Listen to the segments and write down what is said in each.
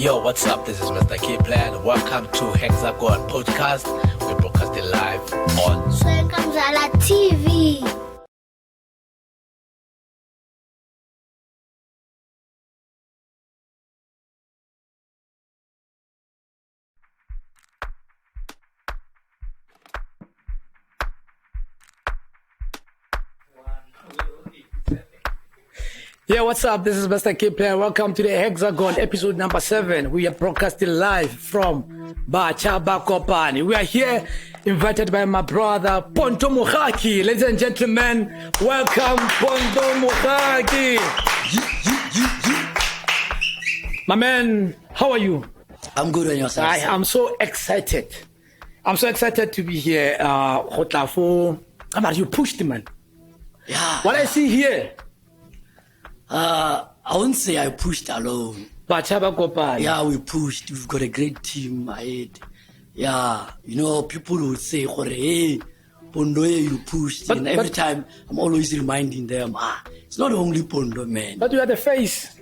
Yo, what's up? This is Mr. K-Plan. Welcome to Hexagon podcast. We're broadcasting live on swenkamzala TV. Yeah, what's up? This is Mr. K-Plan. Welcome to the Hexagon episode number 7. We are broadcasting live from Mogaki. We are here invited by my brother Pondo Mogaki. Ladies and gentlemen, welcome Pondo Mogaki. My man, how are you? I'm good on yourself. I'm so excited. I'm so excited to be here. You pushed, man. Yeah. What I see here. I won't say I pushed alone. Yeah, we pushed. We've got a great team ahead. Yeah, you know, people would say, hey, Pondo, you pushed. And every time, I'm always reminding them, it's not only Pondo, man. But you are the face.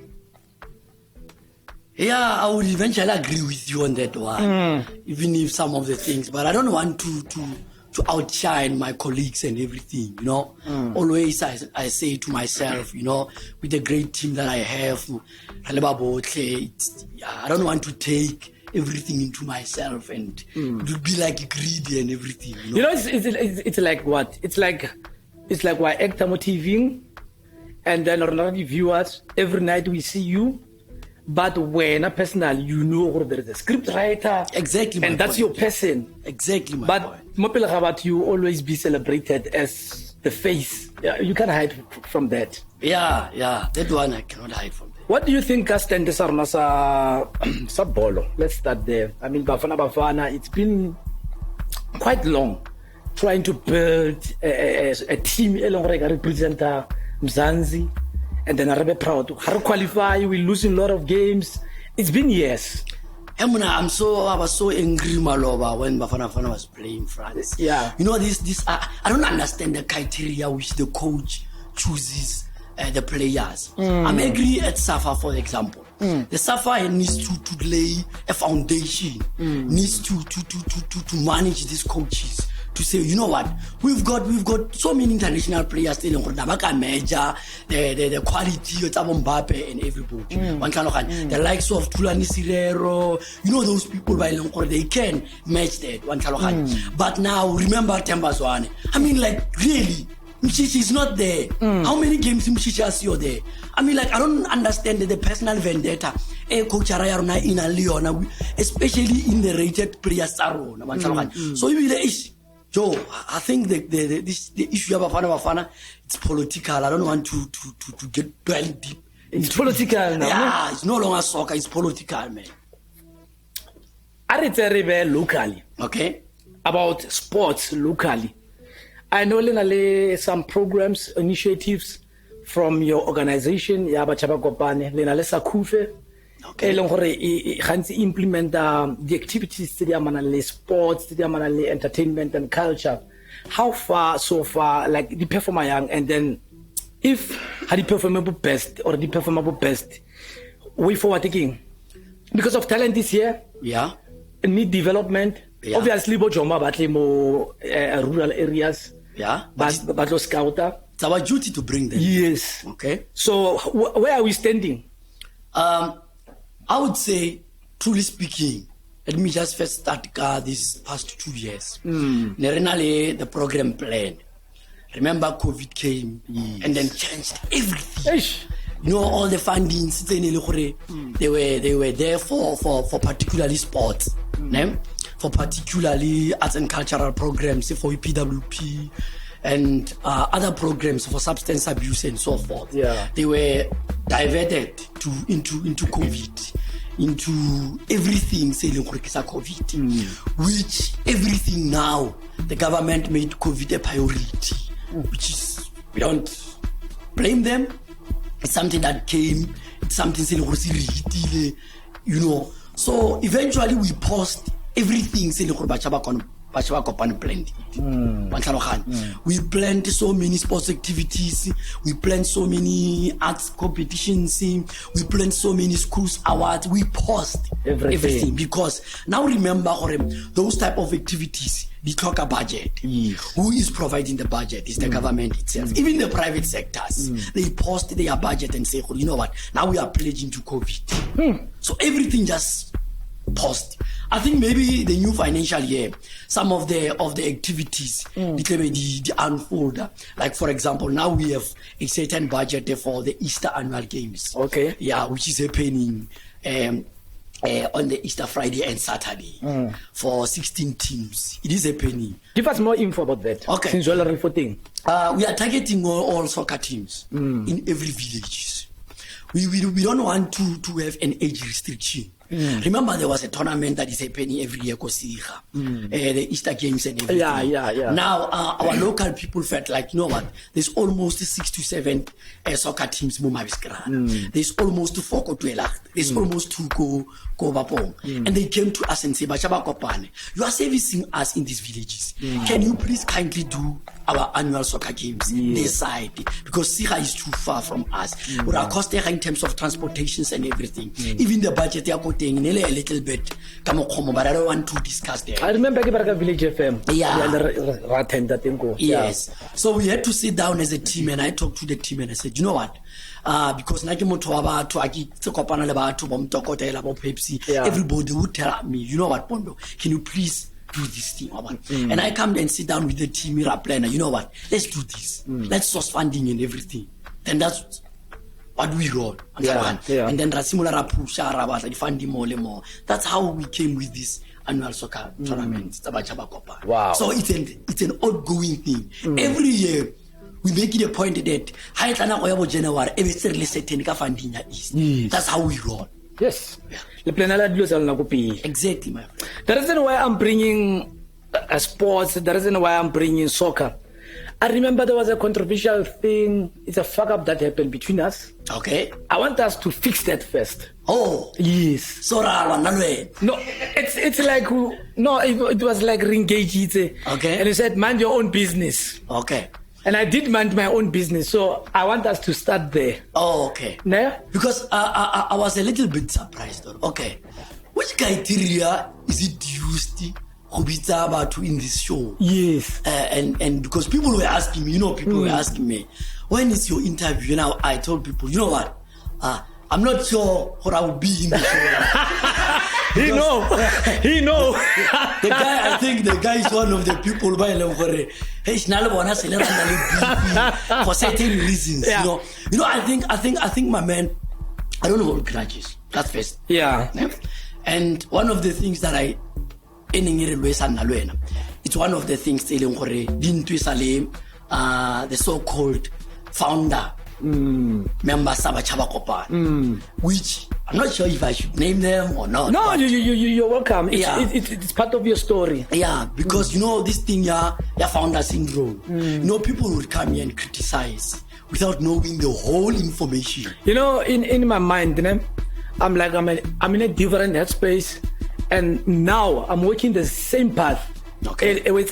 Yeah, I would eventually agree with you on that one. Even if some of the things, but I don't want to outshine my colleagues and everything, you know. Always I say to myself, you know, with the great team that I have, I don't want to take everything into myself and to be like greedy and everything. You know, it's like what? It's like why actor motivating, and then our viewers every night we see you. But when a personal, you know there is a script writer. Exactly, and that's your person. Exactly, my But Mopelahabat, you always be celebrated as the face. Yeah, you can't hide from that. Yeah, that one I cannot hide from that. What do you think, Kasten sa bolo? Let's start there. I mean, Bafana, it's been quite long trying to build a team along represent Mzansi. And then I'm proud. How to qualify? We losing a lot of games. It's been years. I was so angry, Maloba, when Bafana was playing France. Yeah. You know, this I don't understand the criteria which the coach chooses the players. I'm angry at Safa, for example. The Safa needs to lay a foundation, needs to manage these coaches. To say, you know what, we've got so many international players still in Major, the quality of Mbappe and everybody. The likes of Tulani Sirero, you know those people by they can match that. But now remember Tembazwane. I mean, like, really, Mchichi is not there. How many games Mchichi has you there? I mean, like, I don't understand the personal vendetta. Coach Arayaruna in a Leona, especially in the rated players. So you will Joe, I think the issue of Bafana, it's political. I don't want to get dwell deep. It's political now. Yeah, it's no longer soccer, it's political, man. I read locally. Okay. About sports locally. I know some programs, initiatives from your organization, Yabachaba Gopane, Lena Sakufe. Okay. Implement the activities to sports, to entertainment and culture. How far so far, like the performer young, and then if the performable best or the performable best, way forward thinking because of talent this year. Yeah. Need development. Yeah. Obviously, Bojoma, but more rural areas. Yeah. But scouter. It's our duty to bring them. Yes. Okay. So where are we standing? I would say, truly speaking, let me just first start these past 2 years. The program plan. Remember, COVID came and then changed everything. You know, all the fundings, they were there for particularly sports, for particularly arts and cultural programs, for PWP and other programs for substance abuse and so forth. Yeah. They were diverted into COVID, into everything saying COVID, which everything now the government made COVID a priority, which is, we don't blame them. It's something that came, it's something saying, you know. So eventually we paused everything saying Bachaba Kopane planned it. We planned so many sports activities, we planned so many arts competitions, we planned so many schools awards, we paused everything because now remember those type of activities, we talk a budget. Who is providing the budget? It's the government itself. Even the private sectors, they post their budget and say, you know what, now we are pledging to COVID. So everything just paused. I think maybe the new financial year, some of the activities the unfold. Like for example, now we have a certain budget for the Easter annual games. Okay. Yeah, which is happening on the Easter Friday and Saturday for 16 teams. It is happening. Give us more info about that. Okay. Since you are reporting. We are targeting all soccer teams in every village. We don't want to have an age restriction. Remember, there was a tournament that is happening every year, the Easter Games and everything. Yeah. Now, our local people felt like, you know what, there's almost 6 to 7 soccer teams. There's almost 4 go to there's almost 2 go Bapong. And they came to us and said, Bachaba Kopane, you are servicing us in these villages. Can you please kindly do our annual soccer games this side? Because Siha is too far from us. But our cost in terms of transportations and everything. Even the budget they are putting a little bit, but I don't want to discuss that. I remember Village FM. Yes. So we had to sit down as a team, and I talked to the team and I said, you know what? Because everybody would tell me, you know what, Pondo, can you please do this thing? And I come and sit down with the team planner. You know what? Let's do this. Let's source funding and everything. And that's what we roll. And then Rasimula Rapusha, funding more. That's how we came with this annual soccer tournament. Wow. So it's an ongoing thing. Every year we make it a point that January every certain funding is. That's how we roll. Yes. Exactly, my friend. The reason why I'm bringing sports, the reason why I'm bringing soccer, I remember there was a controversial thing. It's a fuck up that happened between us. Okay. I want us to fix that first. Oh. Yes. So no, it's like no, it was like Ringeji. Okay. And he said, mind your own business. Okay. And I did mind my own business, so I want us to start there. Oh, okay. Yeah? Because I was a little bit surprised. Okay. Which criteria is it used to in this show? Yes. And because people were asking me, were asking me, when is your interview? Now I told people, you know what? I'm not sure what I will be in the show. He know. The guy, I think the guy is one of the people for certain reasons. Yeah. I think my man, I don't hold grudges. That's first. Yeah. And one of the things that it's one of the things the so-called founder member Sabachaba Kopa, which I'm not sure if I should name them or not. No, you're welcome. It's part of your story. Yeah, because this thing, founder syndrome. People would come here and criticize without knowing the whole information. In my mind, I'm in a different headspace, and now I'm working the same path. Okay. With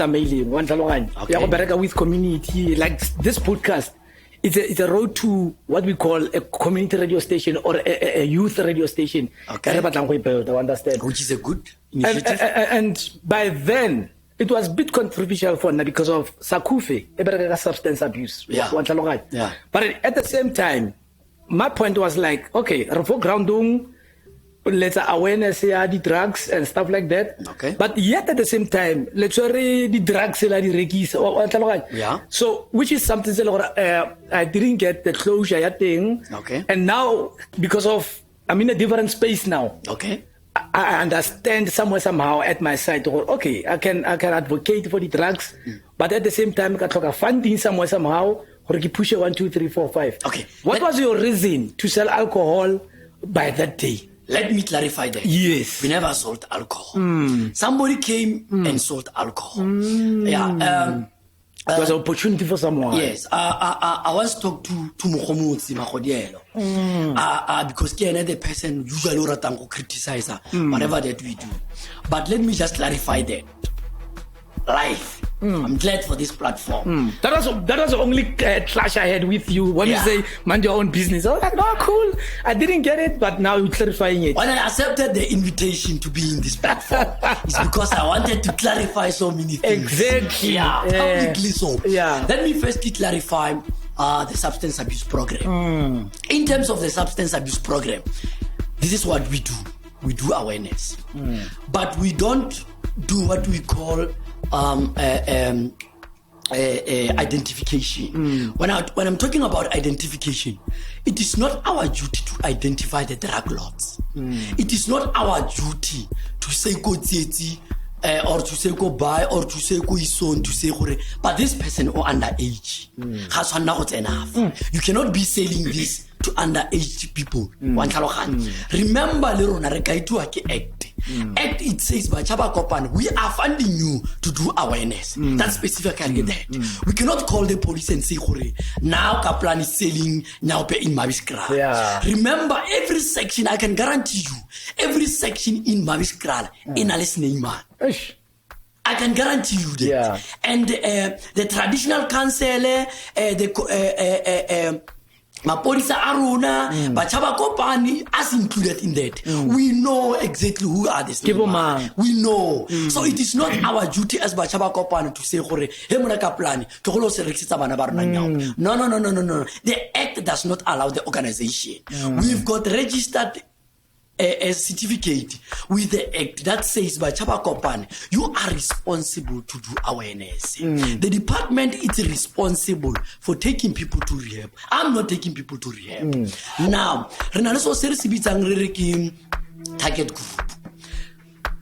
community, like this podcast. It's a road to what we call a community radio station or a youth radio station. Okay. Understand? Which is a good initiative. And by then, it was a bit controversial for me because of Sakufe, substance abuse. Yeah. But at the same time, my point was like, okay, grounding, let's awareness the drugs and stuff like that. Okay. But yet at the same time, let's the drugs Yeah. So which is something I didn't get the closure thing. Okay. And now because of I'm in a different space now. Okay. I understand somehow at my side. Okay, I can advocate for the drugs, but at the same time I can funding somehow or push 1, 2, 3, 4, 5. Okay. What was your reason to sell alcohol by that day? Let me clarify that. Yes. We never sold alcohol. Somebody came and sold alcohol. Yeah. It was an opportunity for someone. Yes. I once talked to Mogomotsi Magodielo. Because the person usually criticize whatever that we do. But let me just clarify that. live. I'm glad for this platform. That was the only clash I had with you when you say mind your own business. I was like, oh, cool. I didn't get it, but now you're clarifying it. When I accepted the invitation to be in this platform, it's because I wanted to clarify so many things. Exactly. Yeah, publicly so. Yeah. Let me firstly clarify the substance abuse program. In terms of the substance abuse program, this is what we do. We do awareness, but we don't do what we call identification. When I'm talking about identification, it is not our duty to identify the drug lords. It is not our duty to say go tsietsi, or to say go buy, or to say go ison, to say gore, but this person or underage has not enough. You cannot be selling this to underage people. Remember, act. Act, it says, we are funding you to do awareness. That's specifically that. We cannot call the police and say, now Kaplan is selling, now pay in Maviskral. Remember, every section, I can guarantee you, every section in Maviskral, in Alice Neyman. I can guarantee you that. And the traditional council, Mapolisa Aruna, Bachaba Kopani, as included in that. We know exactly who are these people. We know. So it is not our duty as Bachaba Kopani to say, no. The act does not allow the organization. We've got registered a certificate with the act that says by Chaba Kopan, you are responsible to do awareness. The department is responsible for taking people to rehab. I'm not taking people to rehab. Now, target group.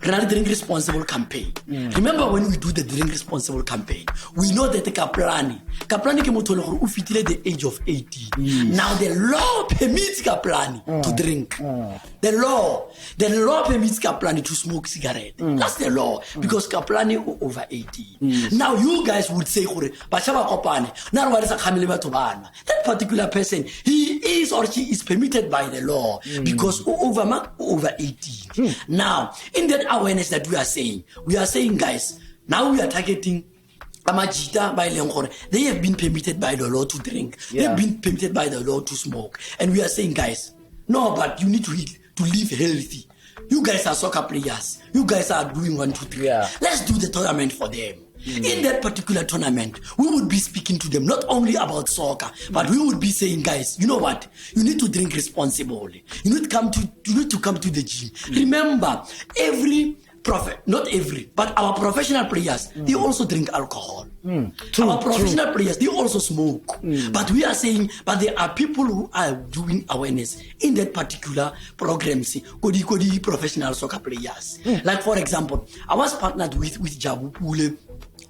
Drink responsible campaign. Remember when we do the drink responsible campaign, we know that the Kaplani came to the age of 18. Now the law permits Kaplani to drink. The law permits Kaplani to smoke cigarette. That's the law because Kaplani are over 18. Now you guys would say, that particular person, he is or she is permitted by the law because over 18. Now in that awareness that we are saying, guys, now we are targeting Amajita by Leoncore. They have been permitted by the law to drink. They have been permitted by the law to smoke. And we are saying, guys, no, but you need to live healthy. You guys are soccer players. You guys are doing 1, 2, 3. Let's do the tournament for them. In that particular tournament, we would be speaking to them not only about soccer, but we would be saying, guys, you know what? You need to drink responsibly. You need to come to the gym. Remember, not every, but our professional players, they also drink alcohol. Our professional players, they also smoke. But we are saying, but there are people who are doing awareness in that particular program. Kodi professional soccer players. Like for example, I was partnered with Jabu Pule.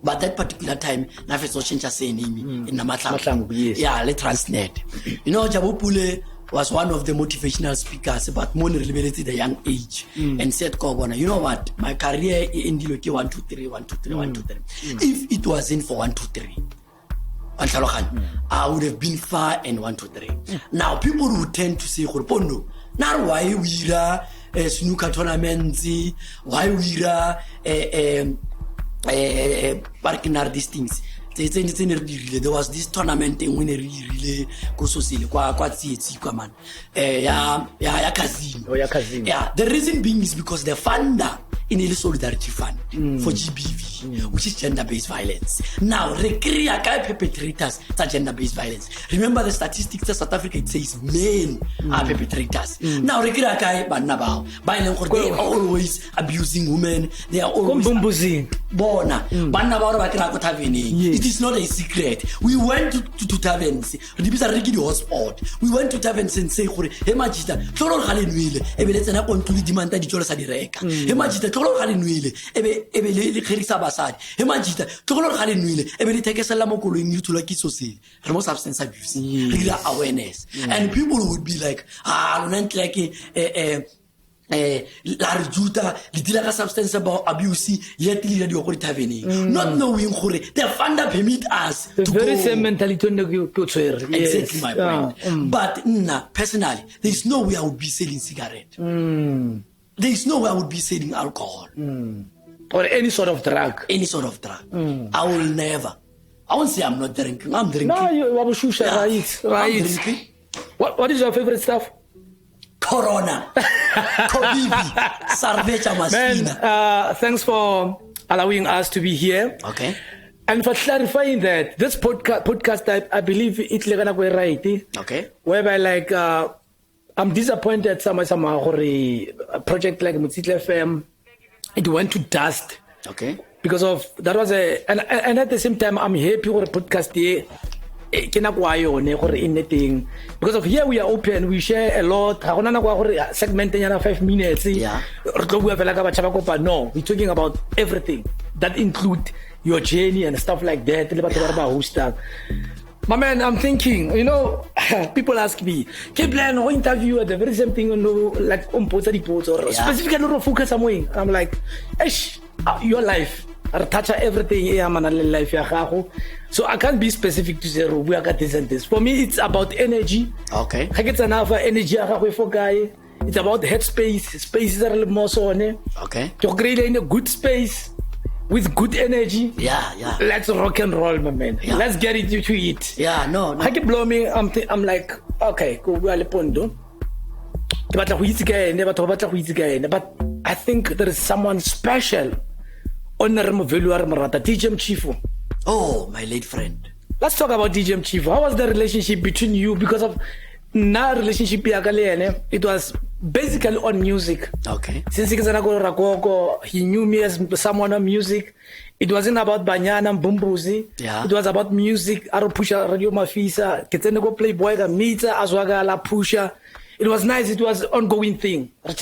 But that particular time, Nafeso Chencha saying in Namatlang. Yeah, let Transnet. You know, Jabu Pule was one of the motivational speakers about money related to the young age and said, Kobona, you know what? My career in the 1, 2, 3. If it wasn't for 1, 2, 3, I would have been far and 1, 2, 3. Now people would tend to say, Pondo, now why we are snooker tournaments, why we are parking these things. There was this tournament in winner really Kososili, man. Yeah, the reason being is because the funder in the Solidarity Fund for GBV, which is gender-based violence. Now, recreate perpetrators are gender-based violence. Remember the statistics of South Africa, it says men are perpetrators. Now, recreate they are always abusing women. They are always It is not a secret. We went to taverns. We went to taverns and say, tlolo ga le nwele ebe le kgerisa basadi majita tlolo ga le nwele ebe le thekesela mo koloing le thula kitso se re mo substance abuse re dira awareness and people would be like lona like la re juta le dira ka substance abuse yet le di go tavening not knowing gore the funder permit us the to very go. same mentality Exactly my point. But personally there is no way I would be selling cigarette. There is no way I would be selling alcohol. Or any sort of drug. Any sort of drug. I will never. I won't say I'm not drinking. I'm drinking. No, you Wabushusha, right? I'm drinking. What is your favorite stuff? Corona. Kobibi. Sarvecha Maspina. Man, thanks for allowing us to be here. Okay. And for clarifying that, this podcast I believe it's right. Okay. Whereby like I'm disappointed somehow for a project like Mutsitla FM. It went to dust. Okay. Because of that was and at the same time I'm happy for a podcast here. Because of here we are open, we share a lot. Segment 5 minutes. Yeah. No, we're talking about everything that include your journey and stuff like that. Yeah. My man, I'm thinking, people ask me, Goblin, who interview at the very same thing, like reports or specifically focus somewhere. I'm like, your life. Touch everything life. So I can't be specific to say we are this and this. For me, it's about energy. Okay. It's enough energy. It's about headspace. Space is a little more so. Okay. To create in a good space with good energy. Yeah. Let's rock and roll, my man. Yeah. Let's get into it. Yeah, no. I keep blowing me. I'm like, okay, go Pondo. But I think there is someone special. DJ Chifu. Oh, my late friend. Let's talk about DJ Chifu. How was the relationship between you? Because of now relationship, it was basically on music. Okay. Since he knew me as someone on music. It wasn't about Banyana and Bumbuzi. Yeah. It was about music. I don't push Radio Mafisa. Ketene go Playboy, Mita, Azwaga, La Pusha. It was nice. It was ongoing thing. And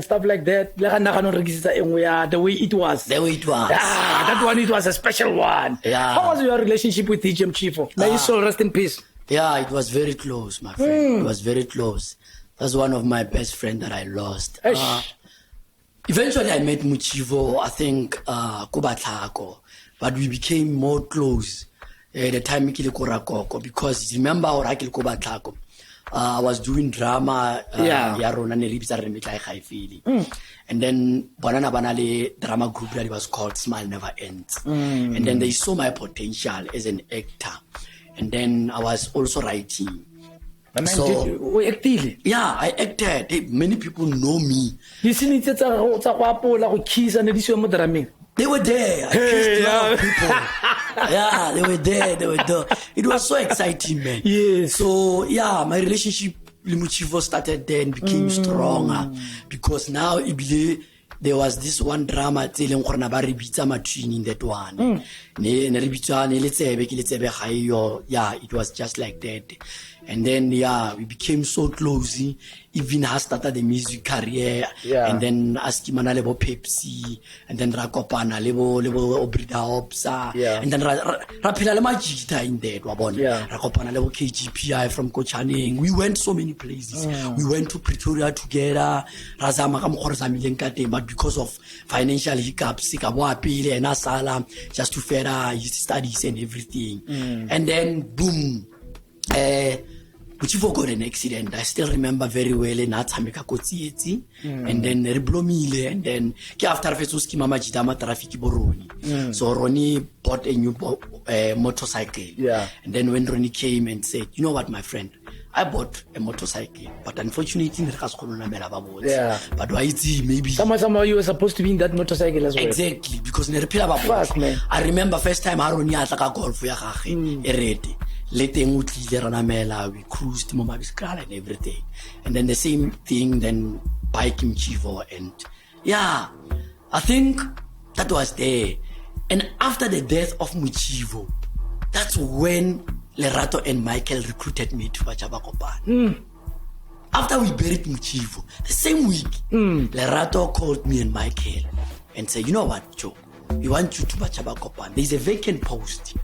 stuff like that. The way it was. That one, it was a special one. Yeah. How was your relationship with DJ Chifu? May his soul rest in peace. Yeah, it was very close, my friend. It was very close. That's one of my best friends that I lost. Eventually, I met Muchivo, I think, Kubatlako. But we became more close the time Mikili Korakoko. Because remember, Orakil Kubatlako. I was doing drama, and then Banana Banale drama group that was called Smile Never Ends. And then they saw my potential as an actor. And then I was also writing. So, yeah, I acted. Many people know me. They were there. I kissed a lot of people. Yeah, they were there. It was so exciting, man. Yes. So, yeah, my relationship with Muchivo started then, became stronger. Because now, there was this one drama, in that one. Yeah, it was just like that. And then, yeah, we became so close. Even has started the music career. Yeah. And then Askimana lebo Pepsi. And then Rakopana lebo Obrida Opsa. Yeah. And then Rapila lema Jita in that. Yeah. Rakopana lebo KGPI from Kochaning. We went so many places. We went to Pretoria together. But because of financial hiccups, just to further his studies and everything. And then, boom. Muchivo got an accident. I still remember very well. And then Reblomile. And then after Fesuski Mama Jitama Trafiki Boroni. So Ronnie bought a new motorcycle. Yeah. And then when Ronnie came and said, you know what, my friend, I bought a motorcycle, but unfortunately, yeah. But why maybe somehow you were supposed to be in that motorcycle as well. Exactly, because fuck, man. I remember first time Ronnie had like a golf already. Later, we cruised Momabiskral and everything. And then the same thing, then bike in Chivo. And yeah, I think that was there. And after the death of Muchivo, that's when Lerato and Michael recruited me to Bachabakopan. After we buried Muchivo, the same week, Lerato called me and Michael and said, you know what, Joe? We want you to Bachabakopan. There's a vacant post.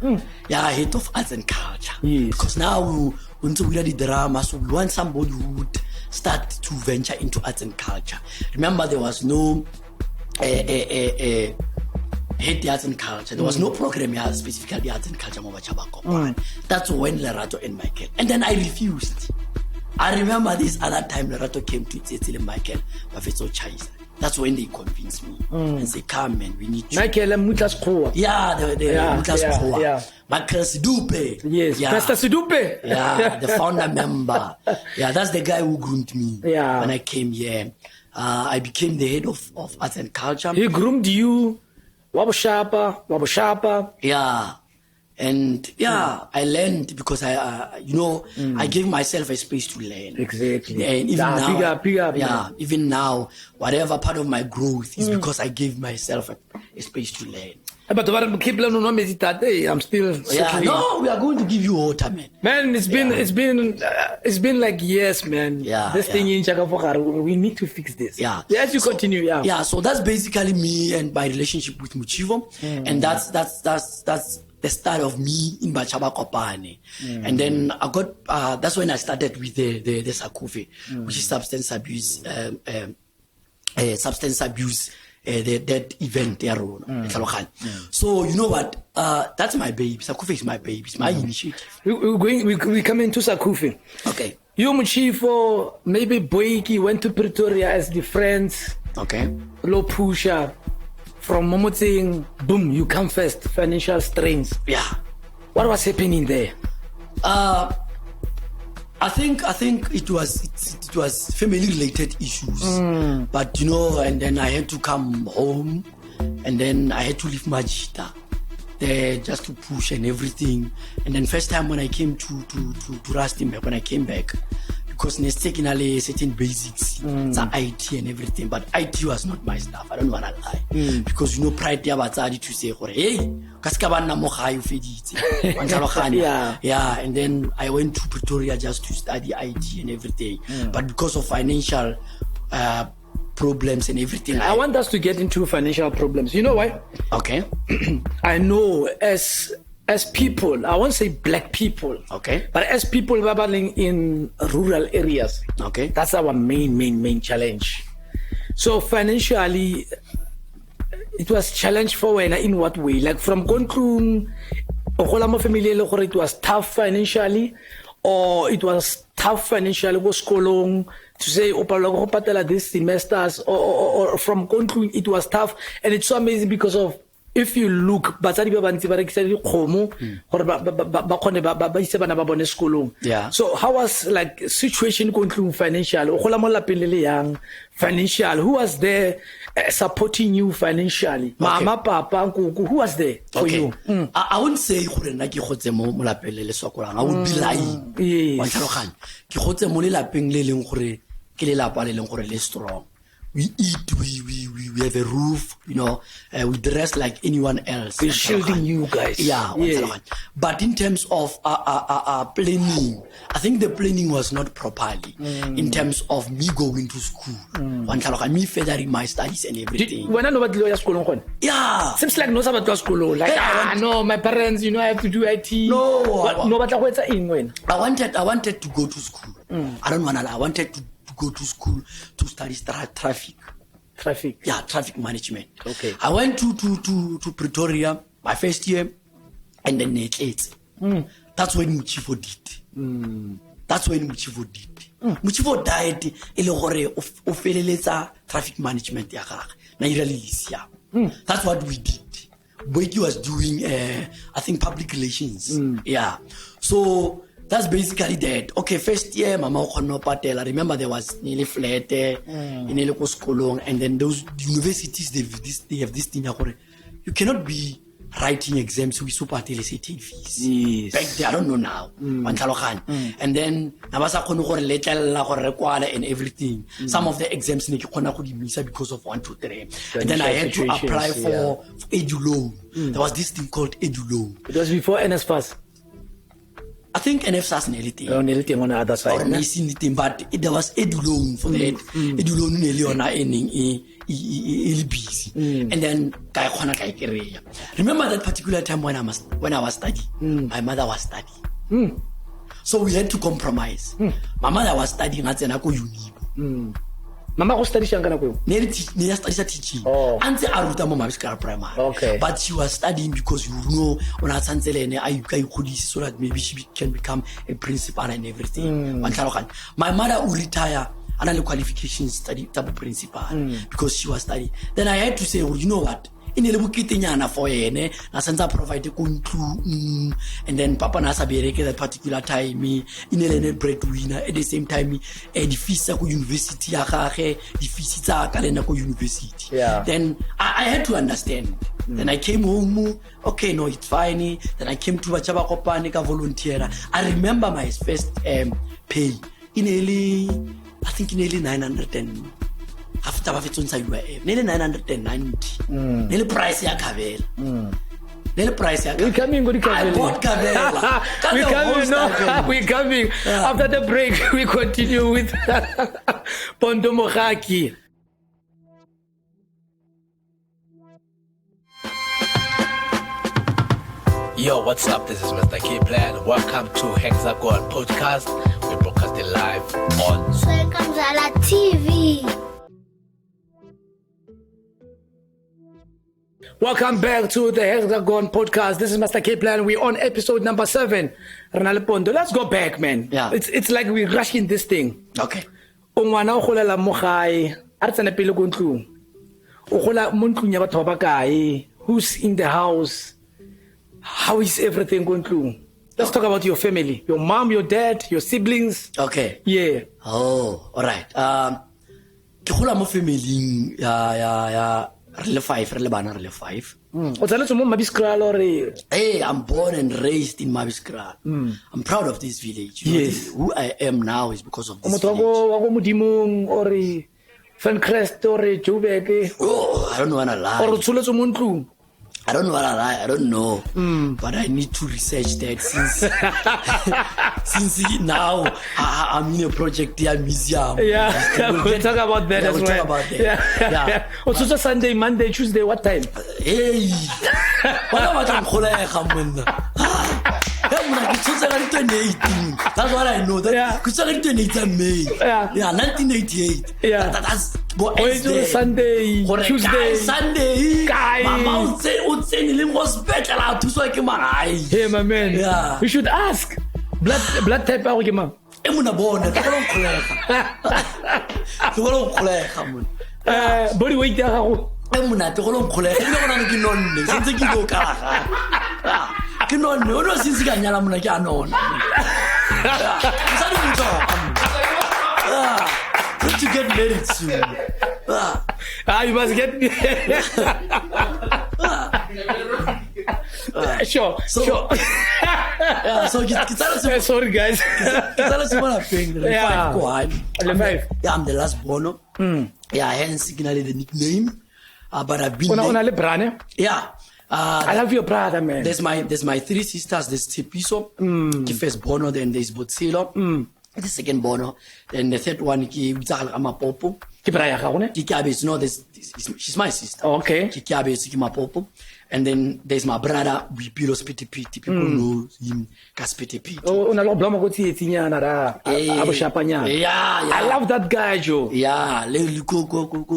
Yeah, head of arts and culture. Yes. Because now we want to read the drama, so we want somebody who would start to venture into arts and culture. Remember, there was no head arts and culture. There was no program here specifically arts and culture. That's when Lerato and Michael. And then I refused. I remember this other time Lerato came to Itsele Michael, Buffet's Chais. That's when they convinced me and say, come man, we need you. Michael Mutlas Koa. Yeah, the Mutlas Koa. Yeah. Michael Sidupe. Yes, yeah. Pastor Sidupe. Yeah, the founder member. Yeah, that's the guy who groomed me when I came here. I became the head of arts and culture. He groomed you. Wabushapa. Yeah. And I learned because I gave myself a space to learn. Exactly. And even now, bigger. Even now, whatever part of my growth is because I gave myself a space to learn. But I'm still. Yeah, no, we are going to give you water, man. Man, it's been like years, man. Yeah, this thing in Chakafokar, we need to fix this. Yeah. As you continue, Yeah, so that's basically me and my relationship with Muchivo, and that's the start of me in Bachaba Kopane. And then I got that's when I started with the Sakufe, which is substance abuse that event there. So you know what? That's my baby. Sakufe is my baby. It's my initiative. We come into Sakufe. Okay. You Muchifo, maybe Boiki went to Pretoria as the friends. Okay. Low pusher. From Momoting, boom, you come first. Financial strains. Yeah. What was happening there? I think it was family related issues, but and then I had to come home, and then I had to leave Majita there just to push and everything. And then first time when I came to Rustenburg, when I came back, because it's taking a certain basics, it's IT and everything, but IT was not my stuff. I don't want to lie, because pride to say, hey, yeah, and then I went to Pretoria just to study IT and everything, but because of financial problems and everything, I want us to get into financial problems. You know why? Okay. I know as people, I won't say black people, okay, but as people battling in rural areas, okay, that's our main challenge. So financially, it was challenge for when in what way? Like from Konklung, it was tough financially, or it was tough financially was Kolong to say this semesters, or from Konklung it was tough, and it's so amazing because of. If you look, yeah. So how was like situation going financial? Financial. Who was there supporting you financially? Okay. Mama, Papa, who was there for you? I wouldn't say I would be lying. Strong. We eat, we have a roof, we dress like anyone else. We're shielding you guys. Yeah. But in terms of planning, I think the planning was not properly in terms of me going to school. Me furthering my studies and everything. When I know what lawyer school, yeah. Seems like no about school. Like no, my parents, I have to do IT. No, no, but I wanted to go to school. I wanted to go to school to study traffic. Yeah, traffic management. Okay. I went to Pretoria my first year, and then that's when Muchivo did. Muchivo died. Traffic management. That's what we did. Boiki was doing, I think, public relations. Yeah. So that's basically that. Okay, first year, Mama Okono Patel. I remember there was nearly flat in Eleko Skolong, and then those universities they have this thing. You cannot be writing exams with super certain fees. Yes. Back there, I don't know now. And then Nabasa Kono and everything. Some of the exams because of 1, 2, 3. And then I had to apply for Edu loan. There was this thing called Edu loan. It was before NSFAS. I think NFSAS nearly on the other side. But there was Edu loan for that. Edu loan nearly on LBC. And then remember that particular time when I was studying, my mother was studying. So we had to compromise. My mother was studying at Senako Uni. Mama go study shanga na go. Ne study teaching. Ante a ruta mo Mabiskara primary. Okay. But she was studying because you know on a tsantsele I so that maybe she can become a principal and everything. My mother will retire and the qualifications study type principal because she was studying. Then I had to say, well, you know what? In the bukitinyana for ene, na senza provide kuntu, and then Papa Nasa bereke that particular time in the breadwinner at the same time the fees ko university ya gage, the fees tsa ka lena ko university. Yeah. Then I had to understand. Then I came home, okay, no, it's fine. Then I came to Bachaba Kopane ka volunteer. I remember my first pay in early, I think in early 910. After nearly 990. Nearly price ya Kavela. Nearly price ya. We coming, good I bought Kavela. We coming, no, we coming. After the break, we continue with Pondo Mogaki. Yo, what's up? This is Mr. K-Plan. Welcome to Hexagon Podcast. We broadcasting live on Swenkamzala TV. Welcome back to the Hexagon Podcast. This is Mr. K-Plan. We're on episode number 7. Ronald Pondo, let's go back, man. Yeah. It's like we're rushing this thing. Okay. Ongwana o golela mo gae, a re tsena pele go ntlong. O gola mo ntlong ya batho ba kae? Who's in the house? How is everything going through? Let's talk about your family, your mom, your dad, your siblings. Okay. Yeah. Oh, all right. Ke gola mo family ya re 5. O tsale mo Mabiskara or Hey, I'm born and raised in Mabiskara. I'm proud of this village. You know, Yes. who I am now is because of this motho village. wa go modimong or Fancrest or Joburg Oh, I don't want to lie. or tshuletse mo ntlong. I don't want to lie. I don't know. But I need to research that since now I'm in a project here, museum. Yeah, we'll talk about that Yeah, as we'll well. talk about that. Yeah. O tsutsa Sunday, Monday, Tuesday, what time? Hey, wala batlang kgolega monna. Hey, monna, ke tsotsa ka 2018. That's what I know. Yeah. Ke tsotsa ka 2018 May. Yeah. 1988. Yeah. That's O itse Sunday, Tuesday. Sunday. Guy. Mama o tsene le mo hospital a thuswa ke magae. Hey, my man. Yeah. We should ask. Blood type a go ke mang? E mona bona, ke bona kgolega. Ke bona kgolega monna. Body weight ya gago. E mona te go lo nkgolega. Ke bona ke nonne, sentse ke go kala. Ke nonne, o no sentse ka nyala mona ke a nonne. Sa di motho. To get married soon. You must get sure. Yeah, so Sorry, guys. Yeah. Yeah, I'm the last bono. Yeah, hence the nickname. But I've been Una brane. yeah. I love your brother, man. There's my 3 sisters. There's Tepiso, the first bono, then there's Botsilo, the second bono, then the third one ki Mapopo. Ke bra ya gago ne? No, she's my sister. Okay. Ki Mapopo. And then there's my brother, Bipilo Spitipiti. People know him as Spitipiti. Oh, una lo blama go tsietsanyana ra. Abo shapanyana. Yeah. I love that guy, Joe. Yeah, le go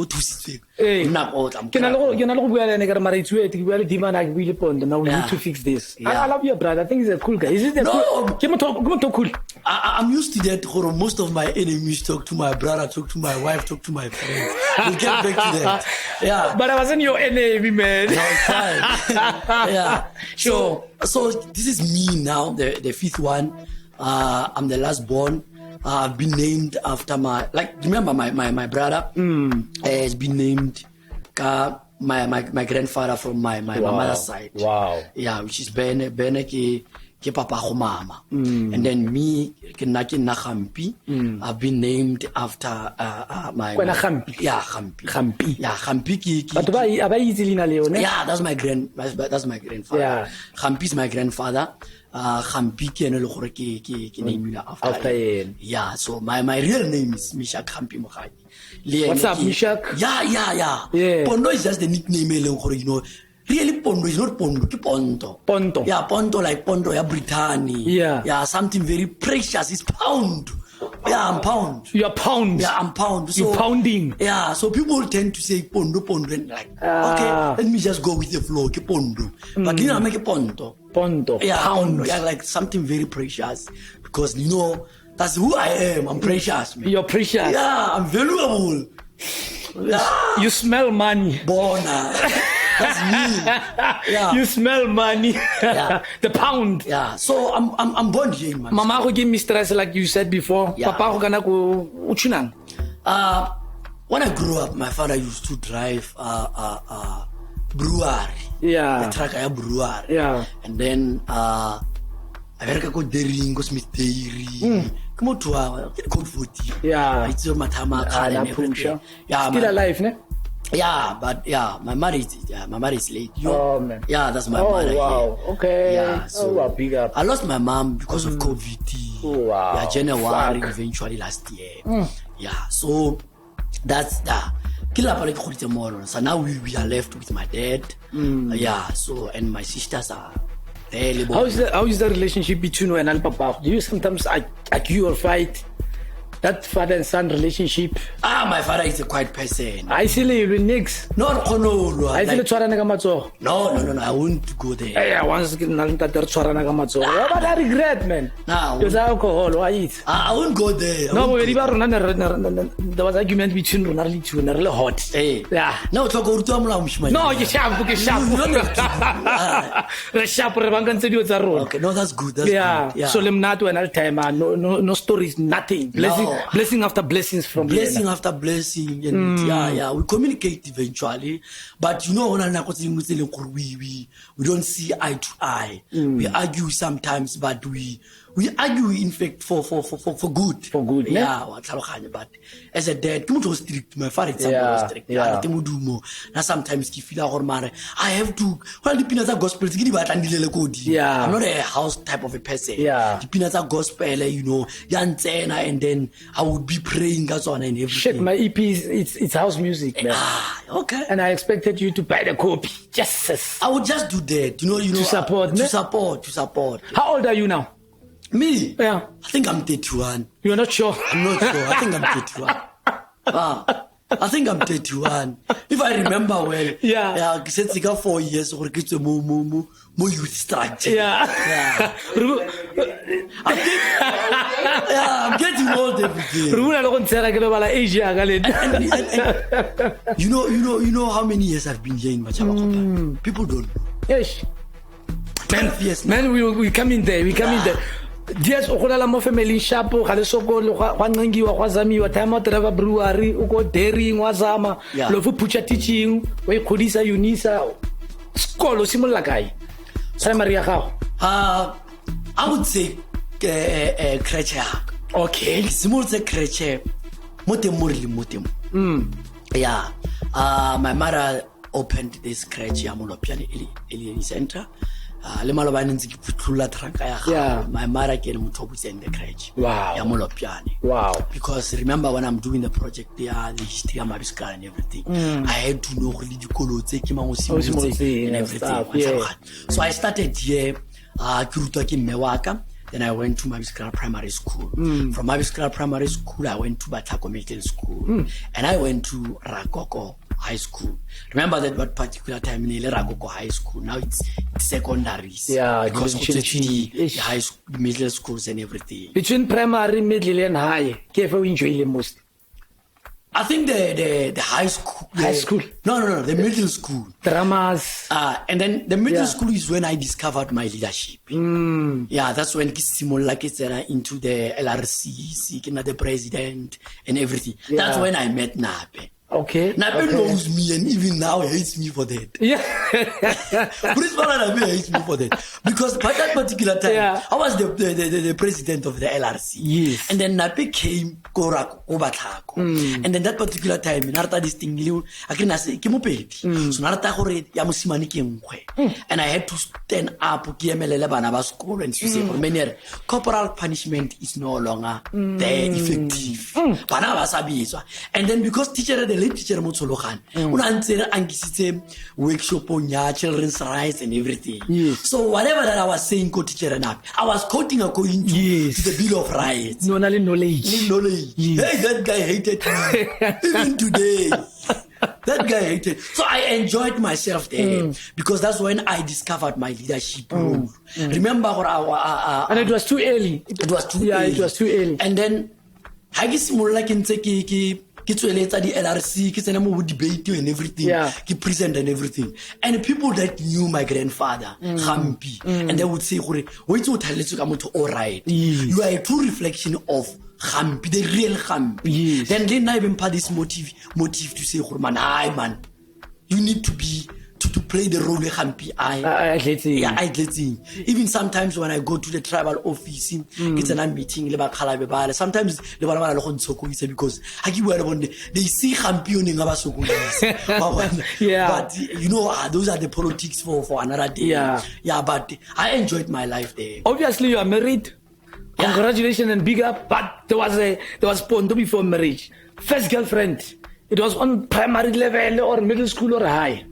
thusitse. Hey. Nna o tla. Ke na le go bua le ene ka re mara itse ke bua le dimana ke buile Pondo. Now we need to fix this. I love your brother. I think he's a cool guy. Is it No. Ke motho cool. I'm used to that. Most of my enemies talk to my brother, talk to my wife, talk to my friends. We'll get back to that. Yeah. But I wasn't your enemy, man. No, it's fine. Yeah. So this is me now, the 5th one. I'm the last born. I've been named after remember my brother has been named my grandfather from my mother's side. Wow. Yeah, which is Bene ke papa go mama. And then me ke nna Gampi. I've been named after my Gampi. Yeah, Gampi. Gampi. Yeah, Gampi ki But ba itse lina leo ne? yeah, that's my grandfather. Yeah. Gampi is my grandfather. Gampi ke ene le gore ke name after him. Yeah, so my real name is Mishak Gampi Mogaki. What's up, Mishak? Yeah. Pondo is just the nickname eleng gore really Pondo is not Pondo, ke Pondo. Pondo. Yeah, Pondo like Pondo ya Brittany. Yeah. Yeah, something very precious. It's pound. Yeah, I'm pound. You're pound. Yeah, I'm pound. So, You're pounding. Yeah, so people tend to say Pondo, and like, okay, let me just go with the flow, ke Pondo. But you know, I make a Pondo. Pondo. Yeah, Pound. Yeah, like something very precious. Because, you know, that's who I am. I'm precious, man. You're precious. Yeah, I'm valuable. Yeah. You smell money. Bona. That's me. Yeah. You smell money. Yeah. The pound. Yeah. So I'm born here, man. Mama go give me stress like you said before. Yeah. Papa go kana go uchinang. When I grew up, my father used to drive brewery. Yeah. The truck brewery. Yeah. And then I go dairying, go Smith Dairy. Come on to code 40. Yeah. It's your matama and everything. Yeah. Still alive, ne? Yeah, but yeah, my marriage is late. Oh man. Yeah, that's my mother. Wow. Yeah. Okay. Yeah, so wow, big up. I lost my mom because of COVID. Oh, wow. Yeah, January eventually last year. Yeah, so that's that. So now we are left with my dad. Yeah, so and my sisters are there. How is the relationship between you and Papa? Do you sometimes argue or fight? That father and son relationship. My father is a quiet person. I see you nix. No. I see tshwarana ka matsogo. No, I won't go there. Yeah, once ke nna le ntate re tshwarana ka matsogo. But I regret, man. No. Because alcohol, why it? I won't go there. No, but there was argument between Rona le two, really hot. Hey. Yeah. No, talk about Mushman. No, ke sharp. Re sharp re banga ntse dio tsa rona. Okay, no, that's good. That's yeah. good. Yeah. So lemnatu and all time, no stories, nothing. Blessing after blessings from blessing after blessing, and yeah, we communicate eventually. But you know, we don't see eye to eye. We argue sometimes, but we argue in fact for good. For good, yeah. But as a dad, was strict. My father was strict. Yeah. Now sometimes I feel I have to. Well, the peanuts are gospel. Yeah. I'm not a house type of a person. Yeah. The peanuts are gospel, you know, and then I would be praying and everything. Shit, my EP it's house music, man. Okay. And I expected you to buy the copy. Yes. I would just do that, you know, to support. To support. How old are you now? Me? Yeah. I think I'm 31. You're not sure? I'm not sure. I think I'm 31. I think I'm 31. If I remember well. Yeah. Since I got 4 years, or get more youth structure. Yeah. I'm getting old every day. You know how many years I've been here in Machaba. People don't know. Yes. 12 years. Man, we come in there. Yes, o gola mo family shapo ga le sokolo ga nqengiwa gwa zamiwa time out driver brewery o go dairying wa zama lo fu pucha teaching we khodisa unisa skolo simolla kae primary ya gago. I would say creche. Okay, small say creche motem. Yeah. My mother opened this creche ya Molopiane Eli Center. Le malobane ntse ke phutlula traka ya ga my mother ke le motho in the crèche ya Molopiane. Wow. Because remember when I'm doing the project there, the history of Mabiskala and everything, I had to know really the kolo tse ke mangosi and everything. So I started here ke rutwa ke mme wa ka. Then I went to Mabiskala Primary School. From Mabiskala Primary School, I went to Batlako Middle School. And I went to Rakoko High School. Remember that particular time in Rakoko High School. Now it's secondaries. Yeah, because the high school, middle schools and everything. Between primary, middle, and high, what you enjoy the most? I think the high school. High school? No, the middle school. Dramas. And then the middle school is when I discovered my leadership. Yeah, that's when I into the LRC, the president and everything. Yeah. That's when I met Nape. Okay. Nape knows me and even now hates me for that. Yeah. Principal Nape hates me for that. Because by that particular time, I was the president of the LRC. Yes. And then Nape came Obatlako. And then that particular time, Narta this thing, so Narta Hore Yamusimani Kimwe. And I had to stand up school and say, corporal punishment is no longer there effective. And then because teacher had le teacher mo Tshologane una ntse ankisitse workshop on children's rights and everything. So whatever that I was saying ko teacher na I was quoting according to the Bill of Rights. No knowledge. Hey, that guy hated me even today. That guy hated. So I enjoyed myself there because that's when I discovered my leadership role. Remember, and it was too early. It was too early. It was too early. And then I guess more like in ki tsweletsa di LRC ki tsena mo debate and everything, ki present and everything. And people that knew my grandfather, Gampi, and they would say, "Gore, o itse o thaletse ka motho all right. You are a true reflection of Gampi, the real Gampi." Then I even had this motive to say, man, you need to be to play the role of Gampi. Even sometimes when I go to the tribal office, it's a meeting, sometimes because they see Gampi on but you know, those are the politics for another day. But I enjoyed my life there. Obviously, you are married. Congratulations and big up. But there was Pondo before marriage. First girlfriend. It was on primary level or middle school or high.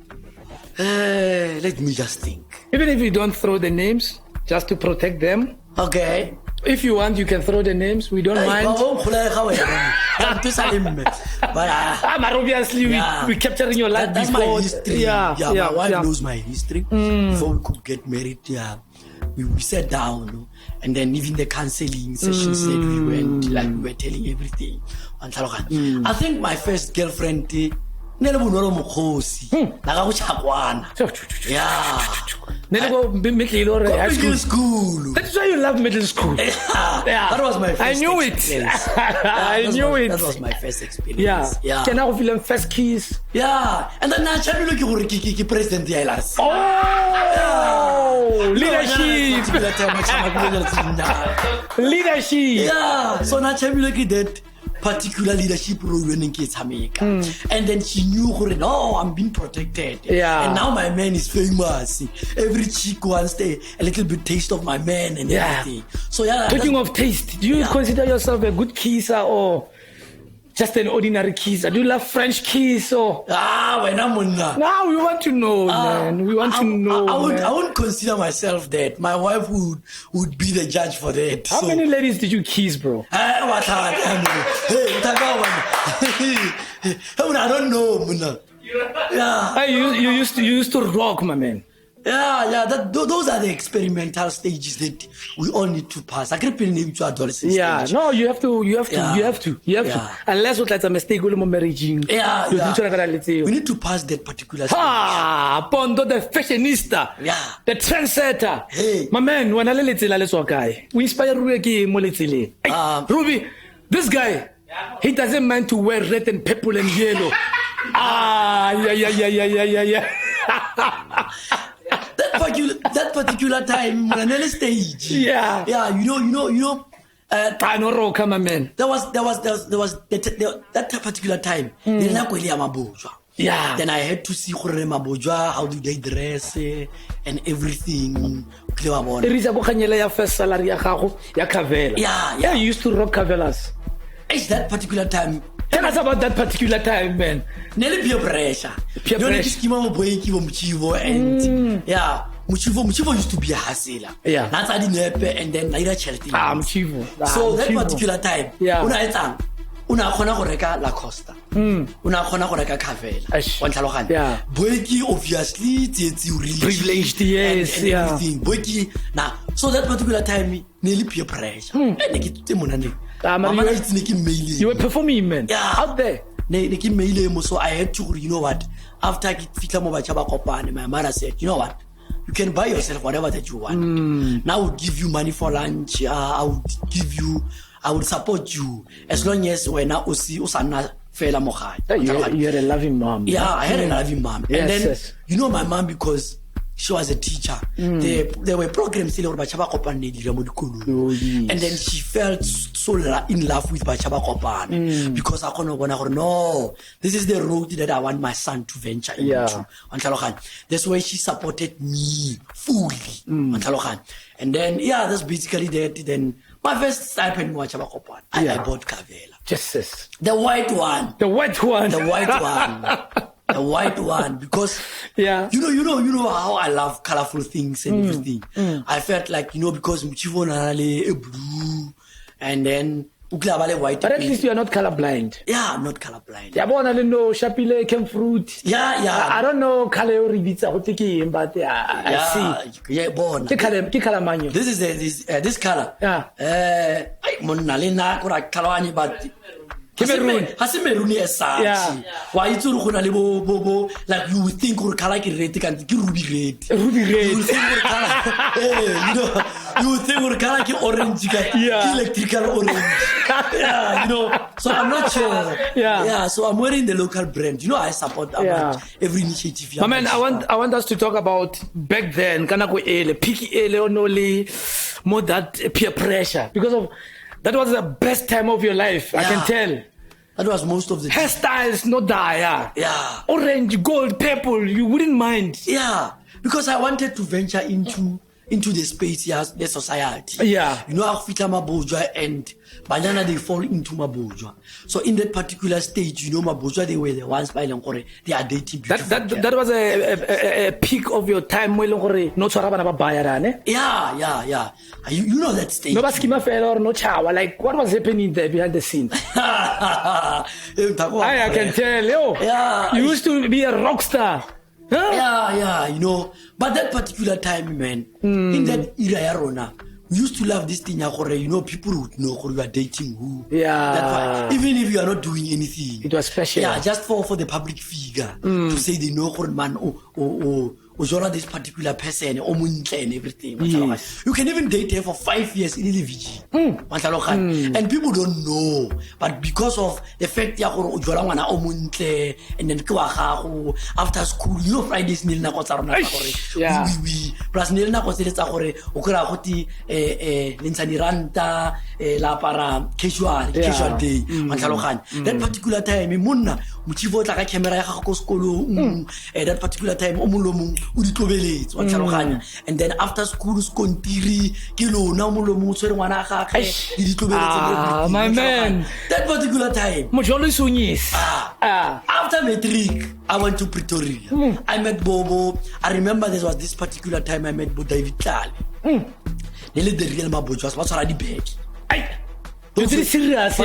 Let me just think. Even if you don't throw the names, just to protect them. Okay. If you want, you can throw the names. We don't mind. But obviously, we capturing your life that's before. My history. My wife knows my history. Before we could get married, we sat down, and then even the counseling sessions that we went, like we were telling everything. I think my first girlfriend, middle school. That's why you love middle school. That was my first I knew experience. I knew it. That was my first experience. Can I feel first kiss? And then I look president LRC. Leadership. Leadership. So now I look at that particular leadership role when in kids Jamaica. And then she knew, no, I'm being protected. And now my man is famous. Every chick wants a little bit taste of my man and everything. So talking of taste, do you consider yourself a good kisser or just an ordinary kisser? Do you love French kiss or? Now we want to know, man. We want to know. I wouldn't consider myself that. My wife would be the judge for that. How many ladies did you kiss, bro? I don't know, You used to rock, my man. Those are the experimental stages that we all need to pass. I can't name to adolescence. Stage. No, you have to. Unless it's a mistake, we marriage. We need to pass that particular stage. Pondo the fashionista. The trendsetter. My man, when I we inspire Ruby. Ruby, this guy, he doesn't mind to wear red and purple and yellow. That particular time, on another stage. You know. I know rock, my man. There was that particular time. Then I had to see how do they dress and everything. There is a first salary. You used to rock cavelas. It's that particular time. Tell us about that particular time, man. Nearly peer pressure. Muchivo used to be a hustler. That's and then later charity. So that particular time, una khona go reka La Costa. Una khona go reka Cavella. Wa tlhaloganya. Boeki obviously it's really privileged, yes, and everything. Boeki now. So that particular time, nearly peer pressure. You were performing, man. Out there. So I had to, you know what? After I fitla mo bacha ba kopane, my mother said, you know what? You can buy yourself whatever that you want. Now I would give you money for lunch. I would support you as long as when I usana fela mo gae. You had a loving mom. I had a loving mom. And then you know my mom, because she was a teacher. There were programs still about Bachaba Kopan. And then she felt so in love with Bachaba Kopan because I couldn't no, this is the road that I want my son to venture into. That's why she supported me fully. And then that's basically that. Then My first stipend mo chaba kopane. I bought Kavela. Jesus. The white one. The white one. The white one. The white one, because you know how I love colorful things and everything. I felt like, because Muchivo Nale blue and then white. But at least you are not colorblind. Yeah, I'm not colorblind. Yeah, I don't know Shapile came fruit. Yeah. I don't know color ribitsa but I see. Yeah, born. This is this color. Yeah. I monalina kora kalawani but Cameroon. Hasimeruni esa. Yeah. Why you to run like you would think or color red and ruby red. Ruby red. You would think you would think or color orange, electrical orange. So I'm not sure. Yeah. So I'm wearing the local brand. I support every initiative. My man, I want us to talk about back then. Kanako ele, picky ele, only more that peer pressure because of that was the best time of your life. I can tell. That was most of the hairstyles, no dye. Yeah. Orange, gold, purple. You wouldn't mind. Yeah, because I wanted to venture into the space, the society. Yeah. Afrika Mabojwa and Banana, they fall into Mabojwa. So in that particular stage, Mabojwa, they were the ones by Langore, they are dating beautiful. That was a peak of your time where Langore, no Charabana Bayarane? Yeah. You know that stage. No Baskima fell or no Chawa. Like, what was happening there behind the scenes? I can tell you. Yeah. You used to be a rock star. Huh? Yeah, But that particular time, man, in that era, we used to love this thing, people would know who you are dating who. Yeah. Even if you are not doing anything. It was special. Yeah, just for the public figure to say they know man this particular person and everything. Yes. You can even date her for 5 years in the and people don't know, but because of the fact that and then after school, Fridays plus la para casual day. That particular time, camera that particular time, and then after school, my man. That particular time. After matric, I went to Pretoria. I met Bobo. I remember there was this particular time I met David Tali. Nearly the real Mabojwas was already big. You're serious?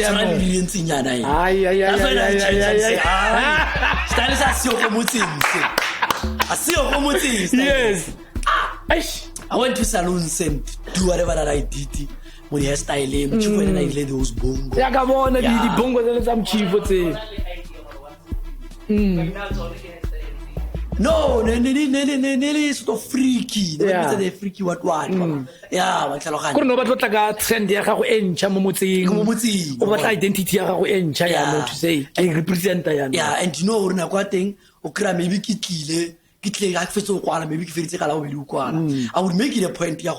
Yes. I went to salons and do whatever that I did. With hairstyle, when I did those bongo. Yeah, come on, the bongo is some cheap. No, nearly sort of freaky. The freaky what? Yeah, what trend what identity to say. I represent. Yeah, and thing, maybe I would make it a point, I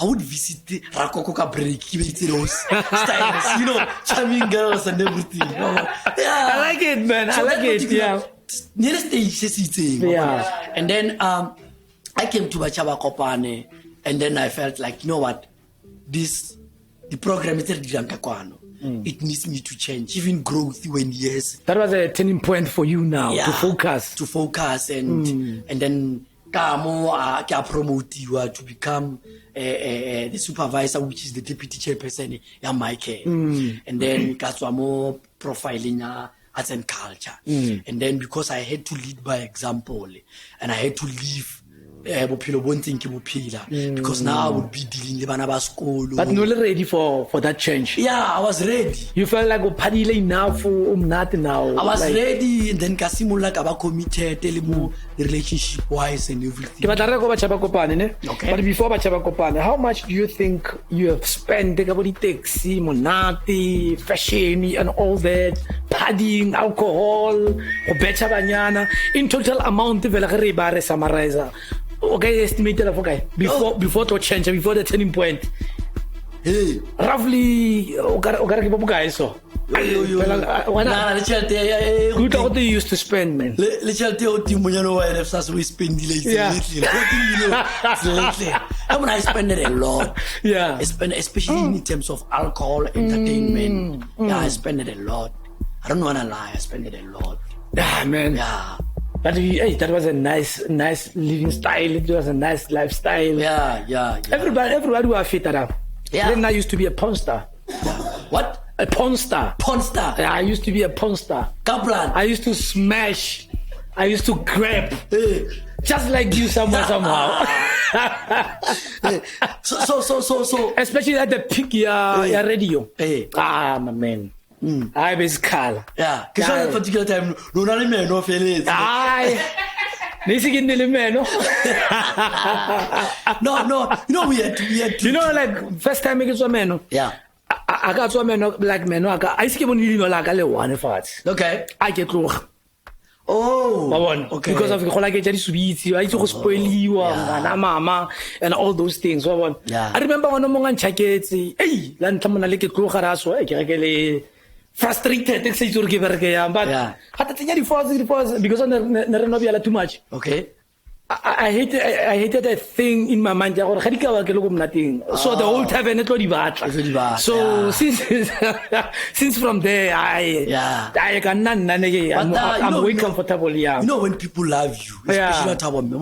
would visit Rakokoka break, styles, charming girls and everything. Yeah. I like it, man. I like it. Yeah. Nearest stage, and then I came to Bachaba Kopane, and then I felt like, you know what, the program is it needs me to change, even growth when yes. That was a turning point for you now to focus and then I promote you to become the supervisor, which is the deputy chairperson in my care, and then more profiling arts and culture, and then because I had to lead by example, and I had to leave. Because now I would be dealing with school. But you're ready for that change. Yeah, I was ready. You felt like enough for nothing now. I was ready, and then Kasimula about committed, the relationship wise and everything. Okay. But before Bachaba, how much do you think you have spent taxi, monati, fashion, and all that, partying, alcohol, in total amount of summarizer? Okay, estimated of before to change, before the turning point. Hey, roughly, so. What do you used to spend, man? Let's tell you, we spend lately. I spend it a lot. Yeah. I spend, especially in terms of alcohol, entertainment. Yeah, I spend it a lot. I don't want to lie. I spend it a lot. Yeah, man. Yeah. But hey, that was a nice living style. It was a nice lifestyle. Yeah. Everybody was fit that up. Yeah. Then I used to be a porn star. What? A porn star. Porn star. Yeah, I used to be a porn star. Goblin. I used to smash. I used to grab. Just like you somehow. So. Especially at the peak your radio. Hey. My man. I was Carl. Yeah. Because at that particular time, no feelings. Aye. No. We had to. You know, like first time I get to a man. Yeah. I got to a man like man. I skip on you like a one fat. Okay. I get look. Oh. Okay. Because of the like sweets, I used to spoil you and mama and all those things. Yeah. I remember when I'm on jackets. Hey, lan tamana like clocharaso. I frustrated. It's to give her but had to force because I never too much. Okay. I hated that thing in my mind. So the whole time So since from there I can I'm way comfortable. Yeah. You know when people love you, especially at home. I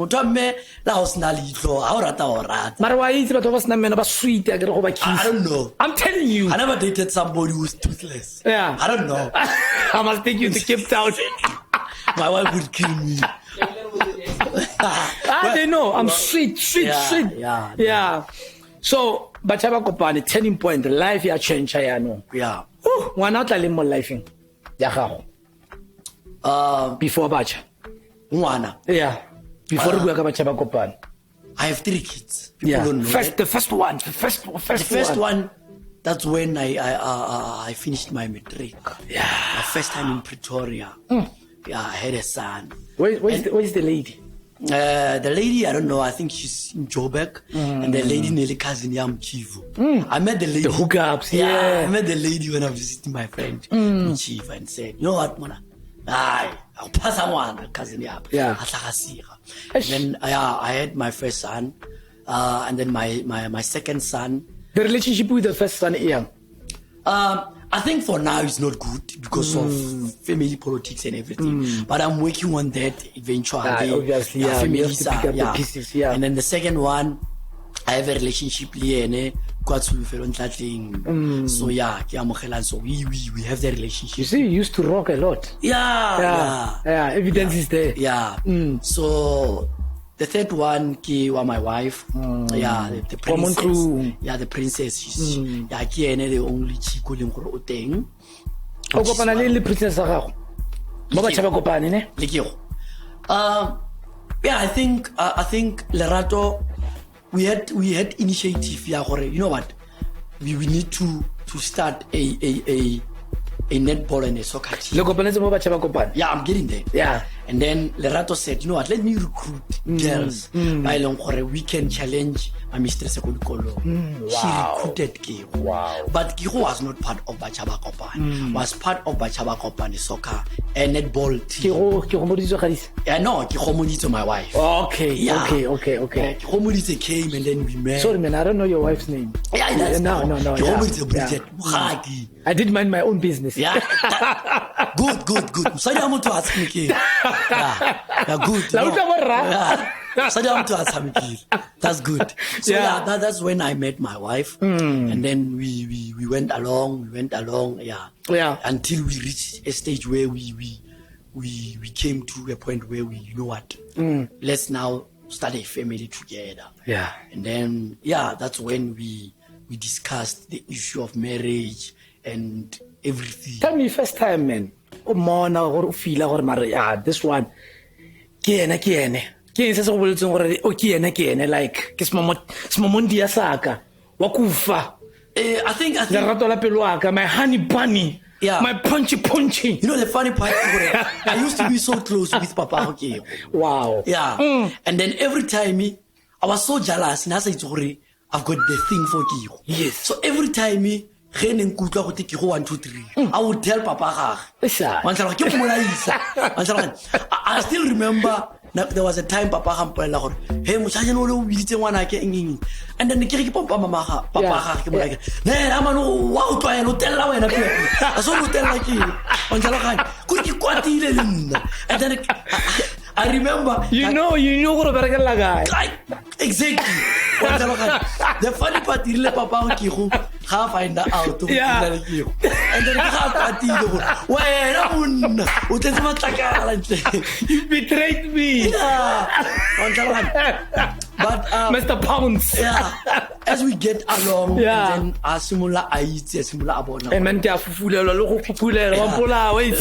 don't know. I'm telling you. I never dated somebody who's toothless. Yeah. I don't know. I must take you to Cape Town. My wife would kill me. They know I'm sweet. Yeah. So, Bachaba Kopani, turning point, life ya change ya no. Yeah. One out like more life in. Before Bacha. One. Yeah. Before we go Bachaba Kopani. I have 3 kids. People don't know the first one. That's when I finished my matric. Yeah. My first time in Pretoria. Yeah, I had a son. Where's the lady? The lady, I don't know. I think she's in Joburg, and the lady nearly cousin Yam Chivu. I met the lady. The hookups, yeah. I met the lady when I was visiting my friend in Chief and said, "You know what, Mona? I'll pass someone cousin Yam." Yeah. And then I had my first son, and then my second son. The relationship with the first son, Ian. I think for now it's not good because of family politics and everything. But I'm working on that eventually. Obviously, families you have to pick up the pieces, And then the second one, I have a relationship liene. So so we have the relationship. You see, you used to rock a lot. Yeah. Evidence is there. Yeah. So the third one was my wife. The princess. Yeah, the princess. She's the only chico in Oteng. The princess. I think Lerato, we had initiative. You know what? We need to start a netball and a soccer team. Yeah, I'm getting there. Yeah. And then Lerato said, you know what, let me recruit girls by long for a weekend challenge. My mistress Kolo. She recruited Kiho. Wow. But Kiho was not part of Bachaba Kopan. Was part of Bachaba Kopan soccer and netball team. Kiho Yeah, no, Kiho my wife. Okay. Yeah. Okay. Kiho came and then we met. Sorry man, I don't know your wife's name. Yeah, that's no. Kiho Bridget. I did mind my own business. Yeah. Good. Sorry, I'm to ask me. Yeah, good. That's good. So that's when I met my wife, and then we went along, until we reached a stage where we came to a point where let's now start a family together. Yeah. And then that's when we discussed the issue of marriage and everything. Tell me first time, man. This one. Like I think my honey bunny, my punchy. You know the funny part? I used to be so close with Papa. Wow. Yeah. And then every time I was so jealous, and I said, I've got the thing for Kiho. Yes. So every time I would tell Papa. I still remember there was a time papa ga mpolela gore hey moshanyana o le o biditse ngwana ke eng and then ke re ke papa ga ke bola ke ne amano wa o tlwaela o tella wena pele a so o tella ke on jalo ga go ke kwatile le nna and then I remember you know go bereka la guy exactly the funny part is papa ke go ga find out and then ga kwatile go wena monna o tletse matlakala ntle you betrayed me but Mr. Pounds as we get along and then asimula abona and ke a fufulelwa le go fufulela wa mpola wait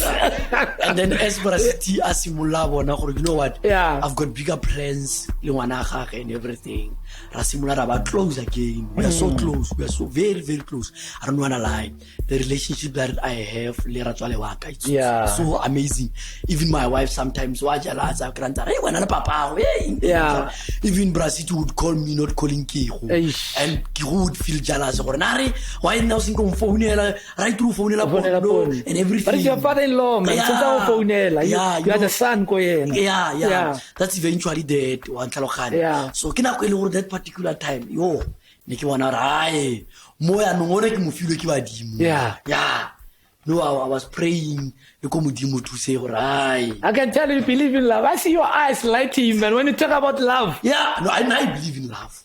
and then as brasiti asimula abona gore you know what I've got bigger plans le ngwana ga gagwe and everything rasimula ra ba close again we are so close we are so very very close I don't want to lie the relationship that I have le ratswale wa ka it's so amazing even my wife sometimes wa jealous I granta hey wena na papa even brasiti would call me not calling Kego and Kego would feel jealous gore nare why now sing go phonela right through phonela Pondo and everything but your father-in-law man so go phonela you are the son ko yena that's eventually dead wa ntlhalogane so ke na go ile gore that particular time yo ne ke bona rae moya no ngore ke mo file ke badimo no I was praying le ko modimo thuse gore ai I can tell you believe in love I see your eyes lighting man when you talk about love no I believe in love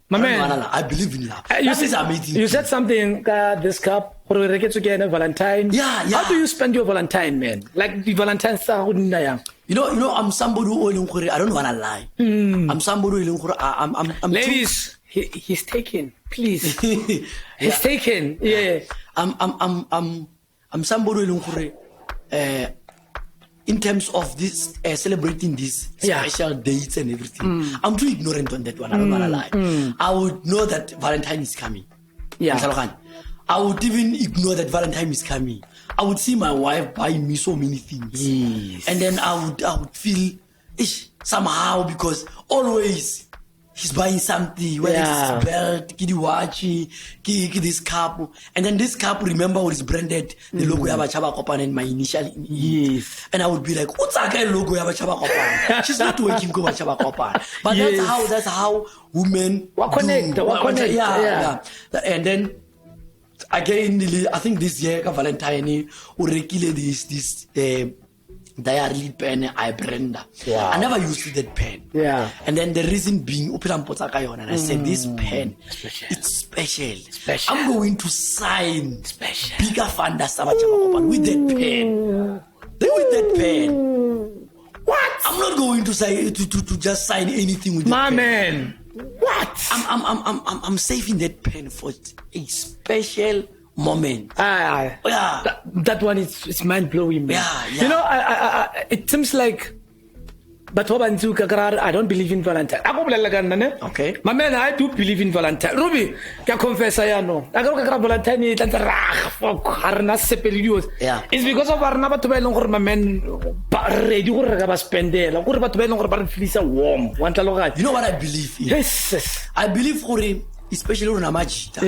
my man I believe in love that is amazing you said something this cup gore re get together Valentine how do you spend your Valentine man like the Valentine's go nna yang you know I'm somebody who I don't want to lie I'm somebody who I'm ladies he's taken please he's taken I'm somebody who in terms of this celebrating these special dates and everything I'm too ignorant on that one I don't want to lie I would know that Valentine is coming I would even ignore that Valentine is coming I would see my wife buy me so many things and then I would feel somehow because always he's buying something whether it's belt kidi watch this cup and then this cup remember what is branded the logo ya Bachaba Kopana and my initial and I would be like what's that logo ya Bachaba Kopana she's not working go Bachaba Kopana but that's how women connect and then again I think this year Valentine o rekile this diary pen I Brenda I never used that pen and then the reason being and I said this pen it's special I'm going to sign bigger funders with that pen what I'm not going to say to just sign anything with my that man what I'm saving that pen for a special moment that one is mind-blowing man. You know it seems like but I don't believe in Valentine okay my man I do believe in Valentine Ruby ke confess no I go ka Valentine it's because of our batho ba ileng gore my man ba ready gore re ka ba spendela gore batho ba ileng gore ba re filisa warm wa ntlaloga you know what I believe in yes I believe gore especially rona majita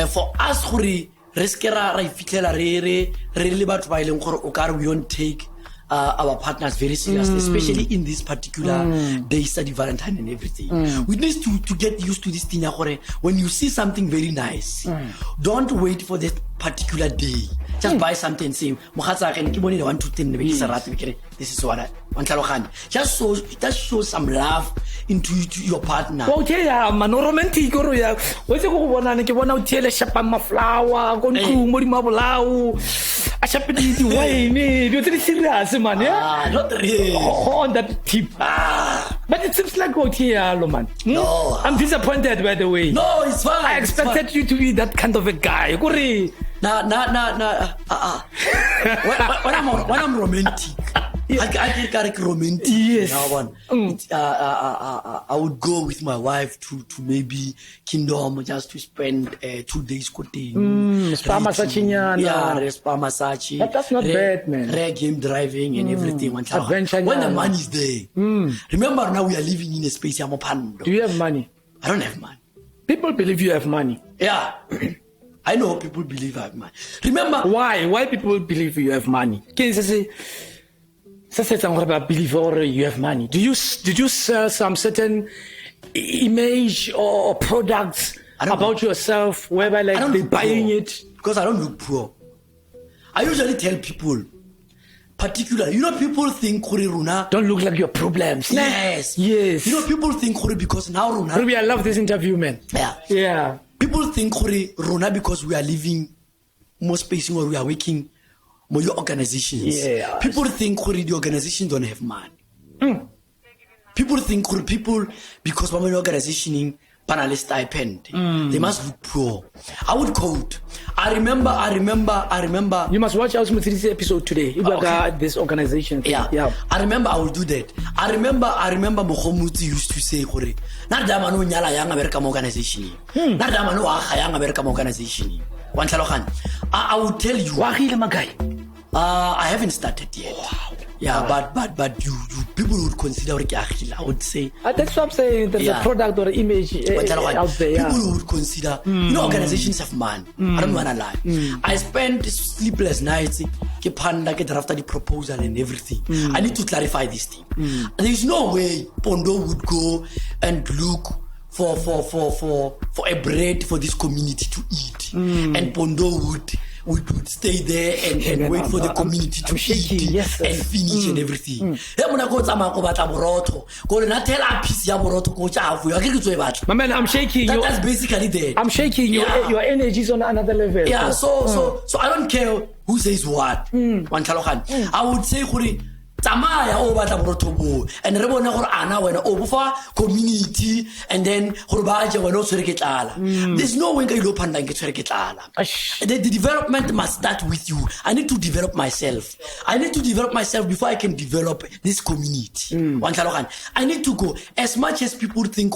for us gore re skera ra ifitlela re le batho ba ileng gore o ka re we don't take our partners very seriously especially in this particular day study Valentine and everything we need to get used to this thing when you see something very nice don't wait for that particular day just buy something same mogatsa ke ke bonile 1 2 10 be ke sa rate ke this is what I want tlhalogane just show some love into your partner man romantic o ya o tse go bonana ke bona o tiele shapa ma flower go ntlo mo di mabolao a shapa di wine you tell serious man not really on that tip but it seems like man no I'm disappointed by the way no it's fine I expected you to be that kind of a guy when I'm romantic I get romantic. Yes. I would go with my wife to maybe Kingdom just to spend 2 days cooking. Spa massage. Spa massage. But that's not bad, man. Rare game driving and everything. Adventure. When the money is there. Remember now we are living in a space I'm Pondo. Do you have money? I don't have money. People believe you have money. Yeah. I know people believe I have money. Remember why people believe you have money? Can you say I believe or you have money. Did you sell some certain image or products about yourself whereby like they buying it? Because I don't look poor. I usually tell people, particularly, people think Runa don't look like your problems. Yes. People think because now Runa. Ruby, I love this interview, man. Yeah. People think Runa because we are living more space where we are working more your organizations. Yeah. People think the organizations don't have money. People think people because my organization panel stipend. They must look poor. I would quote. I remember. You must watch out with this episode today. You got this organization. Yeah. I remember I will do that. I remember Mokomuti used to say, not that man nyala young American organization. Not that man young American organization. I will tell you. I haven't started yet. Wow. Yeah, but you people would consider it. I would say that's what I'm saying. There's a product or image out there. People would consider. Organizations have money. I don't wanna lie. I spent sleepless nights. Get drafted the proposal and everything. I need to clarify this thing. There is no way Pondo would go and look for a bread for this community to eat, and Pondo would stay there and wait for the community to eat and finish and everything. My man, I'm shaking. That's basically that. I'm shaking. Your energy is on another level. Yeah, so I don't care who says what. I would say Tamaya over and Rebona or Anna when over community and then Horbaja when also there's no way you open and get the development must start with you. I need to develop myself. I need to develop myself before I can develop this community. I need to go as much as people think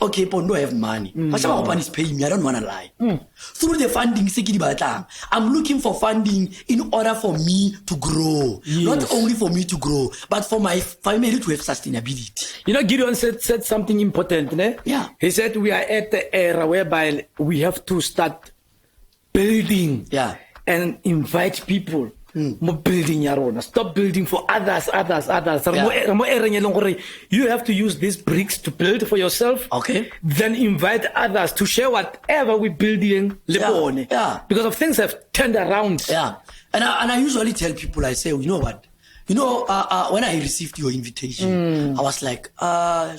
okay, Pondo have money. Company is paying me. I don't want to lie. Through the funding, I'm looking for funding in order for me to grow. Yes. Not only for me to grow, but for my family to have sustainability. Gideon said something important. Ne? Yeah. He said we are at the era whereby we have to start building and invite people. More building your own. Stop building for others. You have to use these bricks to build for yourself. Okay. Then invite others to share whatever we're building. Because of things have turned around. Yeah. And I usually tell people, I say, you know what? When I received your invitation, I was like,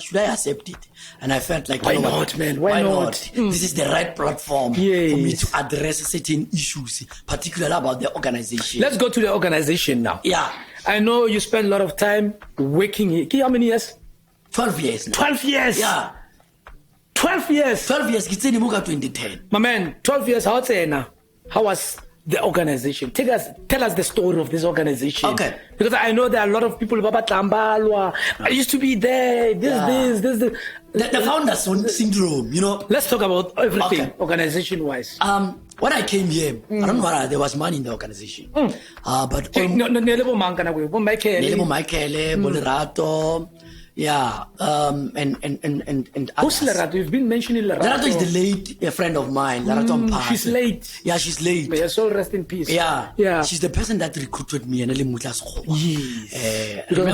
should I accept it? And I felt like, why not, man? Why not? This is the right platform for me to address certain issues, particularly about the organization. Let's go to the organization now. Yeah. I know you spend a lot of time working here. How many years? 12 years now. 12 years? Yeah. 12 years? 12 years. It's in 2010. My man, 12 years. How was the organization? Tell us the story of this organization. Okay. Because I know there are a lot of people. I used to be there. The founders syndrome. Let's talk about everything organization-wise. When I came here, I don't know whether there was money in the organization. But yeah, and who's Lerato? You've been mentioning Lerato. Lerato is the late friend of mine. Lerato she's late. Yeah, she's late. May her soul rest in peace. Yeah. She's the person that recruited me and because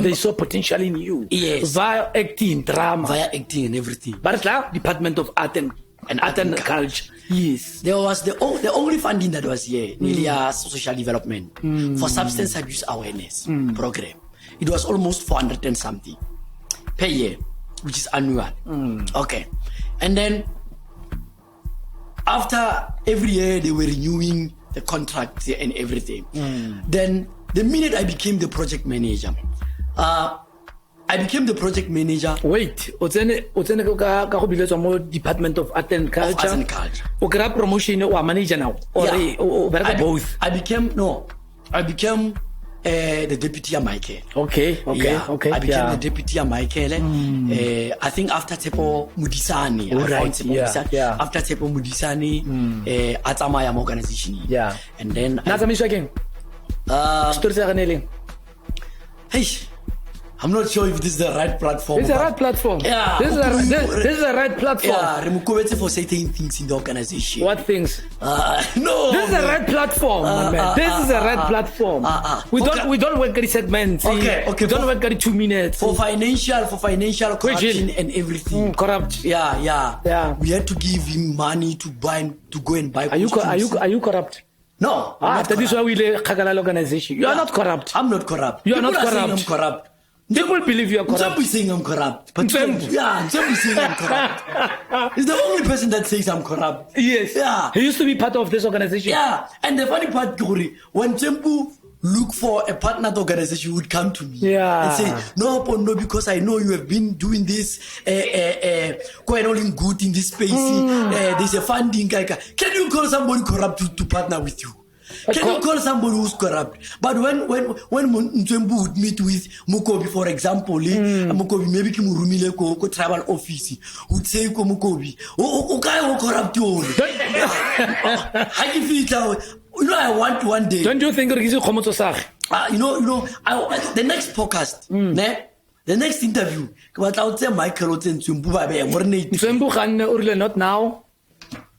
they saw potential in you. Yes. Via acting, drama. Via acting and everything. But now, Department of Art and Culture. Yes. There was the only funding that was here, nearly social development for substance abuse awareness program. It was almost 400 and something per year, which is annual. Okay. And then after every year they were renewing the contract and everything. Then the minute I became the project manager, Wait, Department of Art and Culture. Promotion or manager now? Or both? I became the deputy at Michael. Okay. I became the deputy at Michael. I think after Tepo Mudisani, after Tepo Mudisani, Atamaya organization. Yeah. And then Nazamisha again. Story hey, I'm not sure if this is the right platform. It's the right platform. Yeah. This is the right platform. Yeah, remukobetse for certain things in the organization. What things? No. This is the right platform, man. This is the right platform. We don't work at segments. Okay. We don't work at 2 minutes. For financial corruption and everything. Corrupt. Yeah. We had to give him money to go and buy. Are you corrupt? No. That is why we Hexagon organization. You are not corrupt. I'm not corrupt. You are not People corrupt. saying I'm corrupt. People believe you are corrupt. Nzembu saying I'm corrupt. But Nzembu saying I'm corrupt. He's the only person that says I'm corrupt. Yes. Yeah. He used to be part of this organization. Yeah. And the funny part, Guri, when Nzembu look for a partner organization, he would come to me and say, no, Pondo, because I know you have been doing this quite all in good in this space. There's a funding. Can you call somebody corrupt to partner with you? Can you call somebody who's corrupt? But when Nzembu would meet with Mukobi, for example, Mukobi maybe kimurumile ko tribal office, would say ko Mukobi, okay, corrupt you. You know, I want one day. Don't you think the next podcast, the next interview, what I would say, Michael Nzembu not now.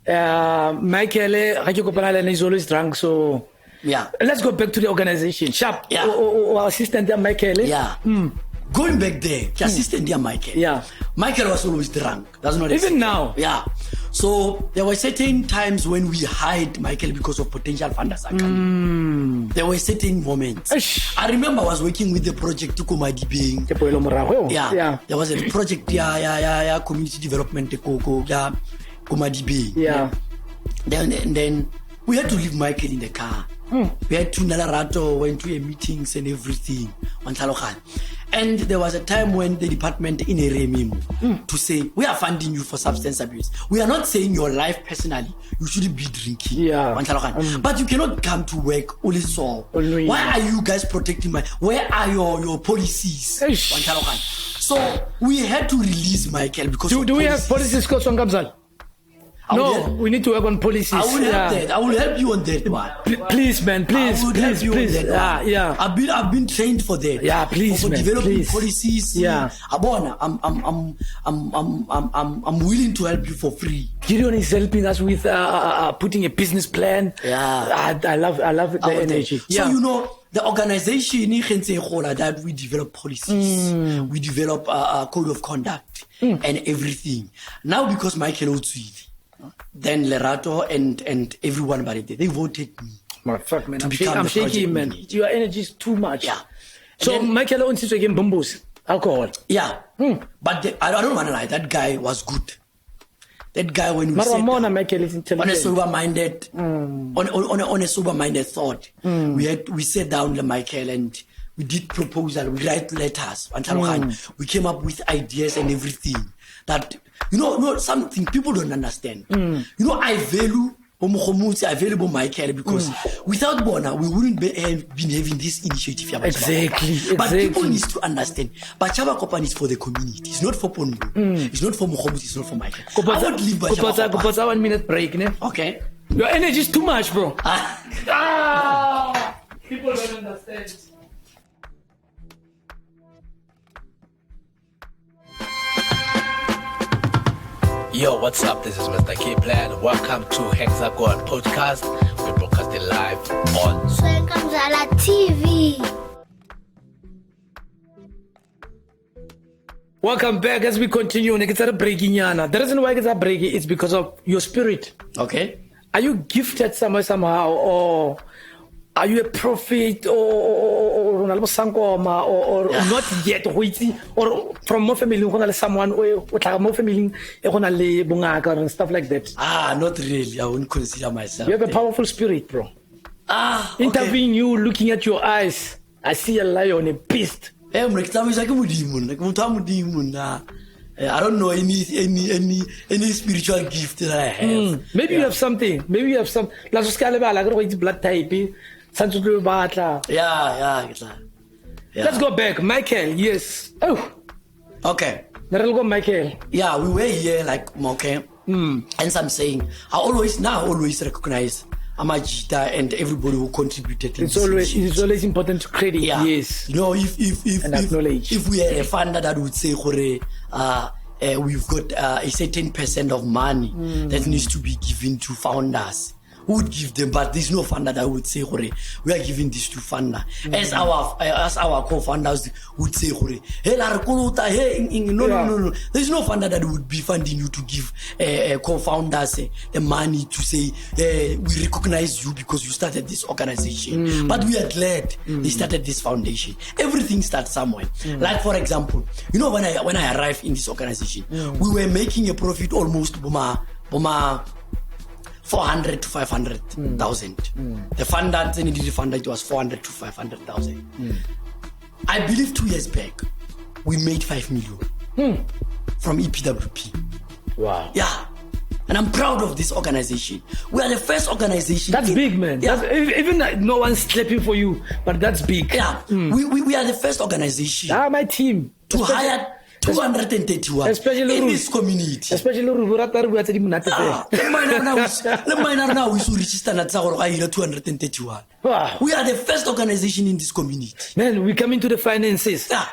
Michael is always drunk, so yeah. Let's go back to the organization. Sharp. Yeah. Or assistant there, Michael. Yeah. Going back there, the assistant there, Michael. Yeah. Michael was always drunk. That's not even now. Yeah. So there were certain times when we hide Michael because of potential funders. There were certain moments. I remember I was working with the project to Komadi. Yeah. There was a project, community development, Yeah. Then we had to leave Michael in the car. We had to Nalarato, went to a meetings and everything. And there was a time when the department in a remimo to say, we are funding you for substance abuse. We are not saying your life personally, you shouldn't be drinking. Yeah. But you cannot come to work only so. Why are you guys protecting where are your policies? So we had to release Michael because do we have policies called swenkamzala? No, we need to work on policies. I will help that. I will help you on that one. Please, man. Please. Yeah. I've been trained for that. Yeah, please, for man. developing policies. Yeah. I'm willing to help you for free. Gideon is helping us with putting a business plan. Yeah. I love the energy. So you know, the organization that we develop policies, we develop a code of conduct and everything. Now because Michael Otsui, then Lerato and everyone they voted me. Fuck, man. I'm shaking, man. Your energy is too much. Yeah. So then, Michael Otsui again bombos alcohol. Yeah. But I don't want to lie. That guy was good. That guy when we said on a sober-minded, on a sober-minded thought, we sat down with Michael and we did proposal. We write letters. We came up with ideas and everything that. You know, something people don't understand. You know, I value Michael because without Bona, we wouldn't been having this initiative. Exactly. But people need to understand. But Chaba Kopan is for the community. It's not for Pondo. It's not for Mokomus. It's not for Michael. I won't leave by Chaba Kopan. 1 minute break, ne? Okay. Your energy is too much, bro. People don't understand. Yo, what's up? This is Mr. K-Plan. Welcome to Hexagon Podcast. We're broadcasting live on swenkamzala TV. Welcome back as we continue. The reason why it's breaking is because of your spirit. Okay. Are you gifted somehow, or are you a prophet, or not yet, or from more family, someone, or more family, and stuff like that? Not really. I wouldn't consider myself. You have a powerful spirit, bro. Okay. Interviewing you, looking at your eyes, I see a lion, a beast. I don't know any spiritual gift that I have. Maybe you have something. Maybe you have some. Blood type. Yeah. Let's go back. Michael, yes. Oh. Okay. Let's go, Michael. Yeah, we were here like okay. And so I'm saying, I always recognize Amajita, and everybody who contributed. It's always important to credit. Yeah. Yes. You know, if we had a funder that would say, we've got a certain percent of money that needs to be given to founders, who would give them? But there's no funder that would say, we are giving this to funder. As our co-founders would say, hey, no. There's no funder that would be funding you to give co-founders the money to say, we recognize you because you started this organization. But we are glad they started this foundation. Everything starts somewhere. Like, for example, you know, when I arrived in this organization, we were making a profit almost 400 to 500,000. The fund that it was 400 to 500,000. I believe 2 years back, we made 5 million from EPWP. Wow. Yeah. And I'm proud of this organization. We are the first organization. That's big, man. Yeah. Even no one's clapping for you, but that's big. Yeah. We are the first organization. My team. To hire 231 in this community. Especially we should register that 231. Wow. We are the first organization in this community. Man, we come into the finances. Yeah.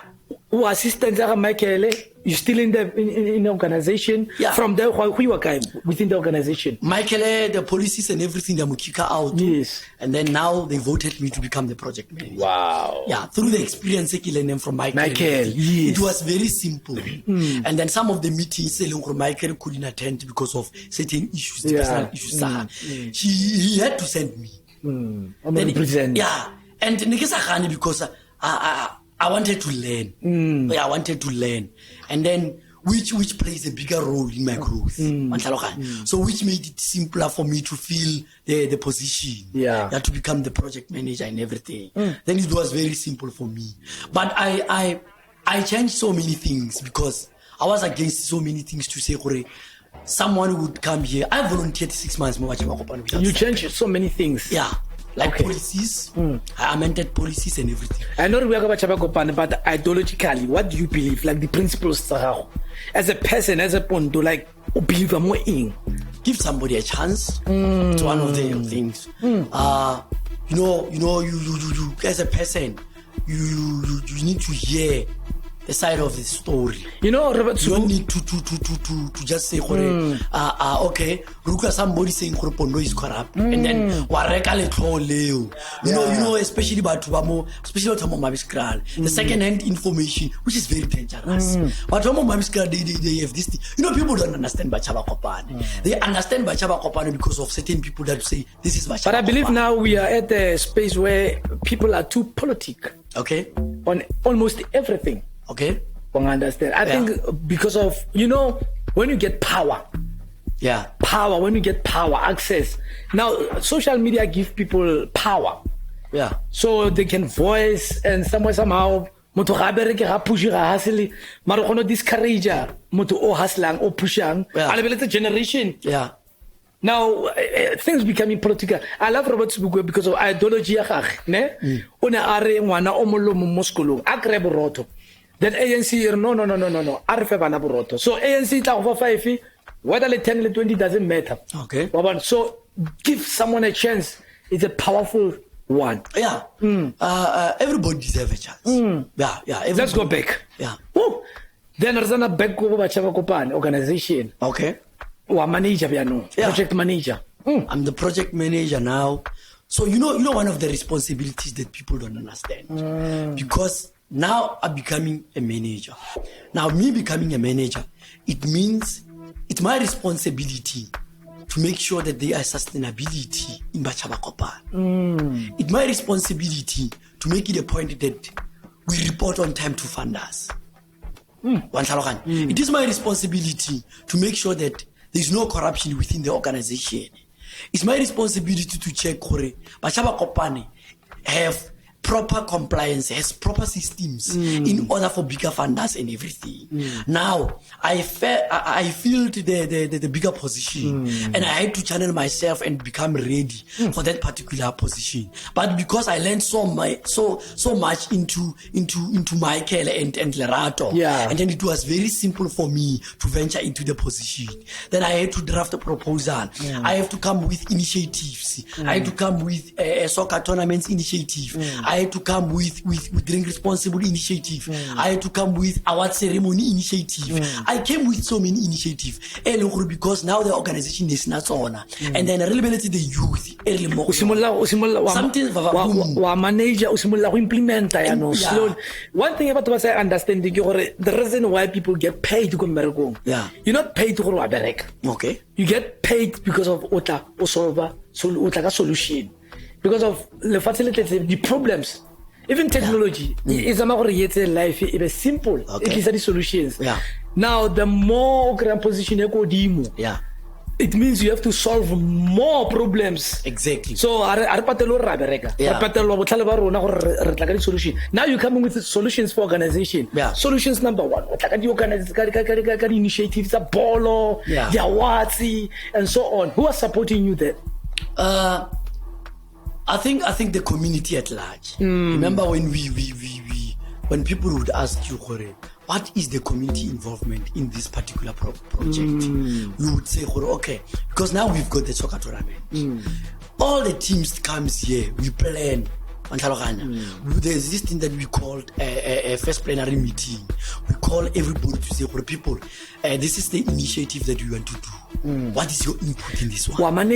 Who assistant Michael? You still in the organization? Yeah. From there, who you are within the organization? Michael, the policies and everything, they kick her out. Yes. And then now they voted me to become the project manager. Wow. Yeah, through the experience I learned from Michael. Yes. It was very simple. And then some of the meetings Michael couldn't attend because of certain issues, personal issues. He had to send me. Yeah. And because I wanted to learn. Yeah, I wanted to learn. And then which plays a bigger role in my growth. So which made it simpler for me to fill the position. Yeah. To become the project manager and everything. Then it was very simple for me. But I changed so many things because I was against so many things to say, someone would come here. I volunteered 6 months. You changed so many things. Yeah. Like policies, I amended policies and everything. I know we are about but ideologically, what do you believe? Like the principles as a person, as a Pondo, like believe more in. Give somebody a chance. It's one of the things. You as a person, you need to hear the side of the story. You know, Robert, you don't need to just say, okay, look at somebody saying Pondo is corrupt, and then wareka letlo leo. You know, especially about the second-hand information, which is very dangerous. But they have this thing. You know, people don't understand Bachaba Kopane. They understand Bachaba Kopane because of certain people that say this is Bachaba. But I believe now we are at a space where people are too politic. Okay. On almost everything. Okay. Understand. I think because of, when you get power. Yeah. Power, when you get power, access. Now, social media give people power. Yeah. So they can voice and somehow, moto ga bereke ga push ga hustle, mara go no discourage moto o hustlang o pushang. Yeah. A generation. Yeah. Now things becoming political. I love Robert Sibugwe because of ideology ya gagwe, ne? O ne a re ngwana o molomo mo sekolong a kre boroto. Then ANC, no. Arfe bana boroto. So ANC tla go fa 5, whether le 10 le 20 doesn't matter. Okay. So give someone a chance. It's a powerful one. Yeah. Everybody deserves a chance. Yeah. Let's go back. Yeah. Woo. Then Razana back go Bachaba Kopane organization. Okay. Or manager, project manager. I'm the project manager now. So you know one of the responsibilities that people don't understand. Because now I'm becoming a manager. Now me becoming a manager, it means it's my responsibility to make sure that there is sustainability in Bachaba Kopane. It's my responsibility to make it a point that we report on time to funders. It is my responsibility to make sure that there is no corruption within the organization. It's my responsibility to check Bachaba Kopane have proper compliance, has proper systems in order for bigger funders and everything. Now, I filled the bigger position, and I had to channel myself and become ready for that particular position. But because I learned so much into Michael and Lerato, and then it was very simple for me to venture into the position. Then I had to draft a proposal. I have to come with initiatives. I had to come with a soccer tournaments initiative. I had to come with drink responsible initiative. I had to come with award ceremony initiative. I came with so many initiatives because now the organization is not on, and then I really the youth something wa manager usimulla go implement slowly. One thing about what I understand is the reason why people get paid to go merego, you're not paid to go wa bereka. Okay, you get paid because of ota o solve solution, because of the facilities, the problems. Even technology is a life is simple. It is the solutions. Now the more grand position it means you have to solve more problems. Exactly. So solution. Now you're coming with solutions for organization. Solutions number one. Initiatives, Apollo, Yawatsi, and so on. Who are supporting you there? I think the community at large. Remember when when people would ask you, what is the community involvement in this particular project? You would say, okay, because now we've got the soccer tournament. All the teams comes here, we plan. There's this thing that we called a first plenary meeting. We call everybody to say, people, this is the initiative that we want to do. What is your input in this one? Like,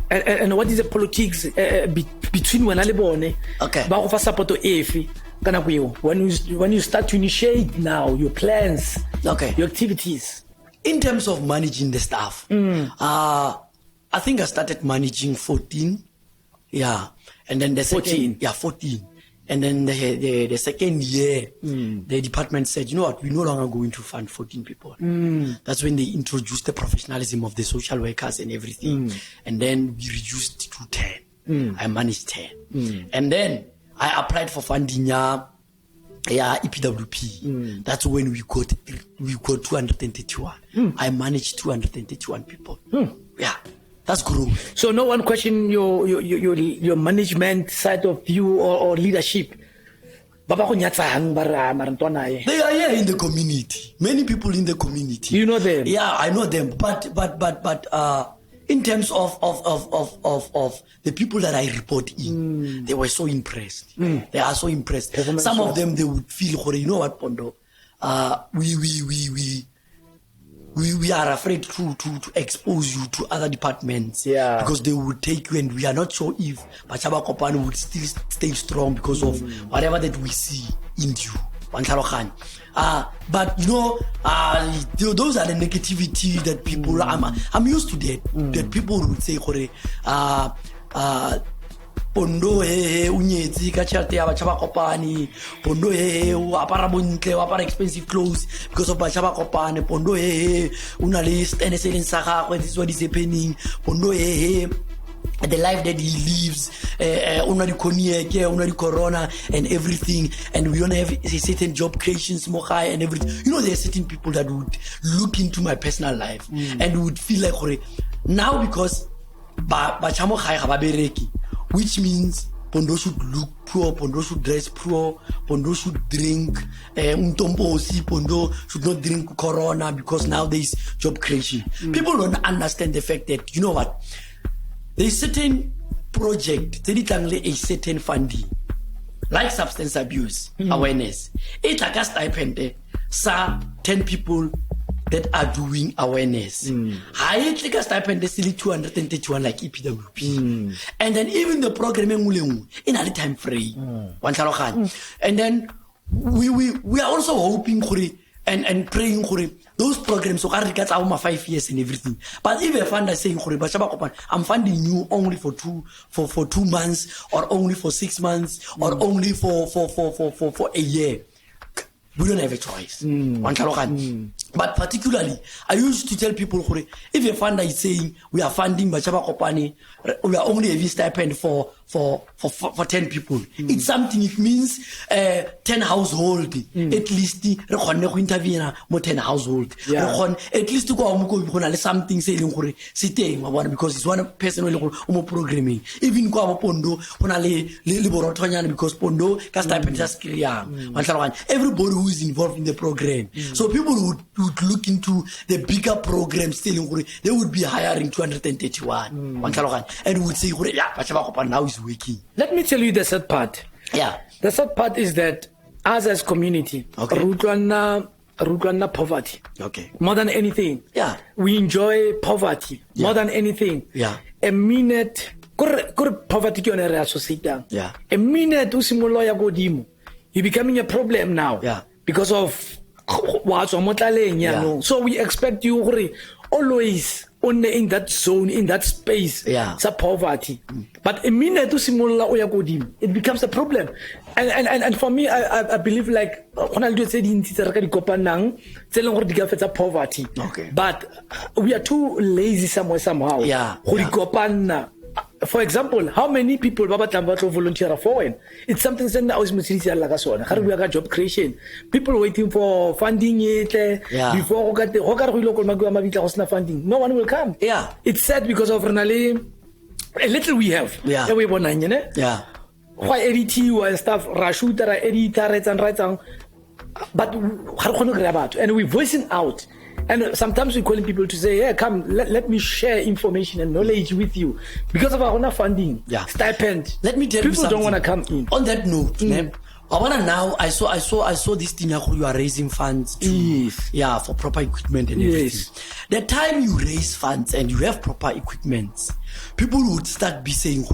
and what is the politics between when when you start to initiate now your plans, your activities? In terms of managing the staff, I think I started managing 14. And then the second 14. And then the second year, the department said, you know what, we're no longer going to fund 14 people. That's when they introduced the professionalism of the social workers and everything. And then we reduced to 10. I managed 10. And then I applied for funding EPWP. That's when we got 231. I managed 231 people. That's growth. So no one question your management side of you or leadership. They are here in the community. Many people in the community. You know them? Yeah, I know them. But in terms of the people that I report in, they were so impressed. They are so impressed. Some of them, they would feel, you know what, Pondo? We are afraid to expose you to other departments, because they would take you, and we are not sure if Bachaba Kopani would still stay strong because of whatever that we see in you. But you know, those are the negativity that people. I'm used to that. That people would say, Pondo unyetsi ka tšhelete ya batšha ba kopane, Pondo o apara bontle, o apara expensive clothes because of batšha ba kopane, Pondo una le stand selling sa gagwe, this is what is happening, Pondo the life that he lives, una di cognac, una di corona and everything, and we don't have a certain job creations more high and everything. You know, there are certain people that would look into my personal life and would feel like now, because batšha mo gae ga ba bereki, which means Pondo should look poor, Pondo should dress poor, Pondo should drink Mtombosi, Pondo should not drink Corona because now there is job creation. People don't understand the fact that, you know what, there is certain project, a certain funding, like substance abuse awareness. It's like a stipend, 10 people that are doing awareness. I take a stipend, still 231 like EPWP. And then even the programming in a time frame. And then we are also hoping and praying those programs so I get our 5 years and everything. But if a funder saying I'm funding you only for 2 months, or only for 6 months, or only for a year, we don't have a choice. But particularly, I used to tell people, if a funder is saying we are funding Bachaba Kopani, we are only having stipend for for 10 people. It's something, it means 10 household. At least re kgonne go intervene mo 10 household. At least go mo something say gore se teng wa bona, because it's one person o le gore o mo programming. Even go mo Pondo hona le borothonyana, because Pondo ka stipend sa skiriang. Everybody who is involved in the program. So people would look into the bigger program still, they would be hiring 231. And would say yeah, now is working. Let me tell you the sad part. Yeah. The sad part is that us as community, Rutwana poverty. Okay. More than anything. Yeah. We enjoy poverty more than anything. Yeah. A minute, poverty ki yone re associate. Yeah. A minute o simolola ya godimo, you're becoming a problem now. Yeah. Because of what's on motlaleng ya no. So we expect you always only in that zone, in that space, sa poverty. But a minute to simula o ya godimo, it becomes a problem. And for me, I believe like hona le tse dintsi tse re ka di kopanang tse leng gore di ka fetsa poverty. Okay. But we are too lazy somehow. Yeah. Go di kopana. For example, how many people ba batlang ba tlo volunteer for when? It's something that now is mostly la ka sona. Ga re bua ka job creation. People waiting for funding before go ka re local magwa mabitla go sna funding. No one will come. Yeah. It's sad because of renale a little we have. Yeah. We bonang, ne? Yeah. Why editing and stuff, ra shooter, editor, writes, but and we're voicing out. And sometimes we're calling people to say, yeah, come, let me share information and knowledge with you. Because of our own funding, stipend. Let me tell you people something. Don't want to come in. On that note, I wanna now. I saw this thing how you are raising funds for proper equipment and everything. The time you raise funds and you have proper equipment, people would start be saying,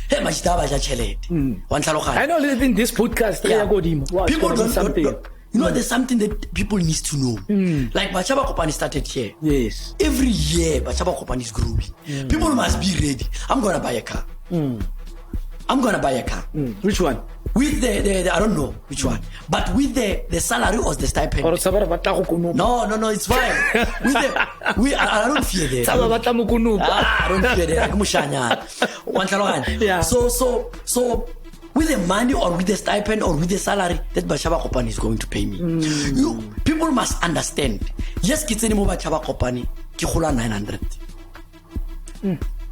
"Hey, machitaba ja chelete." I know in this podcast, people don't something. You know, there's something that people need to know. Like Bachaba Kopani started here. Yes. Every year, Bachaba Kopani is growing. People must be ready. I'm gonna buy a car. I'm gonna buy a car. Which one? With the I don't know which one, but with the salary or the stipend. No, it's fine. I don't fear that. I don't fear that. Yeah. So with the money or with the stipend or with the salary that Bachaba Kopani is going to pay me, people must understand. Yes, kitsenimo Bachaba Kopani kikula 900.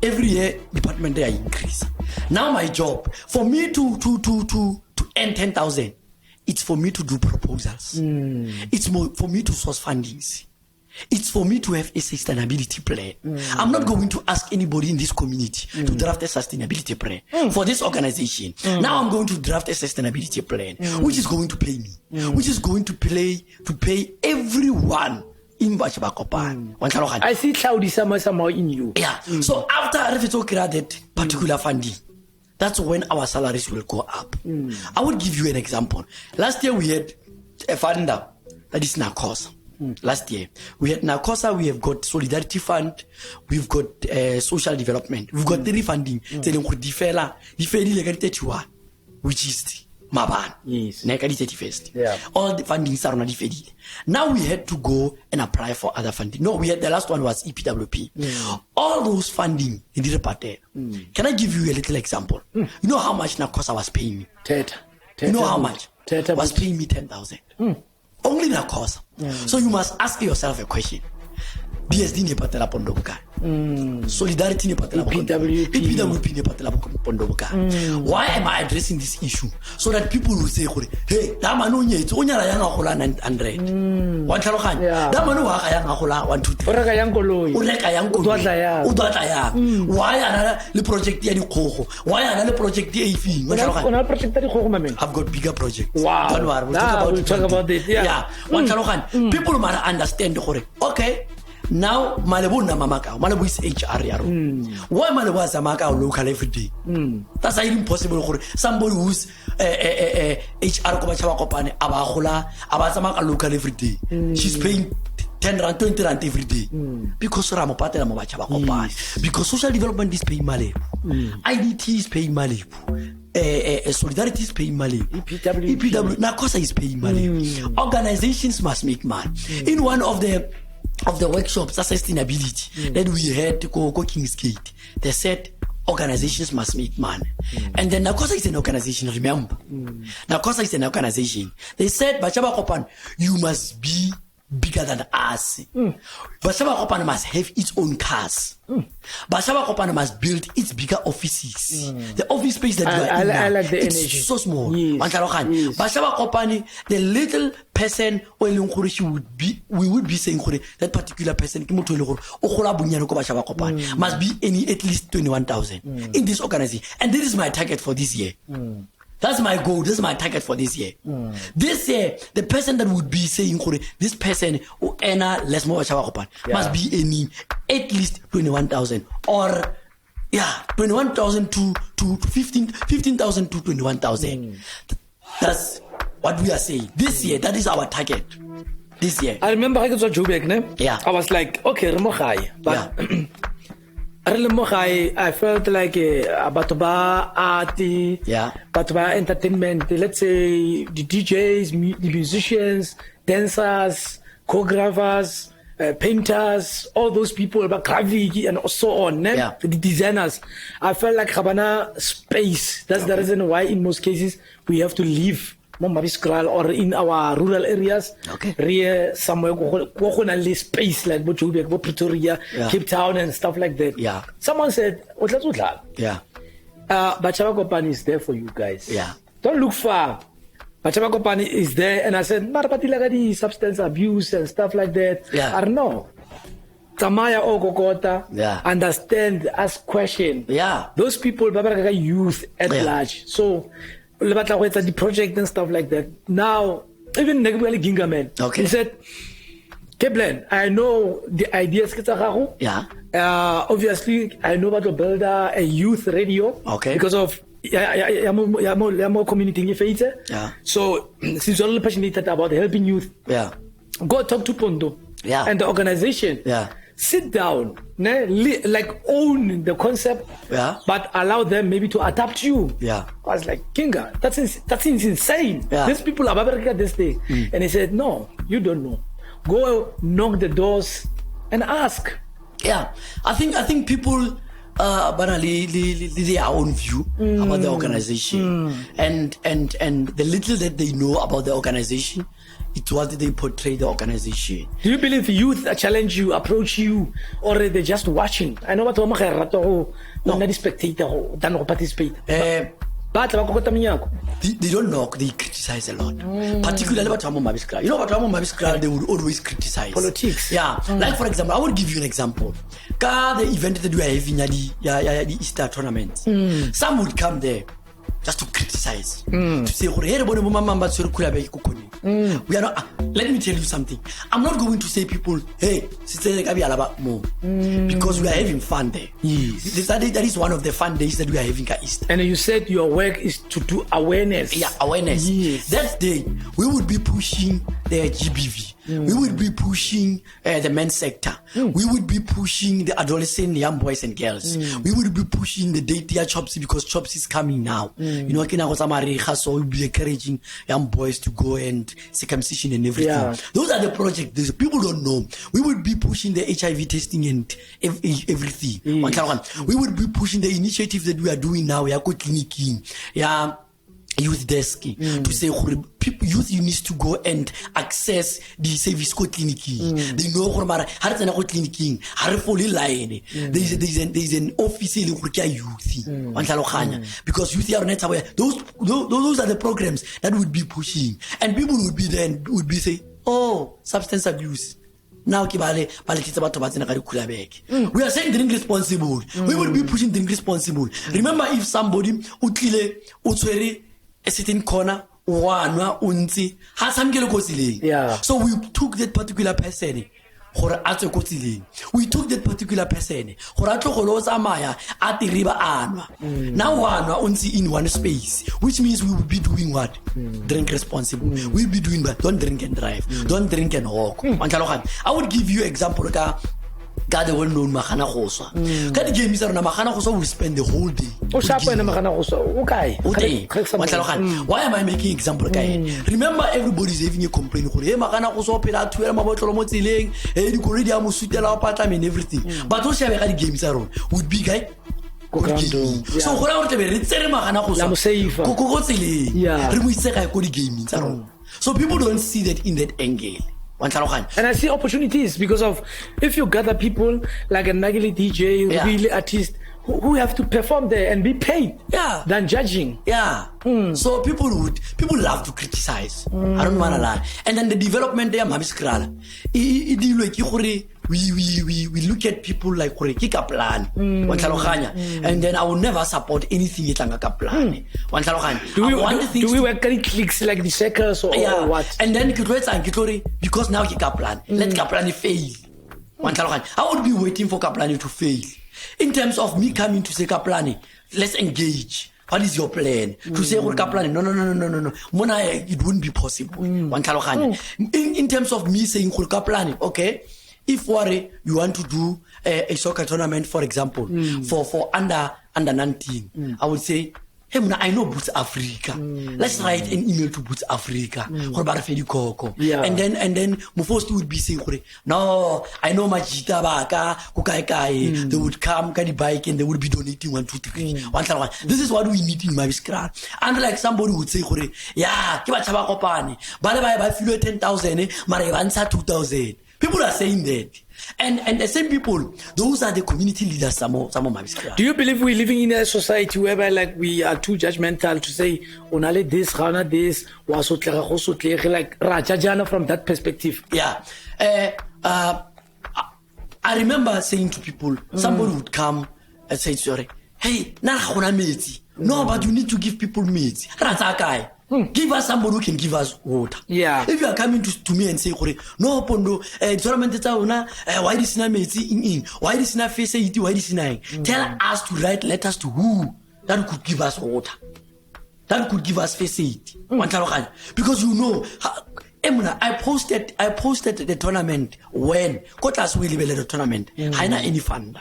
Every year, department they increase. Now my job, for me to earn 10,000, it's for me to do proposals. It's for me to source fundings. It's for me to have a sustainability plan. I'm not going to ask anybody in this community to draft a sustainability plan for this organization. Now I'm going to draft a sustainability plan, which is going to pay me, which is going to pay everyone. In I see cloudy somehow in you. Yeah. So after Refito created that particular funding, that's when our salaries will go up. I would give you an example. Last year we had a funder that is Narcosa. Last year we had Narcosa, we have got Solidarity Fund, we've got social development, we've got 3 funding. Which is Maban. Yes. Nekadi 31st. Yeah. All the fundings are not defended. Now we had to go and apply for other funding. No, the last one was EPWP. All those funding in the party. Can I give you a little example? You know how much Narcosa was paying me? You know how much? Was paying me 10,000. Only Narcosa. So you must ask yourself a question. BSD ne patela Pondo buka. Solidarity ne patela EPWP ne patela Pondo buka. Why am I addressing this issue? So that people will say, hey, that man o nyetse o nyala yang agola 900. Wa tlhaloganya. That man o ga yang agola 123. O reka yang koloi. O reka yang koloi. O dotla yang. Why ana le project ya dikgogo? Why ana le project e ifing? Wa tlhaloganya. Ona project ya dikgogo mameng. I've got bigger projects. Wow. Don't worry. We'll talk about it. Yeah. Wa tlhaloganya. People must understand gore. Okay. Now, Malibu na mamaka. Malibu is HR yaro. Why Malibu is amaka local every day? That's not impossible. Somebody who's HR ko bacha kopane abagola abazamaka local every day. She's paying 10 rand, 20 rand every day. Because Ramo patela mo bacha kopane. Because social development is paying money. IDT is paying money. Solidarity is paying money. EPW Narcosa is paying money. Organizations must make money. In one of the workshops, sustainability, that we had to go King's Gate, they said organizations must make money. And then Nakosa is an organization, remember. Nakosa is an organization. They said, Bachaba Kopan, you must be bigger than us. Bachaba Kopan must have its own cars. Bachaba Kopan must build its bigger offices. The office space that you are in now, like the it's energy. so small. Yes. Bachaba Kopani, the little person we would be saying that particular person must be at least 21,000 in this organization. And this is my target for this year. That's my goal. This is my target for this year. This year, the person that would be saying this person who earn less more must be at least 21,000 or 21,000 to 15,000 to 21,000. That's what we are saying. This year, that is our target. This year. I remember I was Joburg, ne? Yeah. I was like, okay, Remochai. But I felt like Batoba arty, Batoba entertainment, let's say the DJs, the musicians, dancers, choreographers, painters, all those people, about graphic and so on, the designers. I felt like Habana space. That's the reason why in most cases we have to live or in our rural areas, somewhere space like Pretoria, Cape Town and stuff like that. Someone said, Bachaba Company is there for you guys. Don't look far. Bachaba Company is there, and I said, Marapati substance abuse and stuff like that. I don't know. Tamaya Ogogota, understand, ask question. Those people, Babaka youth at large. So the project and stuff like that. Now, even Negwali Gingaman, he said, Goblin, I know the ideas. Obviously, I know about to build a youth radio because of more community face. So, she's all passionate about helping youth. Go talk to Pondo and the organization. Sit down, like own the concept, but allow them maybe to adapt you. I was like, Kinga, that's insane. These people are America this day. And he said, no, you don't know. Go knock the doors and ask. I think people banally their own view about the organization. And the little that they know about the organization, it's what they portray the organization. Do you believe youth challenge you, approach you, or they're just watching? I know what I'm not spectator than participate. But they don't knock, they criticize a lot. Particularly about Mabis Club. You know what Mabis Club, they would always criticize. Politics. Like for example, I will give you an example. The event that we are having at the Easter tournament. Some would come there just to criticize. To say, we are not, let me tell you something. I'm not going to say people, hey, because we are having fun there. That is one of the fun days that we are having at Easter. And you said your work is to do awareness. Awareness. That day, we would be pushing the GBV. We would be pushing the men's sector. We would be pushing the adolescent young boys and girls. We would be pushing the daycare Chopsy because Chopsy is coming now. You know, so we'll be encouraging young boys to go and circumcision and everything. Those are the projects. People don't know. We would be pushing the HIV testing and everything. We would be pushing the initiatives that we are doing now. We are clinicking. Youth desk to say youth, you need to go and access the service code clinic. They know clinic. There's an office in youth. Because youth are not aware. Those are the programs that would be pushing, and people would be then would be say, oh, substance abuse. Now we are saying drink responsible. We would be pushing drink responsible. Remember, if somebody a certain corner, so we took that particular person. We took that particular person. Now in one space, which means we will be doing what? Drink responsible. We'll be doing what? Don't drink and drive. Don't drink and walk. I would give you example. God, the well-known Mahana Hosa. God gave me Mahana Hosa will spend the whole day. Why am I making example? Remember, everybody's having a complaint. Hey, Mahana Hosa, Pela, I'm about Romotiling, hey, you could read Amusutela part time and everything. But those have games around would be guy. Ko ground-ong, yeah. So go ra gore re tsere magana go La mo safer. go tseleng Yeah. re mo itse ga go di gaming tsa rona. So people don't see that in that angle. And I see opportunities because of if you gather people like a Nagili DJ, Yeah. really artist who have to perform there and be paid Yeah. than judging. Yeah. So people love to criticize. I don't wanna lie. And then the development there, Mami Skrala. We look at people like gore ke ka plan. And then I will never support anything etlanga ka plan. Do we work any clicks like the circles or what? And then because now ke ka plan. Let ka plan fail. I would be waiting for Kaplani to fail. In terms of me coming to say Kaplani, let's engage. What is your plan? To say Kaplani, no. Mona, it wouldn't be possible. In terms of me saying Kaplani, okay, if you want to do a soccer tournament, for example, for under 19, I would say, hey, I know Boots Africa. Let's write an email to Boots Africa. Yeah. And then Mufosti would be saying, no, I know my jita baka, kukai. They would come, carry bike, and they would be donating 1, 2, 3. This is what we need in my scrap. And like somebody would say, yeah, kiba chaba kopani. Bale by filo 10,000, Marevansa 2,000. People are saying that. And the same people, those are the community leaders, some of my scrap. Do you believe we're living in a society whereby like we are too judgmental to say onale this, Rana this, like Rajajana from that perspective? Yeah. I remember saying to people, somebody would come and say, sorry, hey, no, but you need to give people meat. Give us somebody who can give us water. Yeah. If you are coming to me and say, no, Pondo, why this na meat? Why this na face it? Why this na? Tell us to write letters to who that could give us water, that could give us face it. Because you know, I posted the tournament when Kotas will level the tournament. Haina any fund.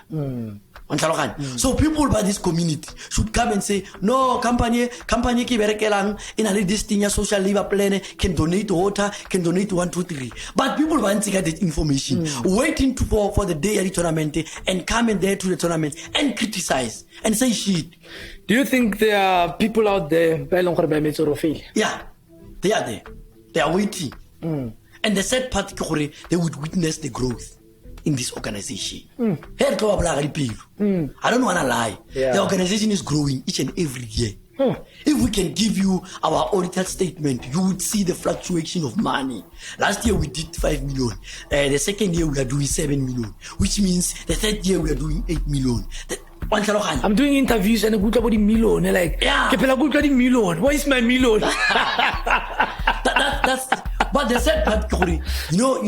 So people by this community should come and say, no, company ki berekelang in a this thing, social labor plan can donate water, can donate 1, 2, 3. But people want to get that information, waiting for the day of the tournament and coming there to the tournament and criticize and say shit. Do you think there are people out there? Yeah, they are there. They are waiting. And the sad part, they would witness the growth in this organization. I don't want to lie. Yeah. The organization is growing each and every year. If we can give you our audited statement, you would see the fluctuation of money. Last year we did 5 million. The second year we are doing 7 million, which means the third year we are doing 8 million. I'm doing interviews and a good about the million. They're like, yeah, million. Where is my million? But the sad part, you know,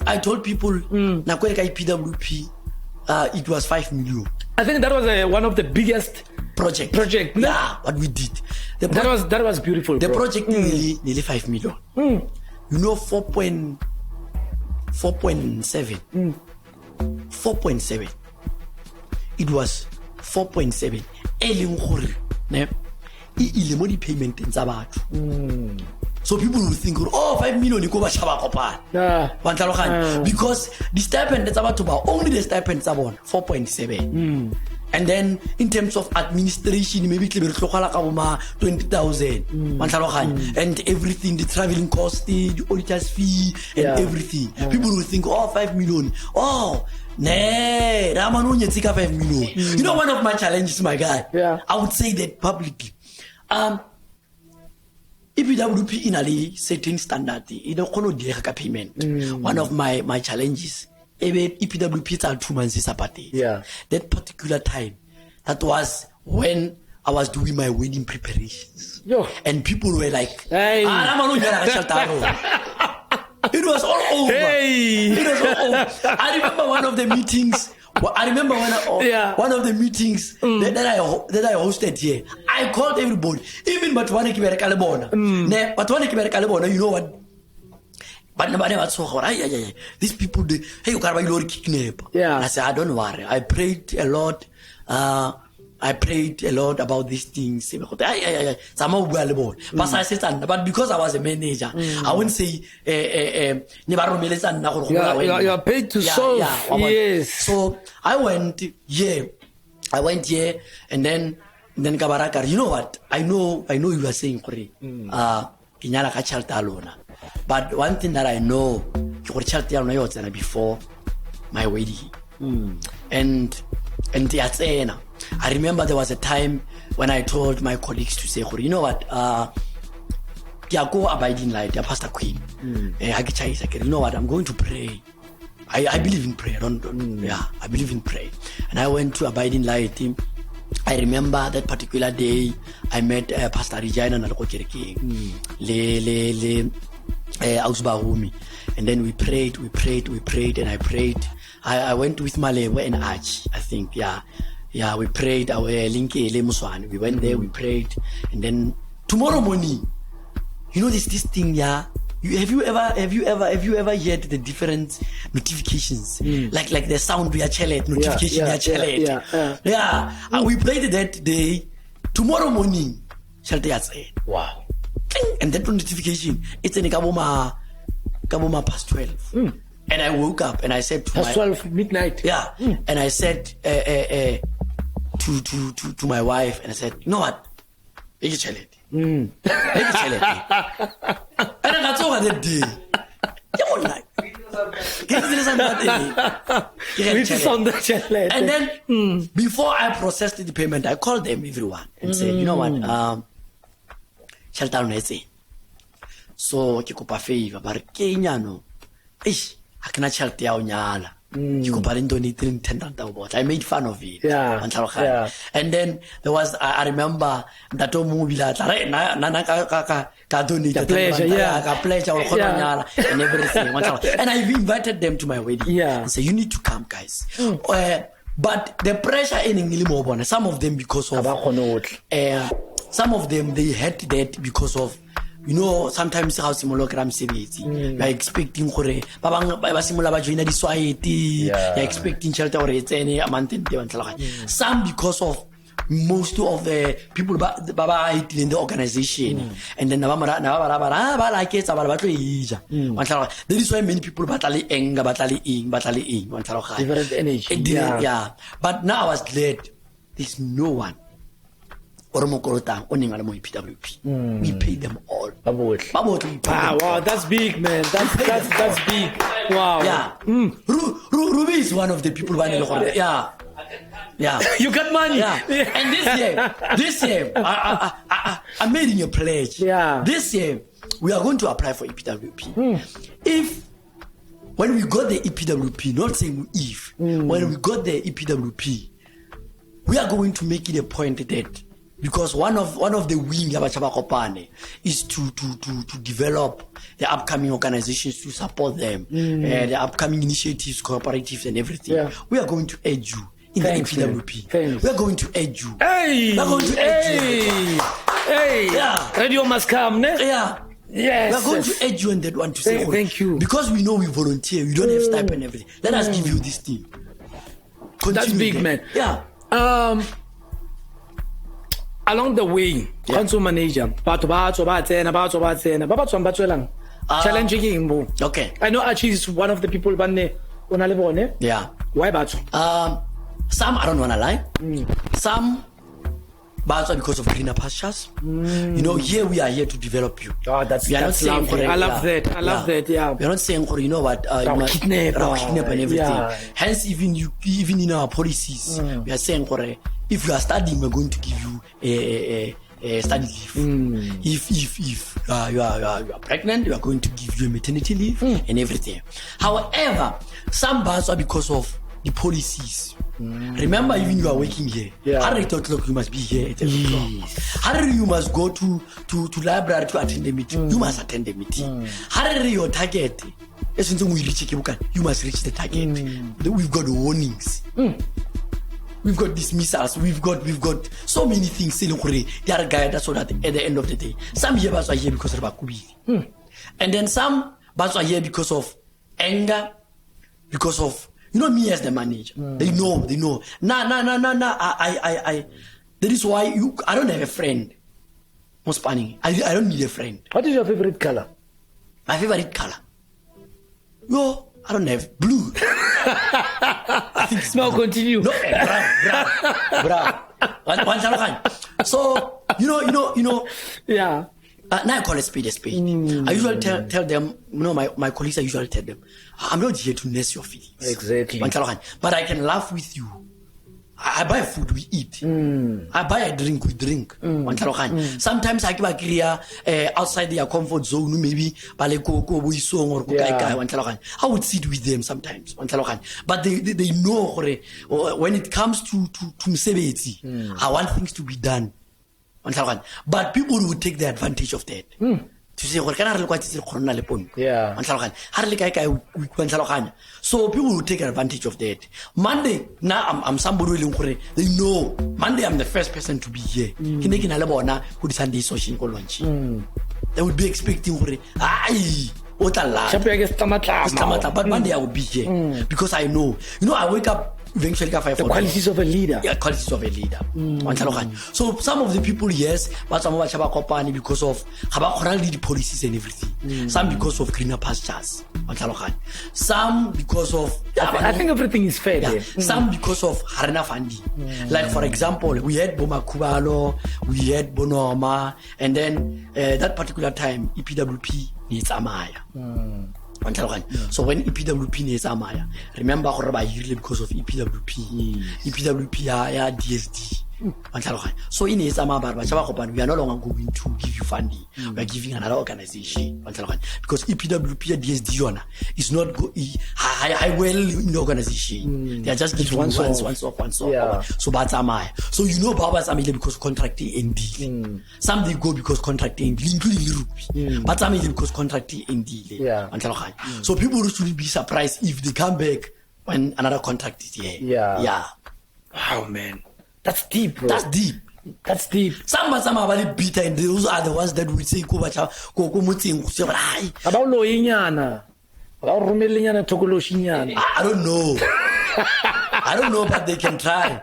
I told people, PWP, it was 5 million. I think that was one of the biggest project. Yeah, what we did. That was beautiful. The bro. project nearly 5 million. You know, 4.7. 4.7. It was 4.7. Payment in Zabat. So people will think, 5 million because the stipend that's about to buy, only the stipend is about 4.7. And then in terms of administration, maybe 20,000. And everything, the traveling cost, the auditor's fee, and everything. People will think, 5 million. Nah, 5 million. You know, one of my challenges, my guy, I would say that publicly. EPWP in a certain standard, you don't know the payment. One of my challenges, EPWP are 2 months is a party. Yeah. That particular time, that was when I was doing my wedding preparations. Yo. And people were like, hey. It was all over. Hey. It was all over. I remember one of the meetings. One of the meetings that I hosted here. I called everybody, even Batwane Kibere Calabona. Batwane Kibere Calabona, you know what? But nobody was so hard. These people, hey, you can't buy kidnap. Yeah. I said, don't worry. I prayed a lot. About these things. But I because I was a manager, I wouldn't say you are paid to solve. Yes. So I went, I went here, and then Kabaraka, you know what? I know you are saying, Kinyala ka child alona. But one thing that I know, before my wedding. And I remember there was a time when I told my colleagues to say, you know what, go abiding light, Pastor Queen. You know what, I'm going to pray. I believe in prayer. I believe in prayer. And I went to abiding light. I remember that particular day I met Pastor Regina Nalkochereke, Ausbahumi. And then we prayed, and I prayed. I went with Malewe and Arch, I think. Yeah, we prayed. Our Linke Lemuswan. We went there, we prayed, and then tomorrow morning, you know this thing, yeah. Have you ever heard the different notifications? Like the sound we are challenged, notification we are challenged. We played that day. Tomorrow morning, wow. And that notification, it's in Kaboma past 12. And I woke up and I said to past 12 midnight. Yeah. And I said to my wife, and I said, you know what? Make it challenge. And I got over that day. And then before I processed the payment, I called them everyone and said, you know what, shelter say. So kikopa favor, but Kenyano, I cannot shelter nyala. I made fun of it. And then there was, I remember that movie that pleasure and everything. And I invited them to my wedding and said, you need to come, guys. But the pressure in some of them because of some of them they had that because of, you know, sometimes how simulacrum service. You're expecting you're expecting shelter or any amount. Some because of most of the people in the organization, and then there is why many people battling different energy. But now I was glad there's no one. We pay them all. Wow, that's big, man. That's big. Wow. Yeah. Ruby is one of the people. Yeah. You got money. Yeah. And this year, I'm making a pledge. Yeah. This year, we are going to apply for EPWP. If when we got the EPWP, not saying if, when we got the EPWP, we are going to make it a point that. Because one of the wing is to develop the upcoming organizations to support them, the upcoming initiatives, cooperatives, and everything. Yeah. We are going to aid you in the EPWP. We are going to aid you. Hey, we are going to aid you. Hey, yeah. Radio must come, ne? Yeah. Yes. We are going to aid you in that one to say thank you. Because we know we volunteer, we don't have stipend and everything. Let us give you this thing. That's big, man. Yeah. Along the way, council manager, challenging. Okay. I know Archie is one of the people. Yeah. Why Batu? Some I don't wanna lie. Some Batu because of greener pastures. You know, here we are here to develop you. Oh, that's lovely. I love that. I love that. Yeah. We're not saying, you know what, kidnap and everything. Yeah. Hence, even in our policies, we are saying, if you are studying, we're going to give you a study leave. If you are pregnant, we are going to give you a maternity leave and everything. However, some bars are because of the policies. Remember, even you are working here. How 8 o'clock you must be here at 8 o'clock. How you must go to library to attend the meeting. You must attend the meeting. How your target? As soon as we reach you must reach the target. We've got warnings. We've got dismissals. We've got so many things. They are guided so that at the end of the day, some here are here because of Bakubi, and then some are here because of anger, because of me as the manager. They know. Nah. That is why I don't have a friend. Most panning. I don't need a friend. What is your favorite color? My favorite color. I don't have blue. I think it's No, blue. continue. No, brown. So you know. Yeah. Now I call a spade a spade. I usually tell them, my colleagues, I usually tell them, I'm not here to nurse your feelings. Exactly. But I can laugh with you. I buy food, we eat. I buy a drink, we drink. Sometimes I give a career outside their comfort zone, maybe I would sit with them sometimes. But they know when it comes to Msebeti, I want things to be done. But people will take the advantage of that. To say, yeah. So people will take advantage of that. Monday, now I'm somebody they know. Monday, I'm the first person to be here. They would be expecting, but Monday I will be here because I know. I wake up. Eventually, the qualities of a leader. Yeah, qualities of a leader. So some of the people, yes, but some of them because of the policies and everything. Some because of greener pastures. Some because of I think everything is fair. Yeah. Some because of Harena Fandi. Like for example, we had Boma Kubalo, we had Bonoma, and then that particular time EPWP needs Amaya. So when EPWP needs Amaya, remember because of EPWP. EPWP are DSD. So in Isama, we are no longer going to give you funding. We are giving another organization. Because EPWP DSD is not high well in the organization. They are just giving once off. Yeah. So that's Amaya. So Baba's Amile because contracting ND. Some they go because contracting including Europe. But Amile because contracting ND. Yeah. So people should be surprised if they come back when another contract is here. Yeah. Wow, man. That's deep, bro. That's deep. Some are very bitter, and those are the ones that we say, about Loinyana. About Rumeliana Togoloshinyana. I don't know, but they can try.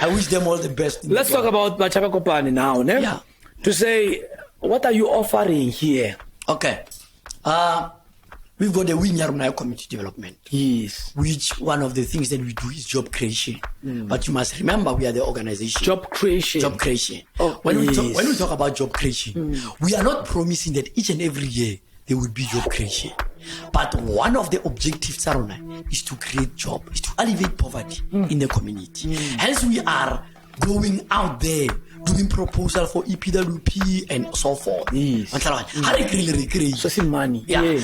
I wish them all the best. Let's talk about Bachaba Kopani now, ne? Yeah. To say, what are you offering here? Okay. We've got the Winyarunai community development. Yes. Which one of the things that we do is job creation. But you must remember we are the organization. Job creation. Oh, when we talk about job creation, we are not promising that each and every year there will be job creation. But one of the objectives, Sarona, is to create job, is to alleviate poverty in the community. Hence we are going out there doing proposal for EPWP and so forth. Yes. So money. Yeah.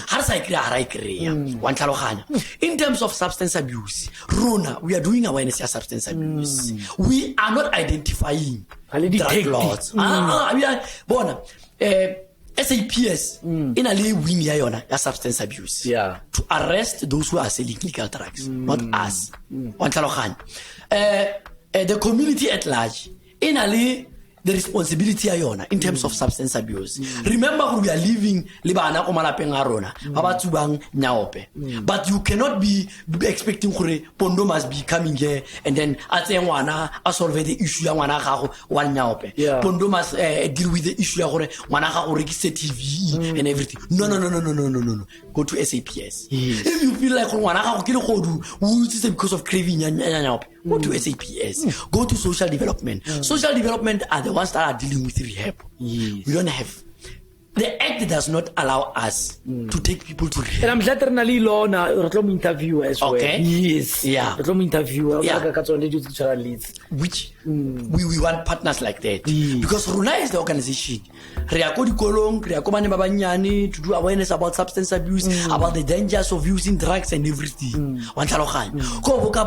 In terms of substance abuse, Rona, we are doing awareness of substance abuse. We are not identifying drug lords. SAPS in a lay wing a substance abuse. Yeah. To arrest those who are selling illegal drugs, not us. The community at large in a lay the responsibility in terms of substance abuse. Remember, we are living but you cannot be expecting Pondo must be coming here and then solve the issue Pondo must deal with the issue TV and everything. No. Go to SAPS. If you feel like because of craving, go to SAPS. Go to social development. Social development are the ones that are dealing with rehab. Yes. We don't have. The act does not allow us to take people to rehab. And I'm literally law now. Interview as well. Okay. Yes. Yeah. Interview. Yeah. Which we want partners like that. Because Runa is the organization. To do awareness about substance abuse, about the dangers of using drugs and everything.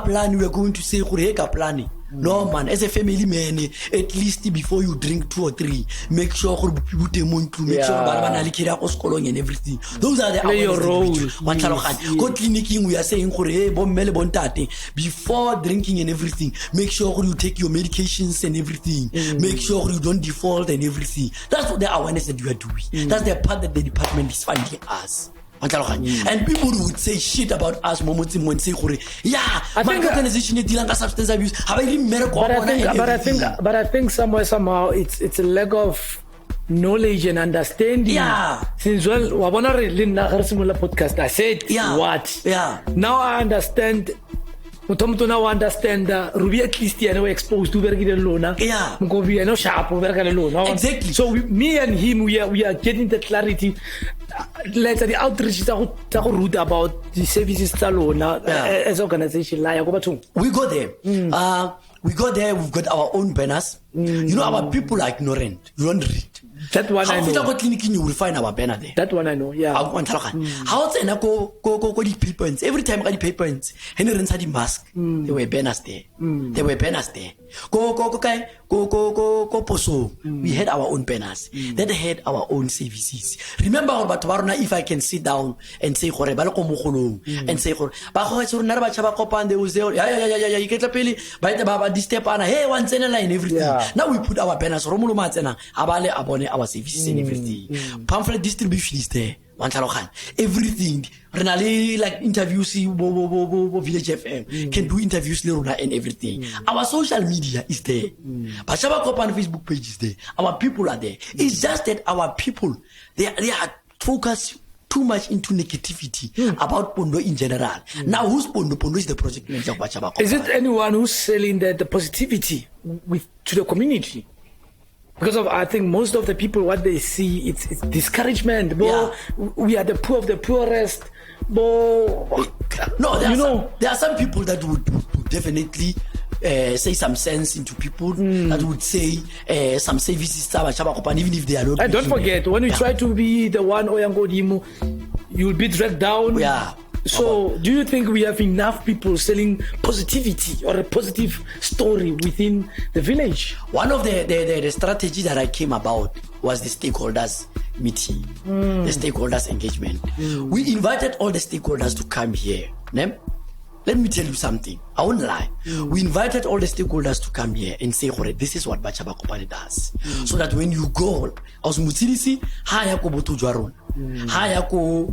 Plan, we are going to say plan. No man, as a family man, at least before you drink 2 or 3, make sure people make sure and everything. Those are the awareness. Go clinicking, we are saying before drinking and everything, make sure you take your medications and everything. Make sure you don't default and everything. That's what the awareness that you are doing. That's the part that the department is funding us. And people would say shit about us and say, yeah, my organization is dealing with substance abuse. But I think somewhere, somehow, it's a lack of knowledge and understanding. Yeah. Since well, wabona re le nna ga re simola podcast, I said what? Yeah. Now I understand. Mutomto now understand. Ruby at least you know exposed to very good lona. Yeah. Mugobi no sharp very good lona. Exactly. So me and him we are getting the clarity. Later the outreach to root about the services alone as organization. We go there. We go there. We've got our own banners. You know, our people are ignorant. You don't read. That one I know. How clinic you will find our banner there. That one I know. Yeah. How go the papers every time I the papers. Henry had the mask. There were banners there. There were banners there. Go Poso. We had our own banners. Then they had our own services. Remember about Warna if I can sit down and say and say they will say you get a pili by the baba this step and hey one line everything. Now we put our banners Romulo Matena Abale Abone our services and everything. Pamphlet distribution is there. Everything. Renali like interviews Village FM can do interviews and everything. Our social media is there. Bachaba Kopan Facebook page is there. Our people are there. It's just that our people they are focused too much into negativity about Pondo in general. Now who's Pondo? Pondo is the project manager of Bachaba Kopan. Is it anyone who's selling the positivity to the community? Because of I think most of the people what they see it's discouragement. We are the poor of the poorest. No, there are some people that would definitely say some sense into people that would say some services even if they are not. And don't forget when you try to be the one Oyangodimu, you will be dragged down. So, do you think we have enough people selling positivity or a positive story within the village? One of the strategy that I came about was the stakeholders meeting, the stakeholders engagement. We invited all the stakeholders to come here. Let me tell you something. I won't lie. We invited all the stakeholders to come here and say, this is what Bachaba Kopane does. So that when you go, as Mutirisi, haya ko botu jwaron. Haya ko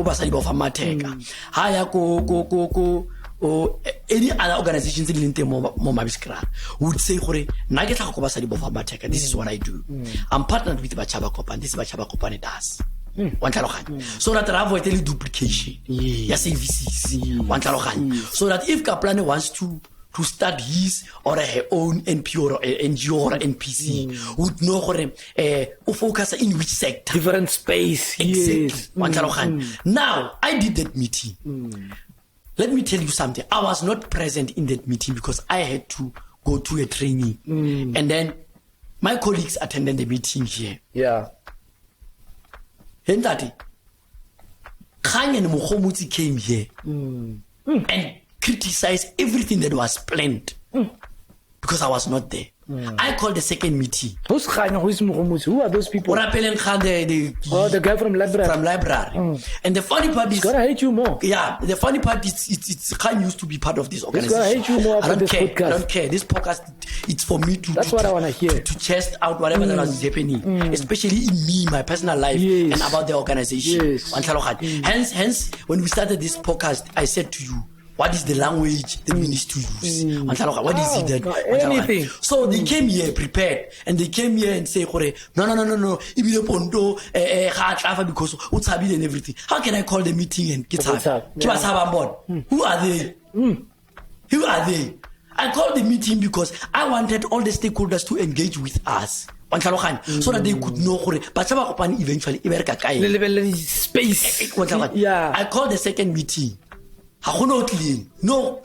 basali ba famateka. Haya ko any other organizations in Linte Momabiskra would say, this is what I do. I'm partnered with Bachaba Kopan. This is Bachaba Kopane does. So that I avoid any duplication. Services. So that if Kaplane wants to start his or her own NPO or NGO or NPC, would know who focus in which sector. Different space. Exactly. Now, I did that meeting. Let me tell you something. I was not present in that meeting because I had to go to a training. And then my colleagues attended the meeting here. Hentati, Kanye and Mokomuti came here and criticized everything that was planned because I was not there. I called the second meeting. Who's Kanye? Who's Mokomuti? Who are those people? The guy from library. And the funny part is... He's gonna hate you more. Yeah, the funny part is Kanye used to be part of this organization. He's gonna hate you more after this podcast. I don't care. This podcast, it's for me to... That's what I want to hear. To test out whatever that was happening. Especially in me, my personal life, and about the organization. Hence, when we started this podcast, I said to you, what is the language the minister use? What is it that? Anything. So they came here prepared, and they came here and say, no. If you Pondo, because Utsabi and everything. How can I call the meeting and get up? Who are they? Who are they? I called the meeting because I wanted all the stakeholders to engage with us. So that they could know Bachaba Kopani eventually space. I called the second meeting. No,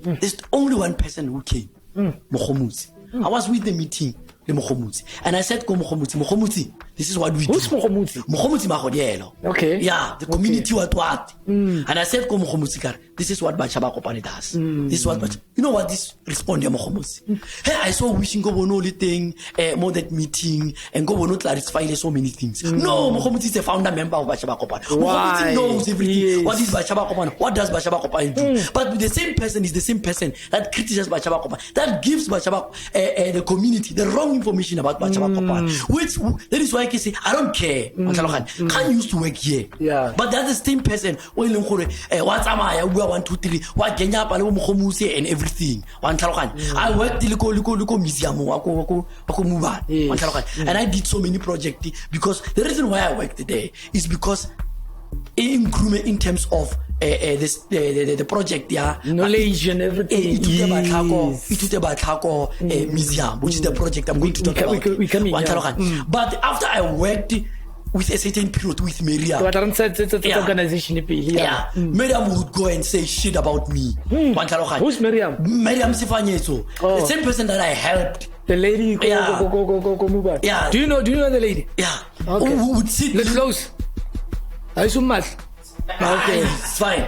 there's only one person who came. Mokomuti. I was with the meeting, the Mokomuti. And I said, Mokomuti, this is what we do. Who's Mokomuti? Mokomuti Mahodielo. Okay. Yeah, the community what. And I said, Mokomuti, this is what Bachaba Kopani does. This is what you know what this responded Mokomuti. Hey, I saw wishing go on only thing, more that meeting, and go on not clarify so many things. No, Mokomuti is a founder member of Bachaba Kopani. Mokomuti knows everything. Yes. What is Bachaba Kopani? What does Bachaba Kopani do? But the same person is the same person that criticizes Bachaba Kopani, that gives Bachaba the community the wrong information about Bachaba Kopan. Which that is why I can say I don't care. Can't used to work here. Yeah. But that's the same person. What's Amaya? 1, 2, 3. What Kenya Palomuse and everything. I worked in the museum. And I did so many projects because the reason why I worked there is because in terms of the project, knowledge and everything. Museum, which is the project I'm going to talk about. But after I worked with a certain period with Miriam, organization, Miriam would go and say shit about me. Who's Miriam? Miriam Sifanyeso, the same person that I helped. The lady. Yeah. Do you know the lady? Yeah. Okay. Who would sit? Let's close. I so much. Okay, it's fine.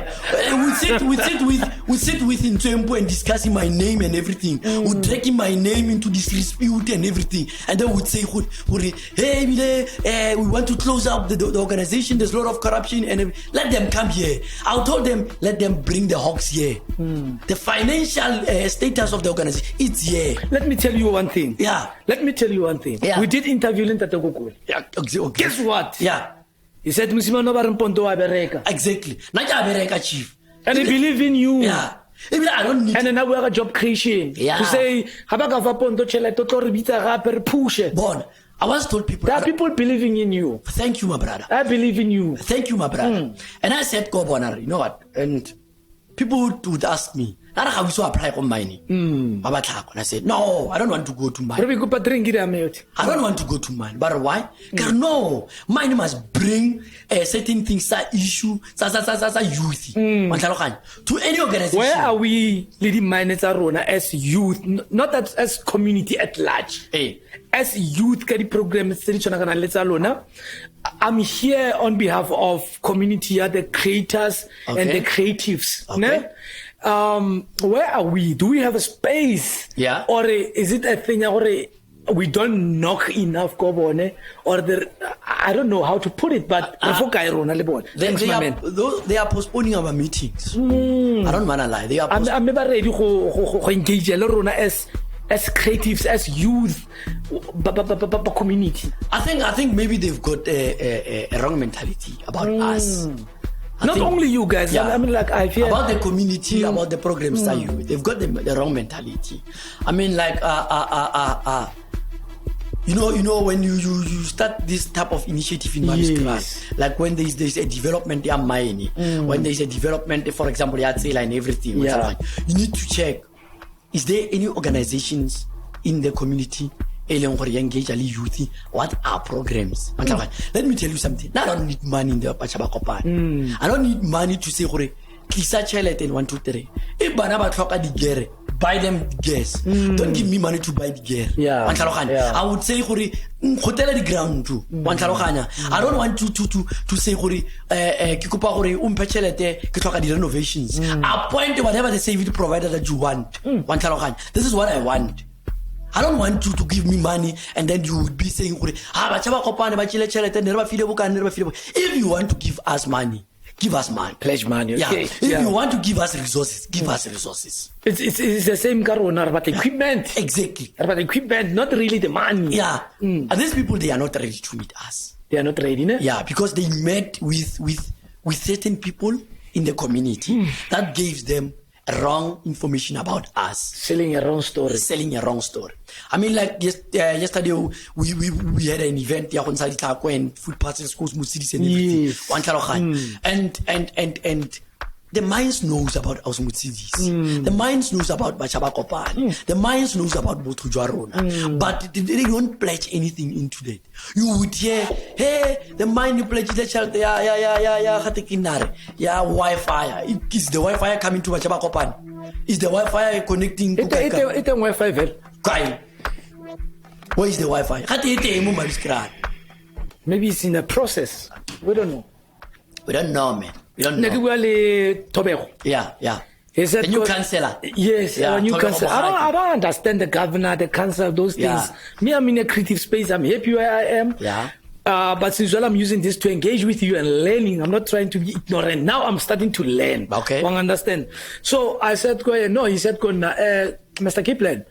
We sit with Ntempo and discussing my name and everything. We're dragging my name into disrepute and everything. And then we'd say, hey, we want to close up the organization. There's a lot of corruption and let them come here. I told them, let them bring the hawks here. The financial status of the organization, it's here. Let me tell you one thing. Yeah. Let me tell you one thing. Yeah. We did interview Linta Gokul. Yeah. Okay. Guess what? Yeah. He said, Musima no barin Pondo abereka. Exactly. Naja abereka, chief. And I believe in you. Yeah. Even I don't need. And then now we have a job creation. Yeah. To say, Habaka va Pondo chela toto ribita rapper push it. Bon, I once told people. There are people believing in you. Thank you, my brother. I believe in you. Thank you, my brother. And I said, go on, you know what? And people would ask me, how we so apply for mining? And I said, no, I don't want to go to mine. I don't want to go to mine. But why? Because no, mine must bring certain things, that issue, youth. To any organization. Where are we leading miners as youth, not as community at large? As youth, programs, I'm here on behalf of community, the creators and the creatives. Okay. Where are we? Do we have a space? Yeah. Or is it a thing where we don't knock enough, or I don't know how to put it, but they are postponing our meetings. I don't want to lie. They are. I'm never ready to engage as creatives, as youth, community. I think maybe they've got a wrong mentality about us. Not only you guys, yeah. I mean, like I feel about the community, about the programs that they've got the wrong mentality. I mean, like you know when you start this type of initiative in Maris, like when there's a development in mining, when there's a development, for example, Yatsela and everything, you need to check, is there any organizations in the community engage youth? What are programs? Let me tell you something. I don't need money in the Pachaba Kopan. I don't need money to say Kisa Chelet and 1, 2, 3. If Banaba Toka the gear, buy them gas. Don't give me money to buy the gear. I would say hotel the ground too. I don't want to say Kikupa Umpechelete Kitoka the renovations. Appoint whatever the service provider that you want. This is what I want. I don't want you to give me money and then you would be saying, if you want to give us money, give us money. Pledge money, okay. If you want to give us resources, give us resources. It's the same Karona, but equipment. Exactly. But equipment, not really the money. Yeah. And these people, they are not ready to meet us. They are not ready, no? Yeah, because they met with certain people in the community that gives them wrong information about us. Selling a wrong story. I mean, like yesterday we had an event and food parcels, schools, cities and everything. And the Mines knows about Osmutsidis. The Mines knows about Bachaba Kopan. The Mines knows about Botujarona. But they don't pledge anything into that. You would hear, hey, the mine pledge the child, Wi-Fi. Is the Wi-Fi coming to Bachaba Kopan? Is the Wi-Fi connecting to It's a Wi-Fi, where is the Wi-Fi? Maybe it's in a process. We don't know. We don't know, man. We don't know. Yeah. Is that the new councillor? Yes, new councillor. I don't understand the governor, the councillor, those things. Me, I'm in a creative space. I'm happy where I am. Yeah. But since I'm using this to engage with you and learning, I'm not trying to be ignorant. Now I'm starting to learn. Okay. I understand. So I said, no, he said, Mr. Kipling,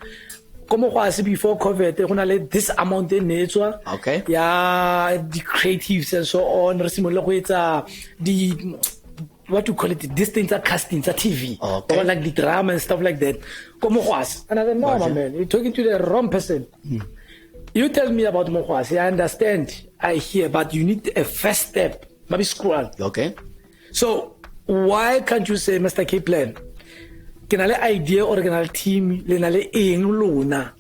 komo go ase before COVID go na le this amount e netswa Okay. yeah, the creatives and so on re simolla go etsa the what do you call it, these things are castings, TV, Okay. or like the drama and stuff like that. Como was, and I said, no, my man, you're talking to the wrong person. You tell me about Mokwasi, I understand, I hear, but you need a first step, maybe scroll. Okay. So why can't you say, Mr. K-Plan, can I idea or can I team, luna,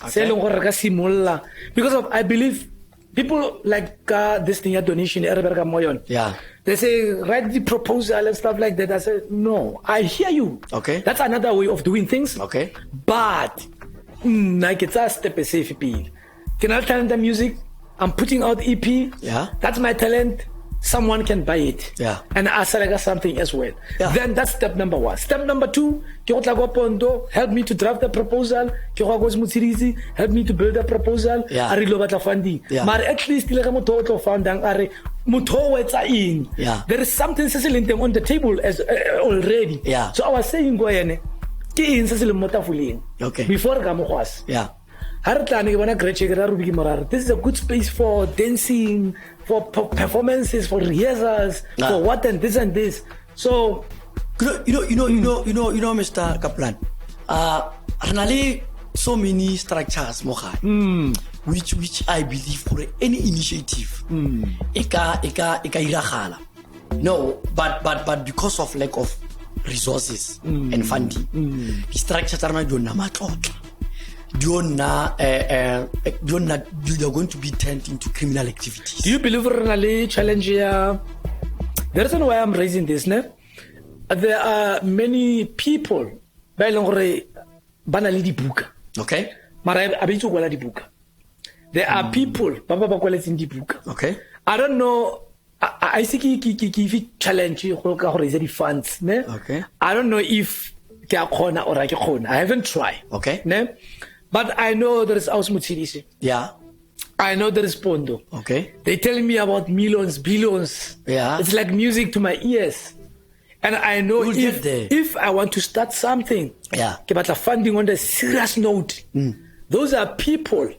because of, I believe people like this thing, a donation, Yeah. they say, write the proposal and stuff like that. I said, no, I hear you. Okay. That's another way of doing things. Okay. But, like it's a step safe. Can I talent the music? I'm putting out EP. Yeah. That's my talent. Someone can buy it. Yeah. And I select something as well. Yeah. Then that's step number 1. Step number 2, Pondo, help me to draft the proposal. Help me to build a proposal. Yeah. I really funding. Yeah. But at least there is something on the table as already. Yeah. So I was saying Okay. before Gamohwas. Yeah. This is a good space for dancing, for performances, for rehearsals, for what and this. So, You know, Mr. Kaplan. Renali, so many structures, which I believe for any initiative, eka iragala. No, but because of lack of resources and funding, the structures are not doing you're going to be turned into criminal activities. Do you believe in challenge here? The reason why I'm raising this, there are many people Okay. there are people Okay. I don't know. I see challenge the funds. Okay. I don't know if I haven't tried. Okay. But I know there is Ausmutilisi. Yeah. I know there is Pondo. Okay. They tell me about millions, billions. Yeah. It's like music to my ears. And I know We'll get there. if I want to start something, Yeah. about funding on the serious note, those are people.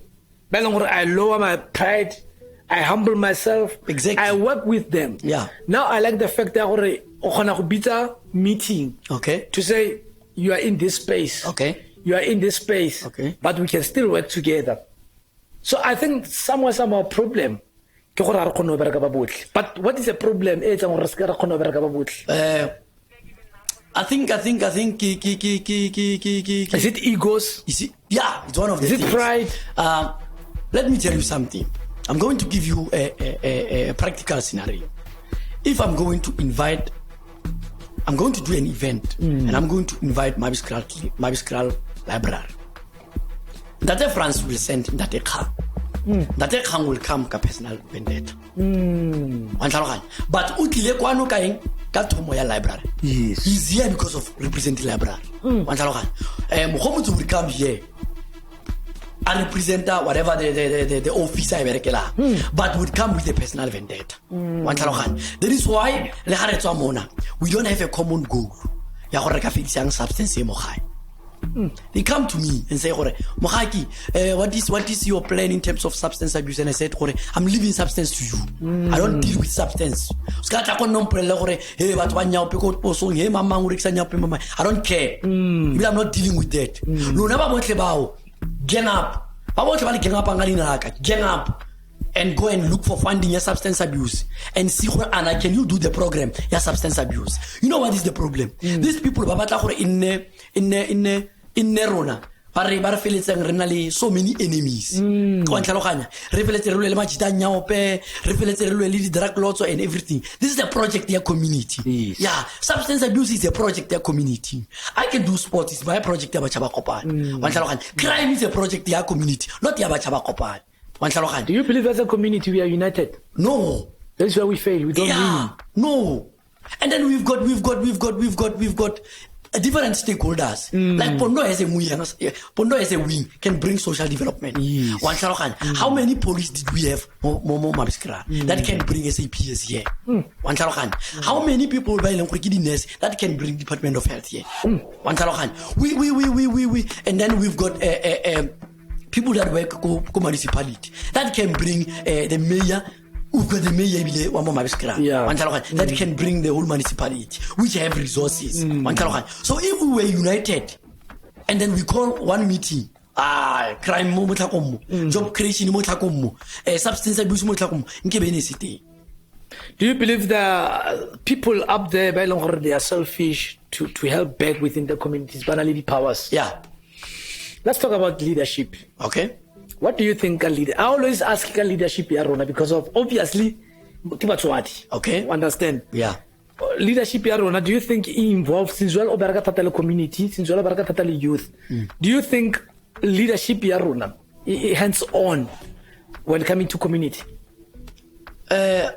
I lower my pride. I humble myself. Exactly. I work with them. Yeah. Now I like the fact that I meeting. Okay. To say you are in this space. Okay. You are in this space. Okay. But we can still work together. So I think somehow problem. But what is the problem? I think. Is it egos? Yeah, it's one of the Is it things. pride? Let me tell you something. I'm going to give you a practical scenario. If I'm going to do an event, and I'm going to invite Mabiscral Library. That France will send that a car. That a car will come ka personal vendetta. But utile kwano kaeng ka thomo ya library. Yes. He's here because of representing library. Mohammed will come here and represent whatever the officer but would come with a personal vendetta. That is why we don't have a common goal. Substance they come to me and say, Mogaki, what is your plan in terms of substance abuse? And I said, I'm leaving substance to you. I don't deal with substance. I don't care. I'm not dealing with that. Gang up and go and look for funding your substance abuse and see Anna, can you do the program your substance abuse? You know what is the problem? These people in Nerona so many enemies. Drug lots and everything. This is a project their community. Yes. Yeah, substance abuse is a project their community. I can do sports, it's my project their crime is a project their community, not their Do you believe as a community we are united? No. That's where we fail. We don't win. No. And then we've got different stakeholders. Like Pondo as a wing can bring social development. Yes. How many police did we have that can bring SAPs here? How many people by that can bring Department of Health here? We and then we've got people that work ko municipality that can bring the mayor. The mayor that can bring the whole municipality, which have resources. So if we were united and then we call one meeting, crime job creation substance abuse do you believe that people up there they are selfish to help back within the communities, banality powers? Yeah. Let's talk about leadership. Okay. What do you think a leader? I always ask a leadership yarona because of obviously okay. Understand? Yeah. Leadership yarona, do you think it involves since well obaraka community, since well obaraka youth? Do you think leadership yarona hands on when coming to community? I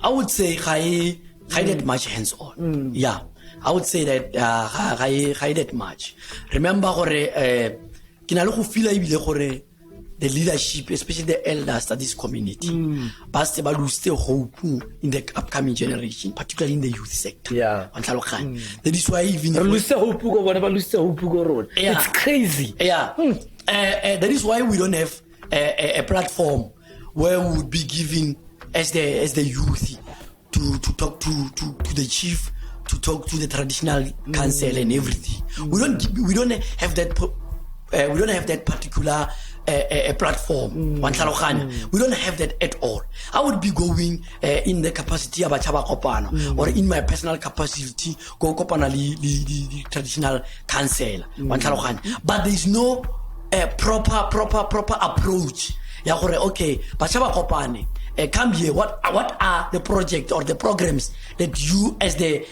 would say high that much hands on. Yeah. I would say that high that much. Remember the leadership, especially the elders of this community, but they lose their hope in the upcoming generation, particularly in the youth sector. Yeah. That is why even it's crazy. Yeah. That is why we don't have a platform where we would be giving as the youth to talk to the chief, to talk to the traditional council and everything. We don't have that particular a platform. We don't have that at all. I would be going in the capacity of Chaba Kopano or in my personal capacity go Kopana the traditional council. But there is no proper approach. Okay, Bachaba Kopane. Come here. What are the projects or the programs that you as the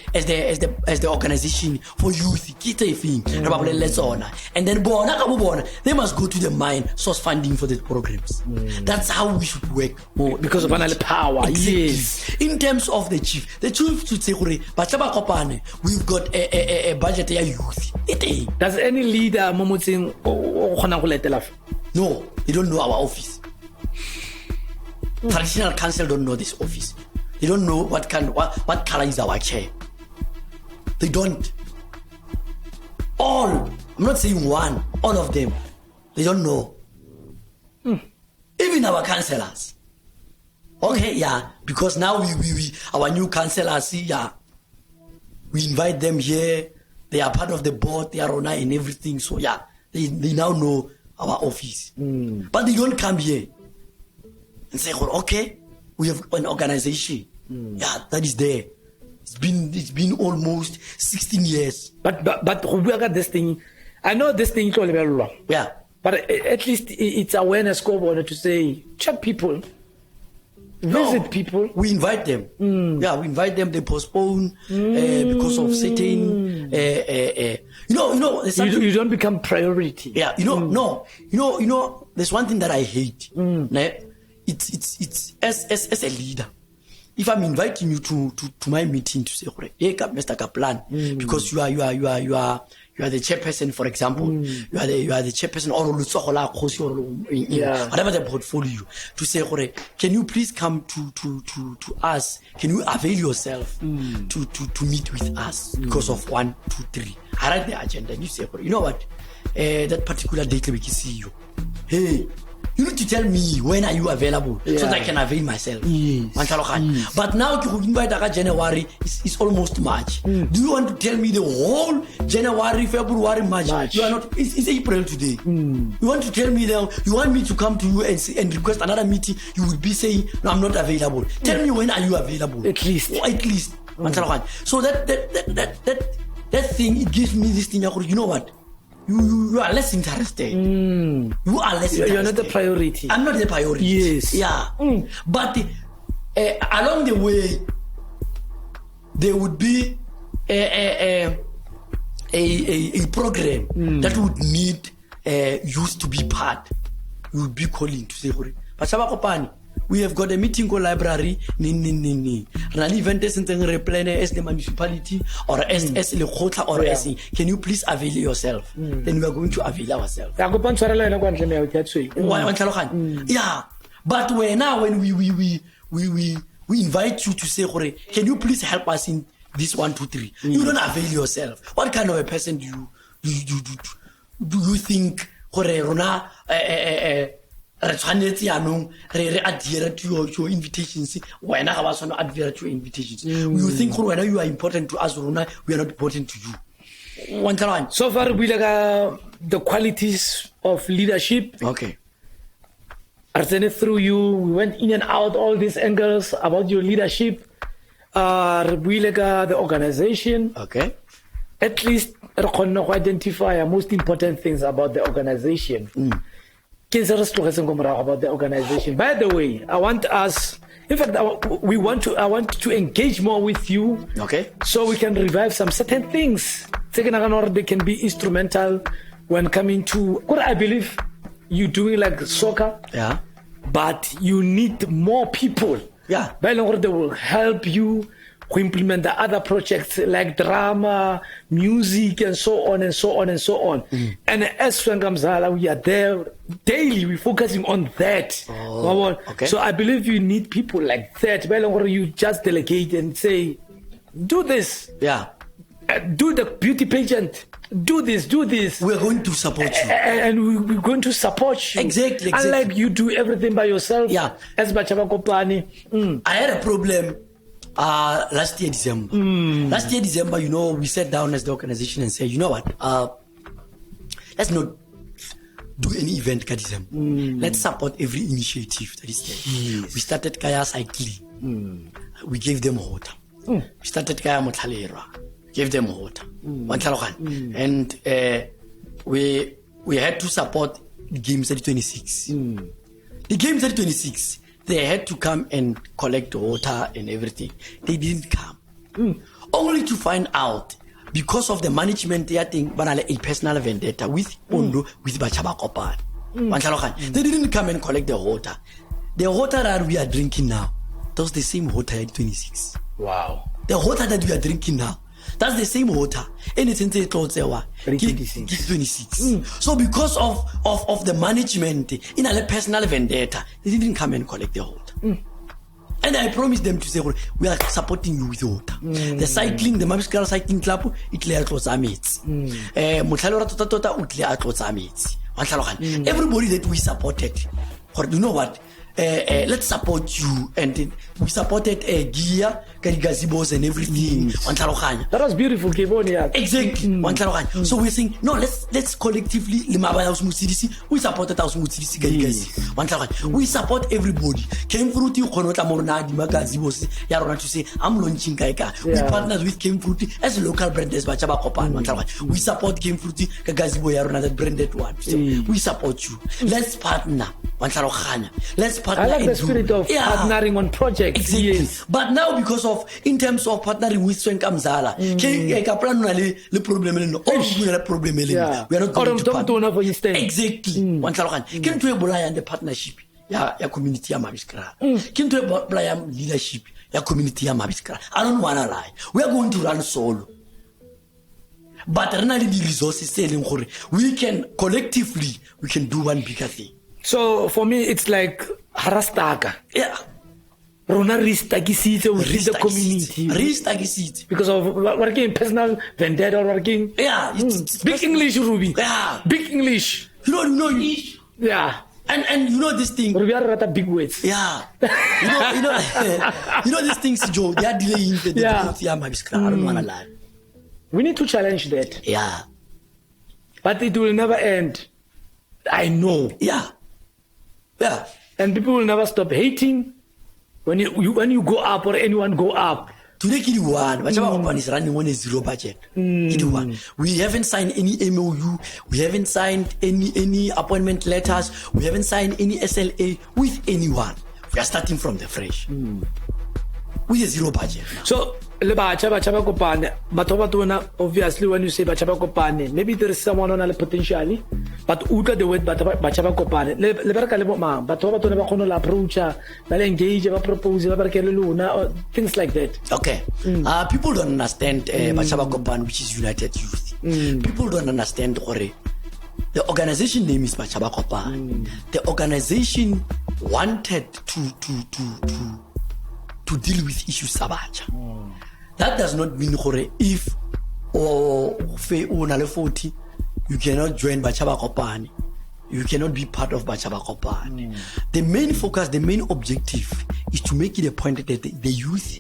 organization for youth and then they must go to the mine source funding for the programs. That's how we should work. Because of another power. Exactly. Yes. In terms of the chief should say, we've got a budget for youth. Does any leader No, they don't know our office. Traditional council don't know this office. They don't know what color is our chair. They don't. All. I'm not saying one. All of them. They don't know. Even our councillors. Okay, yeah. Because now we our new councillors, yeah. We invite them here. They are part of the board. They are on and everything. So yeah, they now know our office. But they don't come here and say, okay, we have an organization. Yeah, that is there. It's been almost 16 years. But this thing, I know this thing is all very wrong. Yeah. But at least it's awareness to say, check people, visit people. We invite them. Yeah, we invite them. They postpone because of certain. You don't become priority. Yeah, no. There's one thing that I hate. It's as a leader. If I'm inviting you to my meeting to say, hey, Mr. Kaplan, because you are the chairperson, for example, you are the chairperson or whatever the portfolio, to say, can you please come to us? Can you avail yourself to meet with us because of 1, 2, 3? I write the agenda and you say, you know what? That particular date we can see you. Hey, you need to tell me when are you available so that I can avail myself. Yes. But now January is almost March. Do you want to tell me the whole January, February, March? You are not. It's April today. You want to tell me that you want me to come to you and request another meeting? You will be saying, no, I'm not available. Tell me when are you available? At least. So that thing, it gives me this thing. You know what? You are less interested. You are less interested. You're not the priority. I'm not the priority. Yes. Yeah. But along the way, there would be a program that would need youth to be part. You would be calling to say, we have got a meeting called library. An event is plan as the municipality or as the Khota or as can you please avail yourself? Then we are going to avail ourselves. Yeah, but when we invite you to say, can you please help us in this 1, 2, 3? You don't avail yourself. What kind of a person do you think gore rona re tshwanetse yanong re adhere to your invitations wena ga ba tshwana adhere to your invitations you think gore wena you are important to us rona we are not important to you. So far we like the qualities of leadership. Okay. Through you, we went in and out all these angles about your leadership. We like the organization. Okay. At least identify most important things about the organization. About the organization. By the way, I want us. In fact, I want to engage more with you. Okay. So we can revive some certain things. They can be instrumental when coming to. I believe you doing like soccer. Yeah. But you need more people. Yeah. They will help you to implement the other projects like drama, music, and so on and so on and so on. And as swenkamzala, we are there daily. We're focusing on that. Okay. So I believe you need people like that. You just delegate and say, do this. Yeah. Do the beauty pageant. Do this. We're going to support you. And we're going to support you. Exactly. Unlike you do everything by yourself. Yeah. As Bachaba Kopani. I had a problem last year December. Last year December, we sat down as the organization and said, you know what? Let's not do any event in December. Let's support every initiative that is there. We started Kaya cycling. We gave them water. We started Kaya Mothalera. Gave them water. And we had to support the games at 26. The games at 26, they had to come and collect water and everything. They didn't come. Only to find out, because of the management, they think a personal vendetta with Pondo, with Bachaba Kopani. They didn't come and collect the water. The water that we are drinking now, that's the same water at 26. Wow. The water that we are drinking now, that's the same water. Anything they told say what? 26. So because of the management in a personal vendetta, they didn't come and collect the water. And I promised them to say, we are supporting you with water. The cycling, the Magical Cycling Club, it clear close amits. Everybody that we supported, you know what? Let's support you, and we supported Gia, Gazibos, and everything. That was beautiful, Kevonia. Exactly. So we're saying, no, let's collectively we supported our we support everybody. Came Fruity, Konota Mornadi, Magazibos, Yarona to say, I'm launching Kaika. We partnered with Came Fruity as a local brand as Bachaba Kopan. We support Came Fruity, Gazibo Yarona, that branded one. So we support you. Let's partner. Let's partner. I like the spirit of partnering on projects. Exactly. Yes. But now, because of in terms of partnering with swenkamzala, le problem we are not going to partner. Exactly. Can to bolaya the partnership ya community ya Mabiskra. Can to bolaya leadership ya community ya Mabiskra. I don't wanna lie. We are going to run solo. But the resources telling we can collectively do one bigger thing. So for me, it's like harastaka. Yeah. Rona ristakisite with the community. Ristakisite. Because of working personal vendetta or working. Yeah. It's big English, Ruby. Yeah. Big English. You know English. Yeah. And you know this thing. Ruby are rather big words. Yeah. You know these things, Joe. They are delaying the I don't wanna lie. We need to challenge that. Yeah. But it will never end. I know. Yeah. Yeah. And people will never stop hating when you go up or anyone go up. Today, Kid1 is running on a zero budget. Kid1. We haven't signed any MOU. We haven't signed any appointment letters. We haven't signed any SLA with anyone. We are starting from the fresh. With a zero budget. So, Bachaba Kopane, Batobatona, obviously, when you say Bachaba Kopane, maybe there is someone on a potentially, but Uka the word Bachaba Kopane, Lebercalema, Batobatona Bacono approach, they'll engage, a proposal, or things like that. Okay. People don't understand Bachaba Kopane, which is United Youth. People don't understand the organization name is Bachaba Kopane. The organization wanted to deal with issues sabacha. That does not mean if or 40 you cannot join Bachaba Kopani. you cannot be part of Bachaba Kopane. The main focus, the main objective is to make it a point that the youth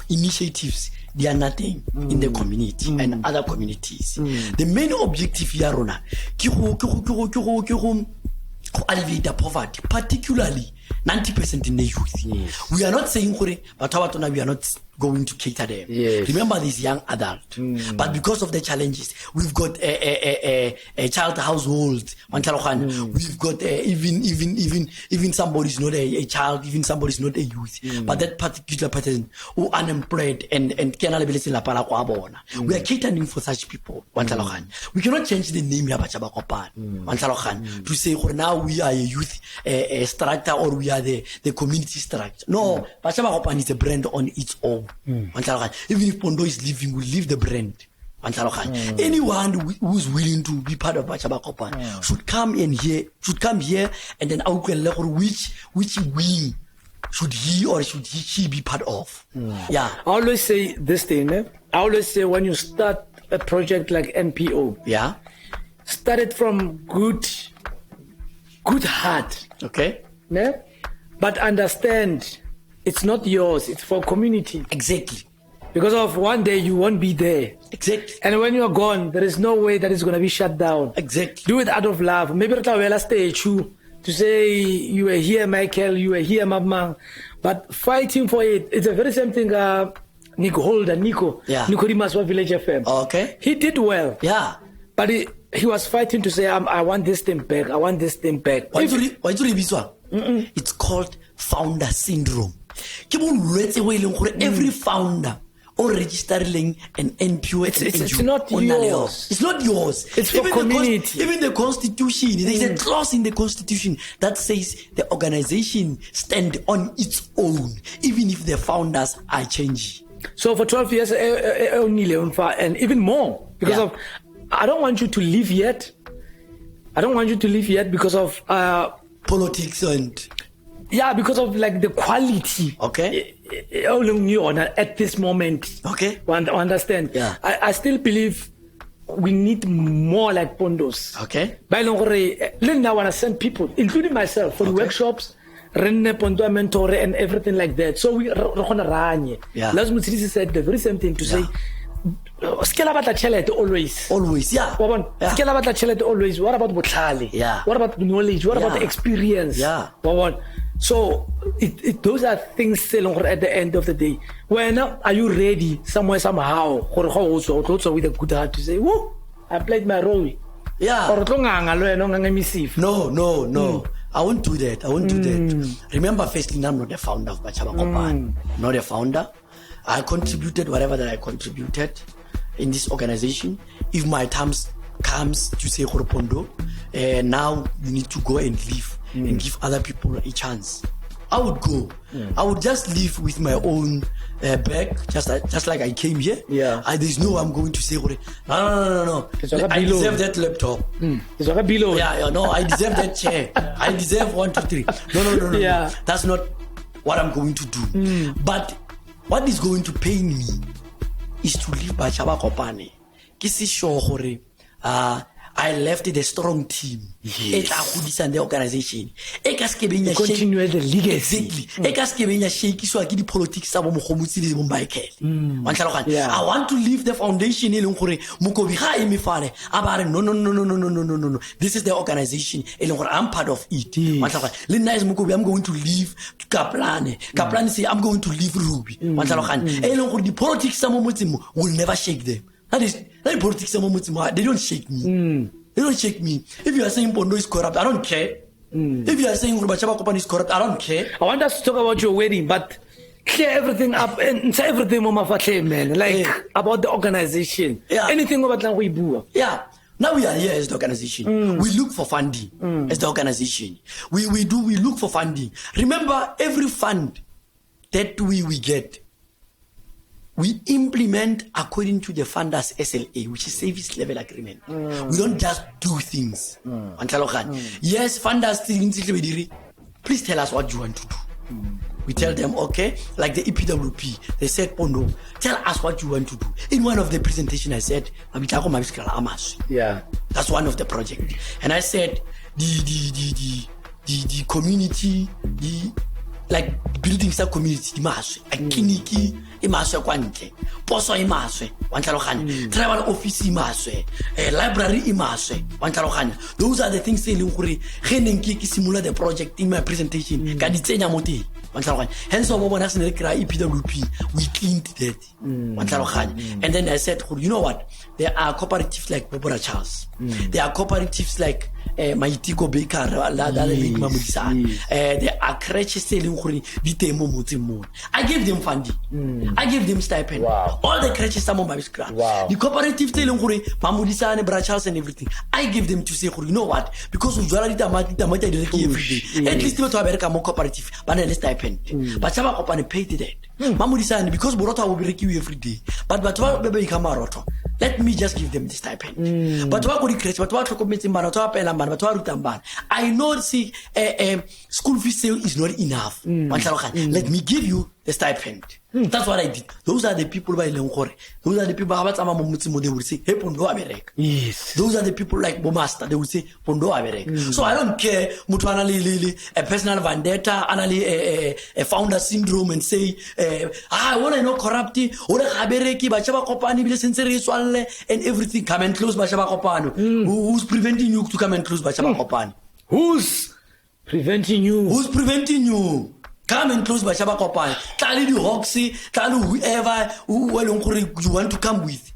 initiatives, they are nothing in the community and other communities. The main objective here, Rona, alleviate the poverty, particularly 90% in the youth. Yes. We are not saying we are not going to cater them. Yes. Remember this young adult. But because of the challenges, we've got a child household. We've got even somebody's not a child, even somebody's not a youth. But that particular person who unemployed and we are catering for such people. We cannot change the name to say now we are a youth structure or we are the community structure. No, Bachaba Kopane is a brand on its own. Even if Pondo is leaving, we leave the brand. Anyone who's willing to be part of Bachaba Kopane should come here and then out which wing should he or should she be part of. Yeah. I always say this thing, I always say when you start a project like NPO, start it from good heart. Okay. Yeah? But understand, it's not yours, it's for community. Exactly. Because of one day you won't be there. Exactly. And when you're gone, there is no way that it's going to be shut down. Exactly. Do it out of love. Maybe stay true to say you were here, Michael, you were here, Mama. But fighting for it, it's a very same thing. Nico Rimaswa Village FM. Okay. He did well. Yeah. But he was fighting to say, I want this thing back. I want this thing back. Why do you read this one? It's called founder syndrome. Every founder or registering an NPO. It's not yours. It's not yours. It's for community. Even the constitution, there is a clause in the constitution that says the organization stand on its own, even if the founders are changing. So for 12 years, and even more, because of, I don't want you to leave yet. Because of politics and because of like the quality. Okay. At this moment. Okay. Understand? Yeah. I still believe we need more like Pondos. Okay. By now, I want to send people, including myself, for the workshops, Pondo mentor and everything like that. So we run. Yeah. Last Mutsisi said the very same thing to say. Always. Yeah. Always. What about Botlali? Yeah. What about knowledge? What about the experience? Yeah. So those are things at the end of the day. When are you ready somewhere somehow also with a good heart to say, whoa, I played my role. Yeah. No. I won't do that. Remember, firstly, I'm not the founder of Bachaba Kopane. Not a founder. I contributed whatever that I contributed in this organization. If my time comes to say Pondo, now you need to go and leave and give other people a chance, I would go. I would just leave with my own bag, just like I came here. Yeah. There's no I'm going to say, no. I deserve that laptop. No, I deserve that chair. I deserve 1, 2, 3. No. Yeah. That's not what I'm going to do. But what is going to pain me is to leave Bachaba Kopane. Kisi sure I left the strong team. Yes. And the organization. Continue the legacy. Exactly. I want to leave the foundation. No. This is the organization. I'm part of it. I'm going to leave Kaplan. Kaplan say I'm going to leave Ruby. The politics will never shake them. That is politics. They don't shake me. They don't shake me. If you are saying Pondo is corrupt, I don't care. If you are saying Bachaba Kopane is corrupt, I don't care. I want us to talk about your wedding, but clear everything up and say everything, man. Like about the organization. Yeah. Anything about Langweibu. Yeah. Now we are here as the organization. We look for funding as the organization. We look for funding. Remember, every fund that we get, we implement according to the funders SLA, which is service level agreement. We don't just do things. Yes, funders, please tell us what you want to do. We tell them, okay, like the EPWP, they said, Pondo, tell us what you want to do. In one of the presentation, I said, Yeah. That's one of the project. And I said the community, like building sa community maswe, a kiniki imaswe kwante, poso imaswe, wantalokanya, travel office imaswe, library imaswe, wantalokanya. Those are the things they look re genenki ki simula the project in my presentation. Ka di tsenya moti. Hence, EPWP, we cleaned that. And then I said, you know what? There are cooperatives like Bobora Charles. There are cooperatives like Maitiko Baker, there are crèches selling I gave them funding. I gave them stipend. Wow. All the crèches, some of my scratch. Wow. The cooperative selling Mamudisa and Brachals and everything. I gave them to say, you know what? Because of every day, at least to America more cooperative, but then stipend. But some company paid that. Mamudisa, because Borota will be required every day. But baby come out. Let me just give them the stipend. But what would create? But what committing man? I know see school fees is not enough. Let me give you the stipend. That's what I did. Those are the people by Lenkore. Those are the people they will say, hey, Pondo America. Yes. Those are the people like Bomaster. They will say, Pondo America. So I don't care, a personal vendetta, a founder syndrome, and say, I want to know corrupti, or Habereki, Bachaba Kopani, and everything. Come and close Bachaba Kopano. Who's preventing you to come and close Bachaba Kopani? Who's preventing you? Who's preventing you? Come and close Bachaba Kopani. Tell you Hoxie, tell you whoever you want to come with.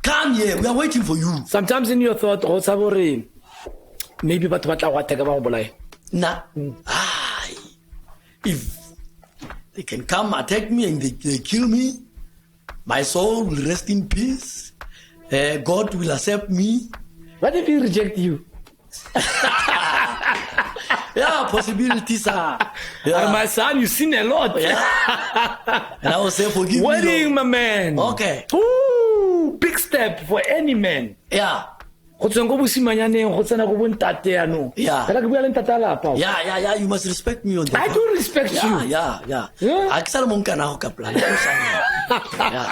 Come here, we are waiting for you. Sometimes in your thought, maybe but Nah. If they can come attack me and they kill me, my soul will rest in peace. God will accept me. What if he reject you? Yeah, possibilities are. Yeah. My son, you've seen a lot. Yeah. And I will say, forgive wedding, me. my man. Okay. Ooh, big step for any man. Yeah. Yeah. Yeah, you must respect me on that. I do respect you. Yeah. Yeah, you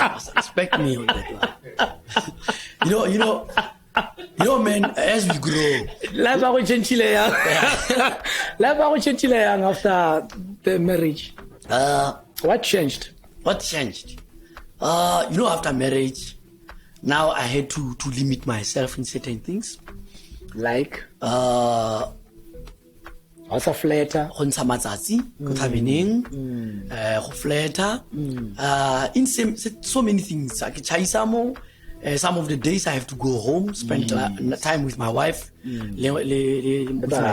must respect me on that. You know, man, as we grow. Life after the marriage. What changed? What changed? After marriage, now I had to limit myself in certain things. Like? Also flatter. Go ntsha matsatsi go thabeneng go flatter in so many things. Some of the days I have to go home, spend time with my wife, with my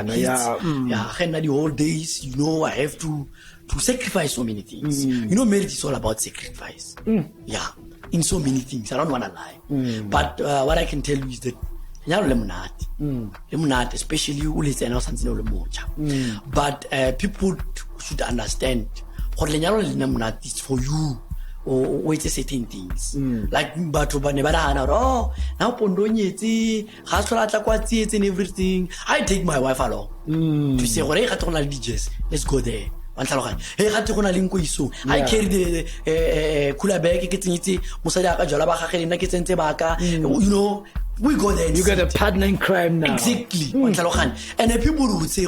kids. The whole days, I have to sacrifice so many things. Marriage is all about sacrifice. Yeah, in so many things. I don't want to lie. But what I can tell you is that especially but people should understand it's for you or wait certain things like batho ba ne ba nahana now Pondo nyetse ga tsola tla kwa tsietse and everything. I take my wife along to say gore ga tona le DJs, let's go there. I carry the cooler bag ke tsenyetse mosadi a ka jwala ba gagele nna ke tsentse baka. We go there. You got a partner in crime now. Exactly. And the people would say,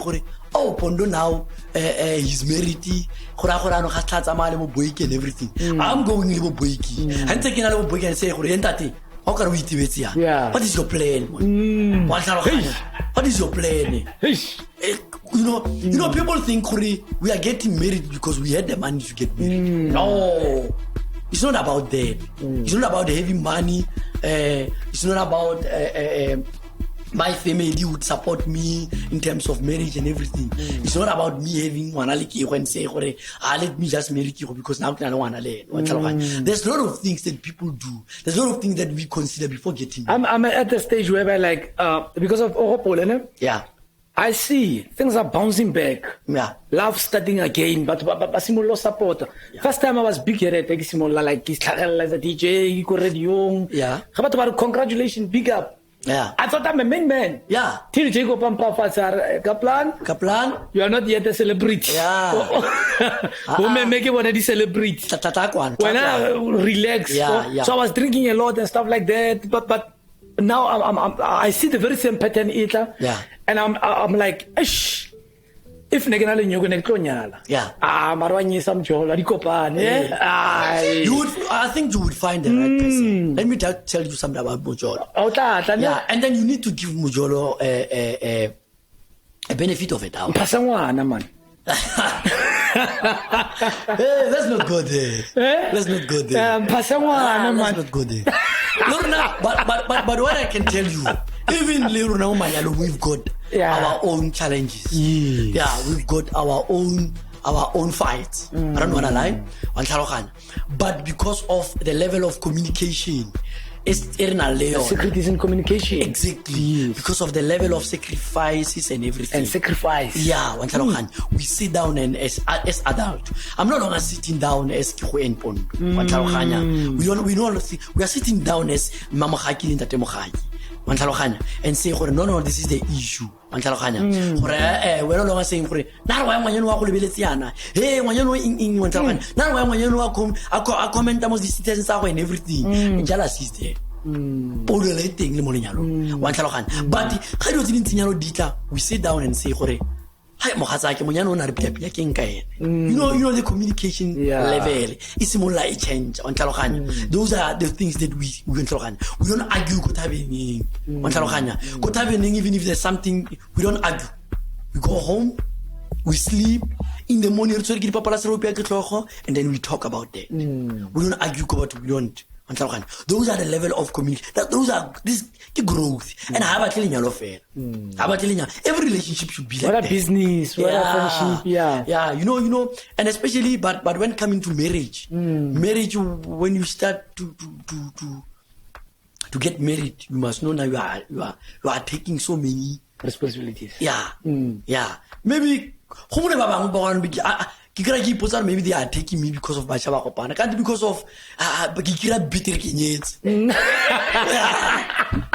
oh, Pondo now he's married. And everything. I'm going to Boiki. I'm taking a little boy and say, how can we do it? Yeah. What is your plan? What is your plan? People think we are getting married because we had the money to get married. No. It's not about that. It's not about having money. It's not about my family would support me in terms of marriage and everything. It's not about me having one and say, let me just marry you because now I don't want to learn. There's a lot of things that people do. There's a lot of things that we consider before getting married. I'm at the stage where because of Oropo, I see things are bouncing back. Yeah. Love starting again, but Simolo support. Yeah. First time I was big here at Simola, like as a DJ, radio. Yeah. Congratulations, big up. Yeah. I thought I'm a main man. Yeah. Till Jacob Pampafasar Kaplan. You are not yet a celebrity. Yeah. Women make it one of the celebrities. When I relax. Yeah. So I was drinking a lot and stuff like that. But now I see the very same pattern either. Yeah. And I'm like, Ish, if negana le nyogo ne tlonyala. Yeah. Marwanye samjola dikopane. I think you would find the right person. Let me tell you something about Mojolo. Yeah, and then you need to give Mojolo a benefit of a doubt. Pasangwana man. Hey, let's not go there. Let's not go there. Let's not go there. But what I can tell you, even Liruna Mayalo, we've got our own challenges. Yes. Yeah, we've got our own fights. I don't want to lie. But because of the level of communication, the secret is in communication. Exactly. Yes. Because of the level of sacrifices and everything. And sacrifice. Yeah, we sit down and as adult. I'm no longer sitting down as Kiko and Pondo. We are sitting down as Mogaki and Tatemogaki. And say, no, this is the issue. We're no longer saying, now why you know hey, when you know in now why you know I comment about the citizens and everything. Jealousy is there. But we sit down and say, you know the communication level is more like change on those are the things that we don't argue even if there's something we don't argue, we go home, we sleep in the morning and then we talk about that. We don't argue about we don't. Those are the level of communication. Those are this growth. And how about telling you fair? How about telling you every relationship should be like what that. A business, what a friendship, yeah. You know, and especially but when coming to marriage, marriage when you start to get married, you must know now you are taking so many responsibilities. Yeah. Maybe maybe they are taking me because of my Shabakopana. Can't because of bitter kinyets.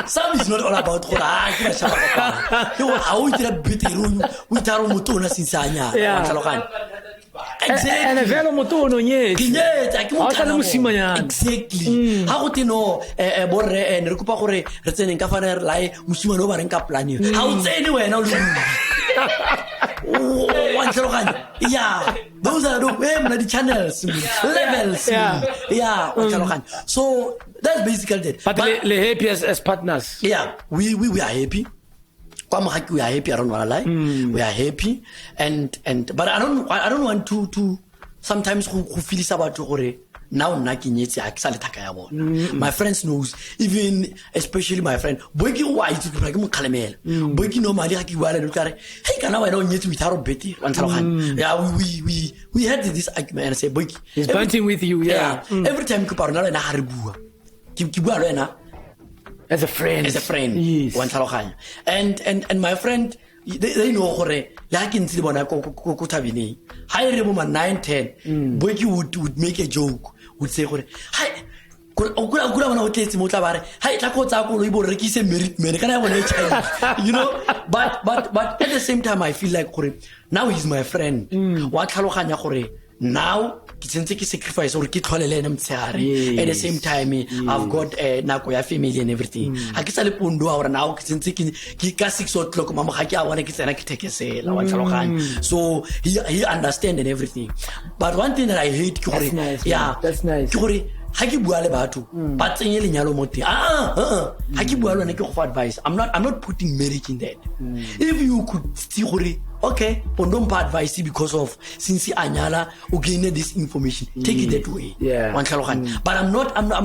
Some is not all about how we did bitter with our motona since And a velo motono exactly. How would you know Borre and Recupare returning Kafaner Lai Musimano and Kaplani? How anyway now? Yeah, those are the channels, levels. Yeah. So that's basically it. But le happy as partners. Yeah, we are happy. We are happy. I don't want to lie. We are happy, and but I don't want to sometimes who feels about to now my friends knows, even especially my friend Boyki white Kalamel Boyki no Maliaki hey can I don't yet with our Betty. Yeah, we had this argument and say Boyki he's bunting with you. Every time Kuparna and Haribu Kibuarena as a friend. Yes. And my friend they know Yakin Sibona Kokutavini. High Rebuma 9-10. Boyki would make a joke, would say, hi. You know, but at the same time I feel like now he's my friend. Now sacrifice or at the same time I've got Nakoya family and everything. I guess I Pondo or now 6 o'clock Mama Haki I want to take a so he understand and everything. But one thing that I hate that's nice. Haki buale batu, but nyalo moti. Haki buale na kiko advice. I'm not putting marriage in that. If you could still okay, Pondo advice because of since anyala gain this information, take it that way. Yeah. But I'm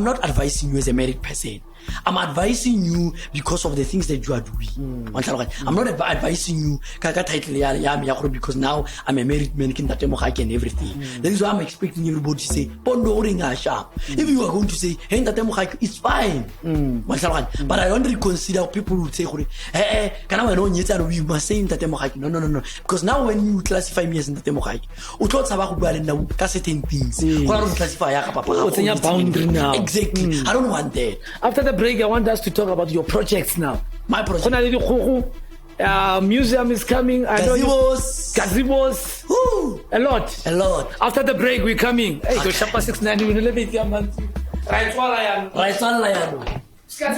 not advising you as a married person. I'm advising you because of the things that you are doing. I'm not advising you because now I'm a married man and everything. That is why I'm expecting everybody to say, Pondo sharp. If you are going to say, hey, it's fine. But I don't reconsider people who say, hey, can I know yet we must say no. Because now when you classify me as Ntatemokai, certain things. What's in your boundary now? Exactly. I don't want that. After the break, I want us to talk about your projects now. My project. Museum is coming. Gazebos. A lot. After the break, we're coming. Hey, go Shapa 690. Right, Yo,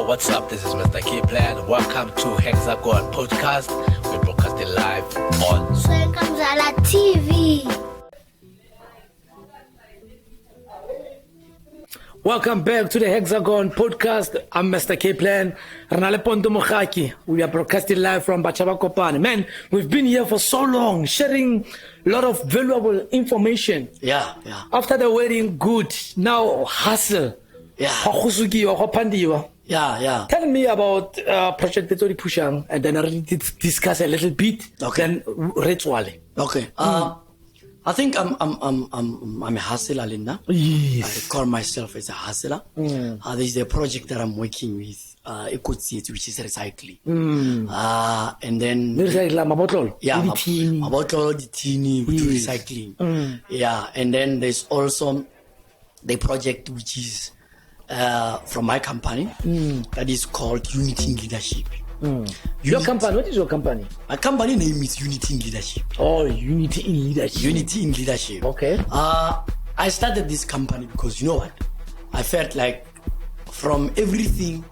what's up? This is Mr. K-Plan. Welcome to Hexagon Podcast. We're broadcasting live on swenkamzala TV. Welcome back to the Hexagon Podcast. I'm Mr. K-Plan. Pondo Mogaki. We are broadcasting live from Kopane. Man, we've been here for so long, sharing a lot of valuable information. Yeah. After the wedding, good. Now, hustle. Yeah. Tell me about Project Tetori Pushang, and then I really discuss a little bit. Okay. Then ritually. Okay. I think I'm a hustler, Linda. Yes. I call myself as a hustler. There's a project that I'm working with, which is recycling. And then mabotolo, the tini, we do recycling. Yeah, and then there's also the project which is from my company that is called Unity in Leadership. Your company, what is your company? My company name is Unity in Leadership. Oh, Unity in Leadership. Unity in Leadership. Okay. I started this company because you know what? I felt like from everything,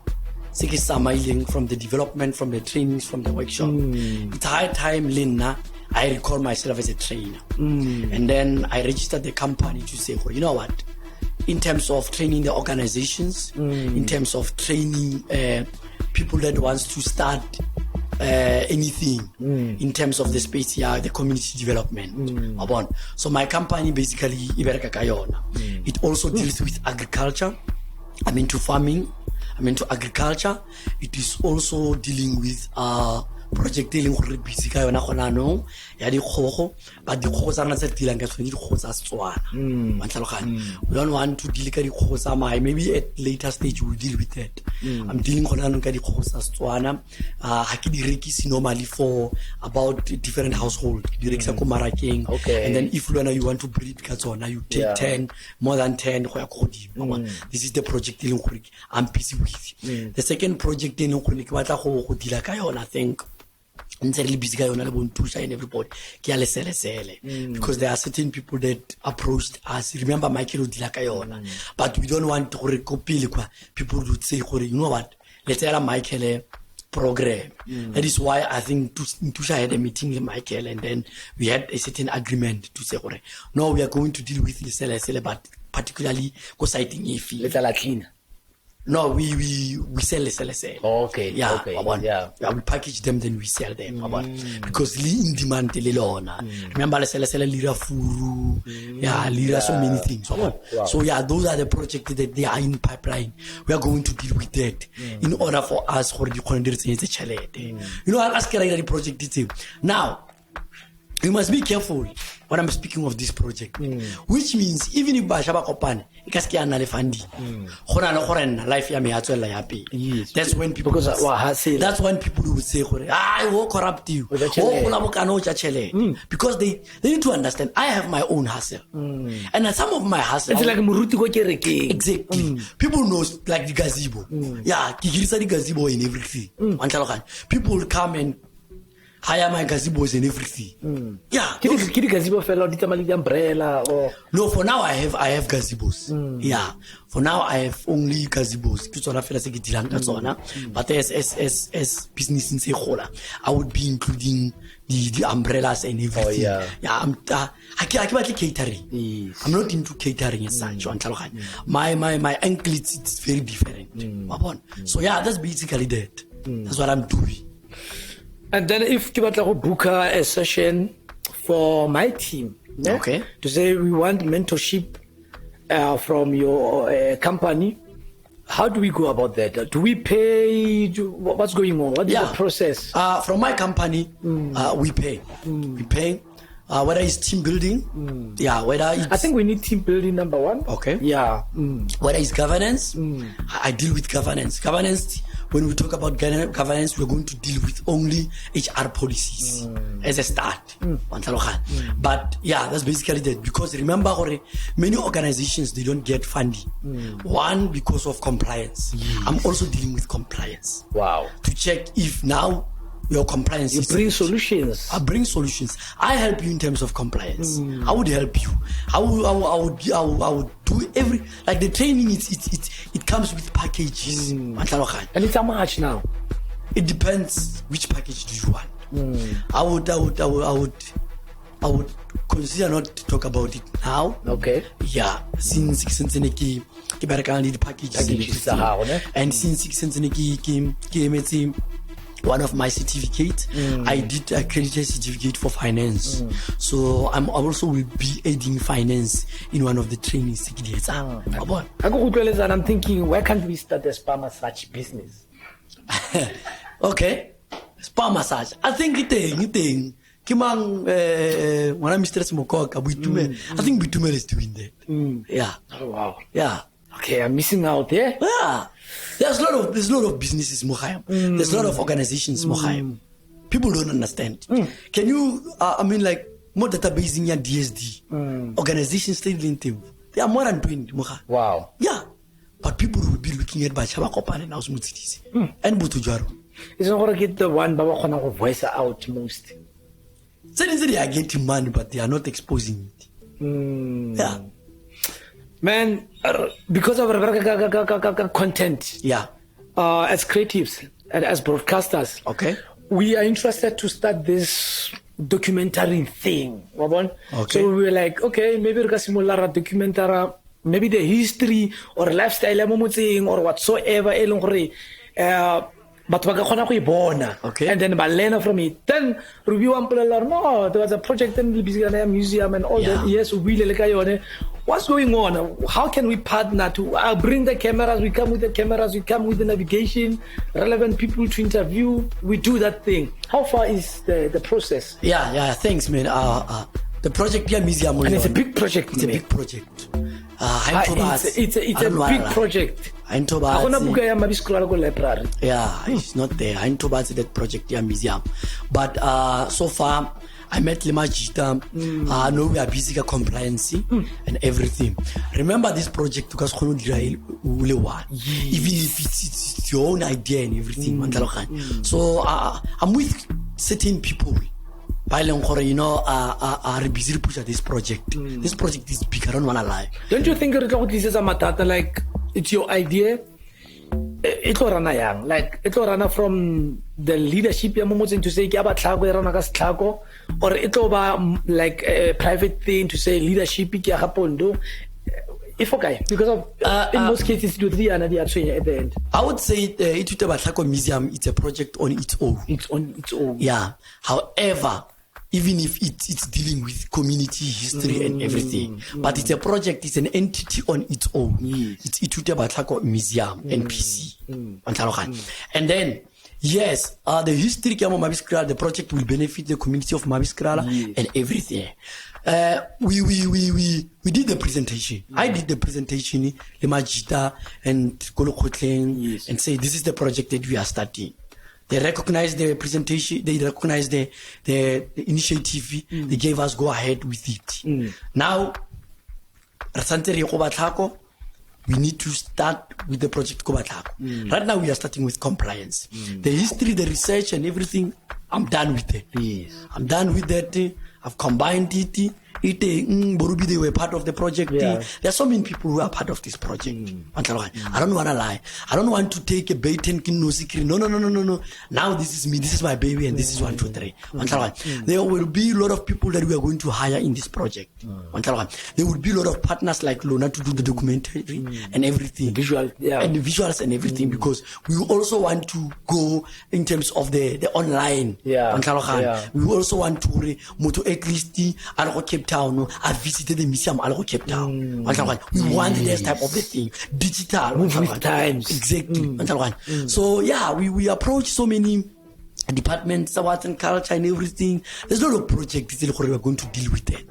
from the development, from the trainings, from the workshop, it's high time, Lina, I recall myself as a trainer. And then I registered the company to say, well, you know what? In terms of training the organizations, in terms of training people that wants to start anything in terms of the space here, the community development. So my company basically it also deals with agriculture. I'm into farming, I'm into agriculture. It is also dealing with project dealing with busy ka yona gona no ya dikgogo but dikgogo tsa rena tse dilang ka tshwane dikgogo tsa Setswana we don't want to deal ka dikgogo tsa mai. Maybe at later stage we'll deal with that. I'm dealing gona no ka dikgogo tsa Setswana ha ke di rekisi normally for about different household di rekisa ko marakeng. And then if you want to breed ka tsona you take 10 more than 10 go ya go godimo. This is the project dealing gore I'm busy with. The second project dealing gore ke batla go dila ka yona I think and busy and everybody because there are certain people that approached us. Remember Michael but we don't want to copy people would say, you know what, let's tell Michael program. That is why I think Tusha had a meeting with Michael and then we had a certain agreement to say, no, we are going to deal with the but particularly citing Ifi. Let's clean. No, we sell. Okay. Yeah. Yeah. We package them, then we sell them. Because in demand remember sell lira furu. Lira so many things. So those are the projects that they are in pipeline. We are going to deal with that in order for us for the challenge. You know, I'll ask you the project detail. Now, you must be careful when I'm speaking of this project, which means even if Bashaba Kopane, life that's when people that's when people would say, I will corrupt you. Because they need to understand I have my own hustle. And some of my hustle it's like exactly. People know like the gazebo. The gazebo and everything. People will come and hire my gazebos and everything. Gazebo fellow the umbrella or no, for now I have gazebos. For now I have only gazebos. But as business in Sehola, I would be including the umbrellas and everything. I'm catering. I'm not into catering as such. My ankle it's very different. So that's basically that. That's what I'm doing. And then if you want to book a session for my team, to say we want mentorship from your company, how do we go about that? Do we pay? What's going on? What is the process? From my company, we pay. We pay. Whether it's team building, whether it's... I think we need team building, number one. Okay. Whether it's governance, I deal with governance. Governance, when we talk about governance, we're going to deal with only HR policies as a start. But that's basically that. Because remember, many organizations, they don't get funding. One, because of compliance. I'm also dealing with compliance. Wow. To check if now your compliance. You bring solutions. I bring solutions. I help you in terms of compliance. I would help you. I would do every, like the training. It comes with packages. And it's how much now? It depends which package do you want. I would consider not to talk about it now. Okay. Yeah, since the packages and since one of my certificates, I did accredited certificate for finance. So I also will be aiding finance in one of the trainings. I'm thinking, why can't we start a spa massage business? Okay, spa massage. I think it Kimang when I'm Mr. Mokoka, I think Bitumer is doing that. Yeah. Oh wow. Yeah. Okay, I'm missing out there. Yeah. There's a lot of businesses, Mohayam. There's a lot of organizations, Mohayam. People don't understand. Can you like more database in your DSD organizations still team? There are more than 20, Moha. Wow. Yeah. But people will be looking at Bachaba Kopan and Ausmut cities. And Butujaro. It's not gonna get the one Baba Kona voice out most. They are getting money, but they are not exposing it. Yeah. Man, because of our content, as creatives and as broadcasters, okay, we are interested to start this documentary thing. Okay. So we were like, okay, maybe we can simulate documentary, maybe the history or lifestyle or whatsoever. But okay. And then I learn from it. Then review and no, there was a project in the museum and all that. Yes, what's going on? How can we partner to bring the cameras? We come with the cameras, we come with the navigation, relevant people to interview. We do that thing. How far is the process? Yeah, thanks, man. The project museum, and it's a big project. It's a big project. It's a big project. Yeah, it's not there. I know about that project museum, but so far I met Limajita. I know we are busy with compliance and everything. Remember this project because even if it's your own idea and everything. So I'm with certain people. Are busy to push at this project. This project is big. I don't want to lie. Don't you think this is a matata? Like it's your idea. It will run like it will run from the leadership. To say or it will be like a private thing to say leadership. Pondo. If okay, because of in most cases do three and they are training at the end. I would say it museum. It's a project on its own. It's on its own. Yeah. However, even if it's dealing with community history and everything, but it's a project, it's an entity on its own. It's Itutebatlako Museum, NPC. And then, yes, the history of Mabiskala, the project will benefit the community of Mabiskala and everything. We did the presentation. I did the presentation, the Majita and Kolokotlen, and say this is the project that we are starting. They recognized the presentation, they recognized the initiative, they gave us go ahead with it. Now, we need to start with the project Kobatlako. Right now we are starting with compliance. The history, the research and everything, I'm done with it. I'm done with that. I've combined it. Borubi, they were part of the project. There are so many people who are part of this project. I don't want to lie. I don't want to take a bait and no secret. No. Now this is me. This is my baby, and this is 1, 2, 3. There will be a lot of people that we are going to hire in this project. There will be a lot of partners like Lona to do the documentary and everything, and the visuals and everything, because we also want to go in terms of the online. We also want to at least Cape Town. I visited the museum in Cape Town. We want this type of the thing, digital, move with times. Exactly. So yeah, we approach so many departments, arts and culture and everything. There's a lot of projects that we are going to deal with it.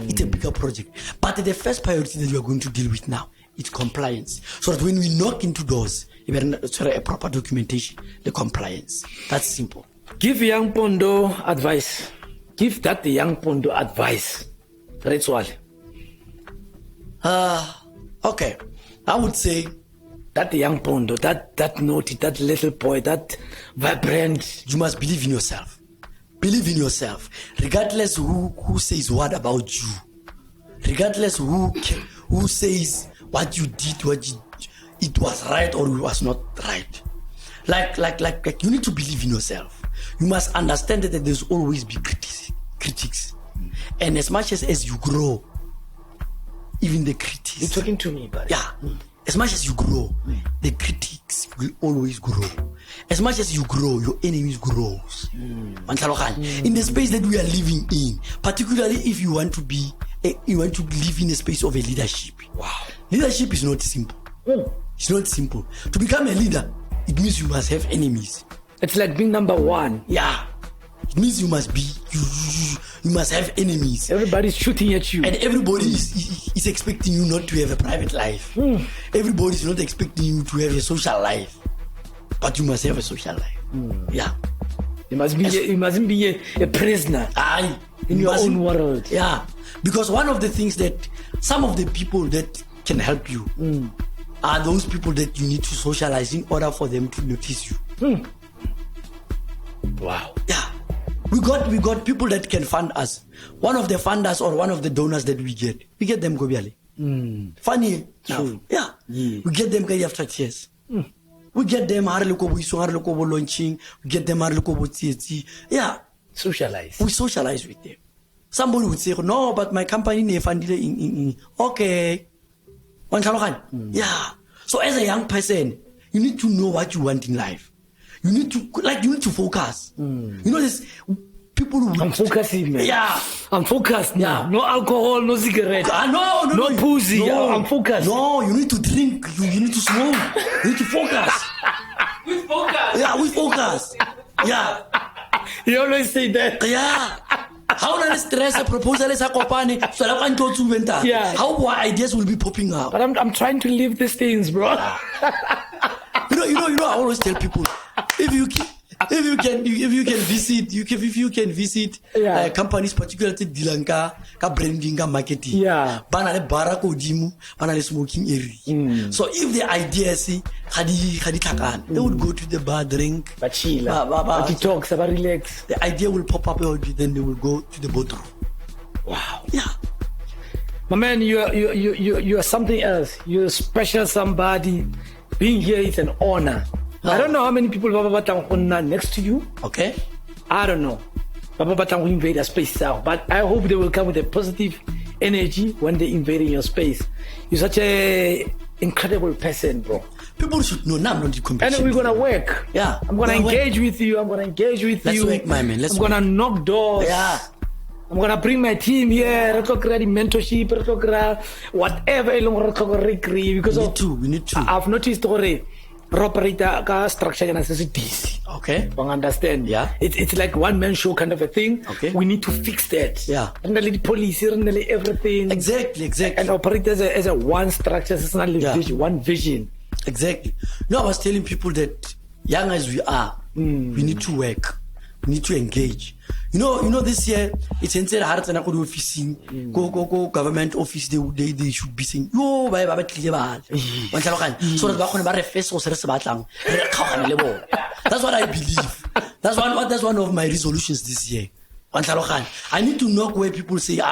It's a bigger project, but the first priority that we are going to deal with now is compliance. So that when we knock into doors, a proper documentation, the compliance. That's simple. Give young Pondo advice. Give that the young Pondo advice. Okay. I would say that young Pondo, that naughty, that little boy, that vibrant. You must believe in yourself. Believe in yourself, regardless who says what about you, regardless who says what you did, it was right or it was not right. Like you need to believe in yourself. You must understand that there's always be critics, and as much as you grow, even the critics. You're talking to me, buddy. Yeah. As much as you grow, the critics will always grow. As much as you grow, your enemies grows. In the space that we are living in, particularly if you want to live in a space of a leadership. Wow. Leadership is not simple. It's not simple. To become a leader, it means you must have enemies. It's like being number one. Yeah. It means you must be, you must have enemies. Everybody's shooting at you. And everybody is expecting you not to have a private life. Everybody is not expecting you to have a social life. But you must have a social life. Yeah. You mustn't be a prisoner in your own world. Yeah. Because one of the things that some of the people that can help you are those people that you need to socialize in order for them to notice you. Wow. Yeah. We got people that can fund us. One of the funders or one of the donors that we get them Gobiale. Funny. True. Yeah. We get them after years. We get them launching. We get them yeah. Socialize. We socialize with them. Somebody would say, no, but my company ne funded in okay. Yeah. So as a young person, you need to know what you want in life. You need to focus. You know this people who I'm focusing, man. Yeah. I'm focused now. No alcohol, no cigarette. No pussy. No. I'm focused. No, you need to drink. You need to smoke. You need to focus. With focus. Yeah, with focus. Yeah. You always say that. Yeah. How do stress a proposal is a company? Yeah. How ideas will be popping up? But I'm trying to live these things, bro. You know, I always tell people, if you can visit companies, particularly Dilanka, branding, marketing. Yeah. Banale bara kodimo, banale smoking area. So if the idea is they would go to the bar, drink, But chill. But detox, but relax. the idea will pop up, then they will go to the boardroom. Wow. Yeah. My man, you are something else. You're a special somebody. Being here is an honor. I don't know how many people are next to you. Okay. I don't know. Baba Batang will invade a space now, but I hope they will come with a positive energy when they invade in your space. You're such a incredible person, bro. People should know now, I'm not the competition. And we're gonna work. Yeah. I'm gonna engage with you. Let's work, my man. I'm gonna knock doors. Yeah. I'm gonna bring my team here. Let's talk about mentorship. Let's talk about whatever. Because We need to. I've noticed already. Operator structure is DC. Okay. You understand? Yeah. It's like one man show kind of a thing. Okay. We need to fix that. Yeah. And the police, everything. Exactly. And operate as a one structure, it's not vision, one vision. Exactly. You know, I was telling people that young as we are, we need to work. We need to engage. You know, this year it's inside hearts and office, go government office. They should be saying, yo, so that that's what I believe. That's one of my resolutions this year. I need to knock where people say, no.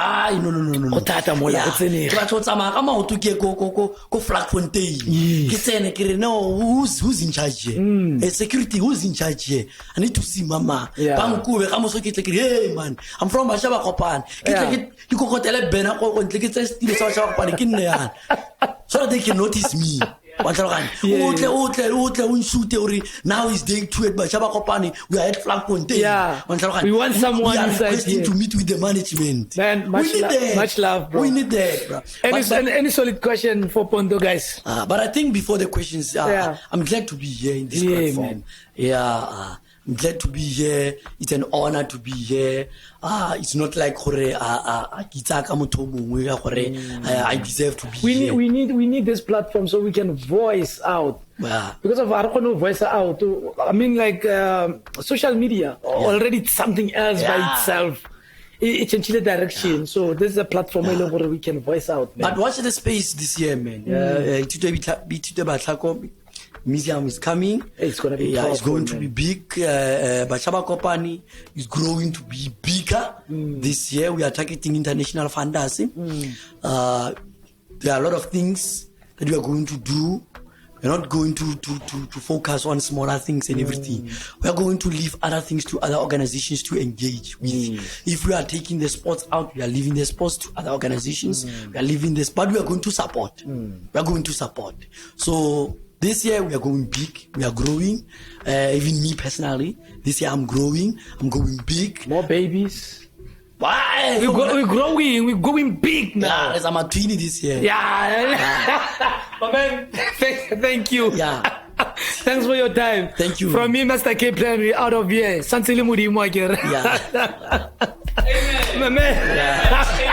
Who's in charge here? Security, who's in charge here? I need to see mama. Hey man, I'm from Bashaba Kopan. So that they can notice me. Now is day 2 at Bashaba Kopani. We are at Flag Ponte. Yeah. We want someone inside here to meet with the management. Man, much love, bro. We need that, bro. Any solid question for Pondo, guys? But I think before the questions, I'm glad to be here in this platform. Man. Yeah. I'm glad to be here. It's an honor to be here. It's not like I deserve to be here. We need this platform so we can voice out. Yeah. Because of our voice out. I mean, like social media already it's something else by itself. it changed the direction. So this is a platform where we can voice out. Man. But watch the space this year, man. Museum is coming. It's going to be it's going to man. be big. Bachaba Kopani is growing to be bigger. This year we are targeting international funders. There are a lot of things that we are going to do. We're not going to focus on smaller things and everything. We are going to leave other things to other organizations to engage with. If we are taking the sports out, we are leaving the sports to other organizations. We are leaving this, but we are going to support. We are going to support. So this year we are going big. We are growing. Even me personally, this year I'm growing. I'm going big. More babies. Why? We're growing. We're going big now. Yeah, I'm a 20 this year. Yeah. My man, thank you. Yeah. Thanks for your time. Thank you. From me, Master K Plan, we out of here. Sansili Mudi Mwagir. Yeah. My man. Yeah.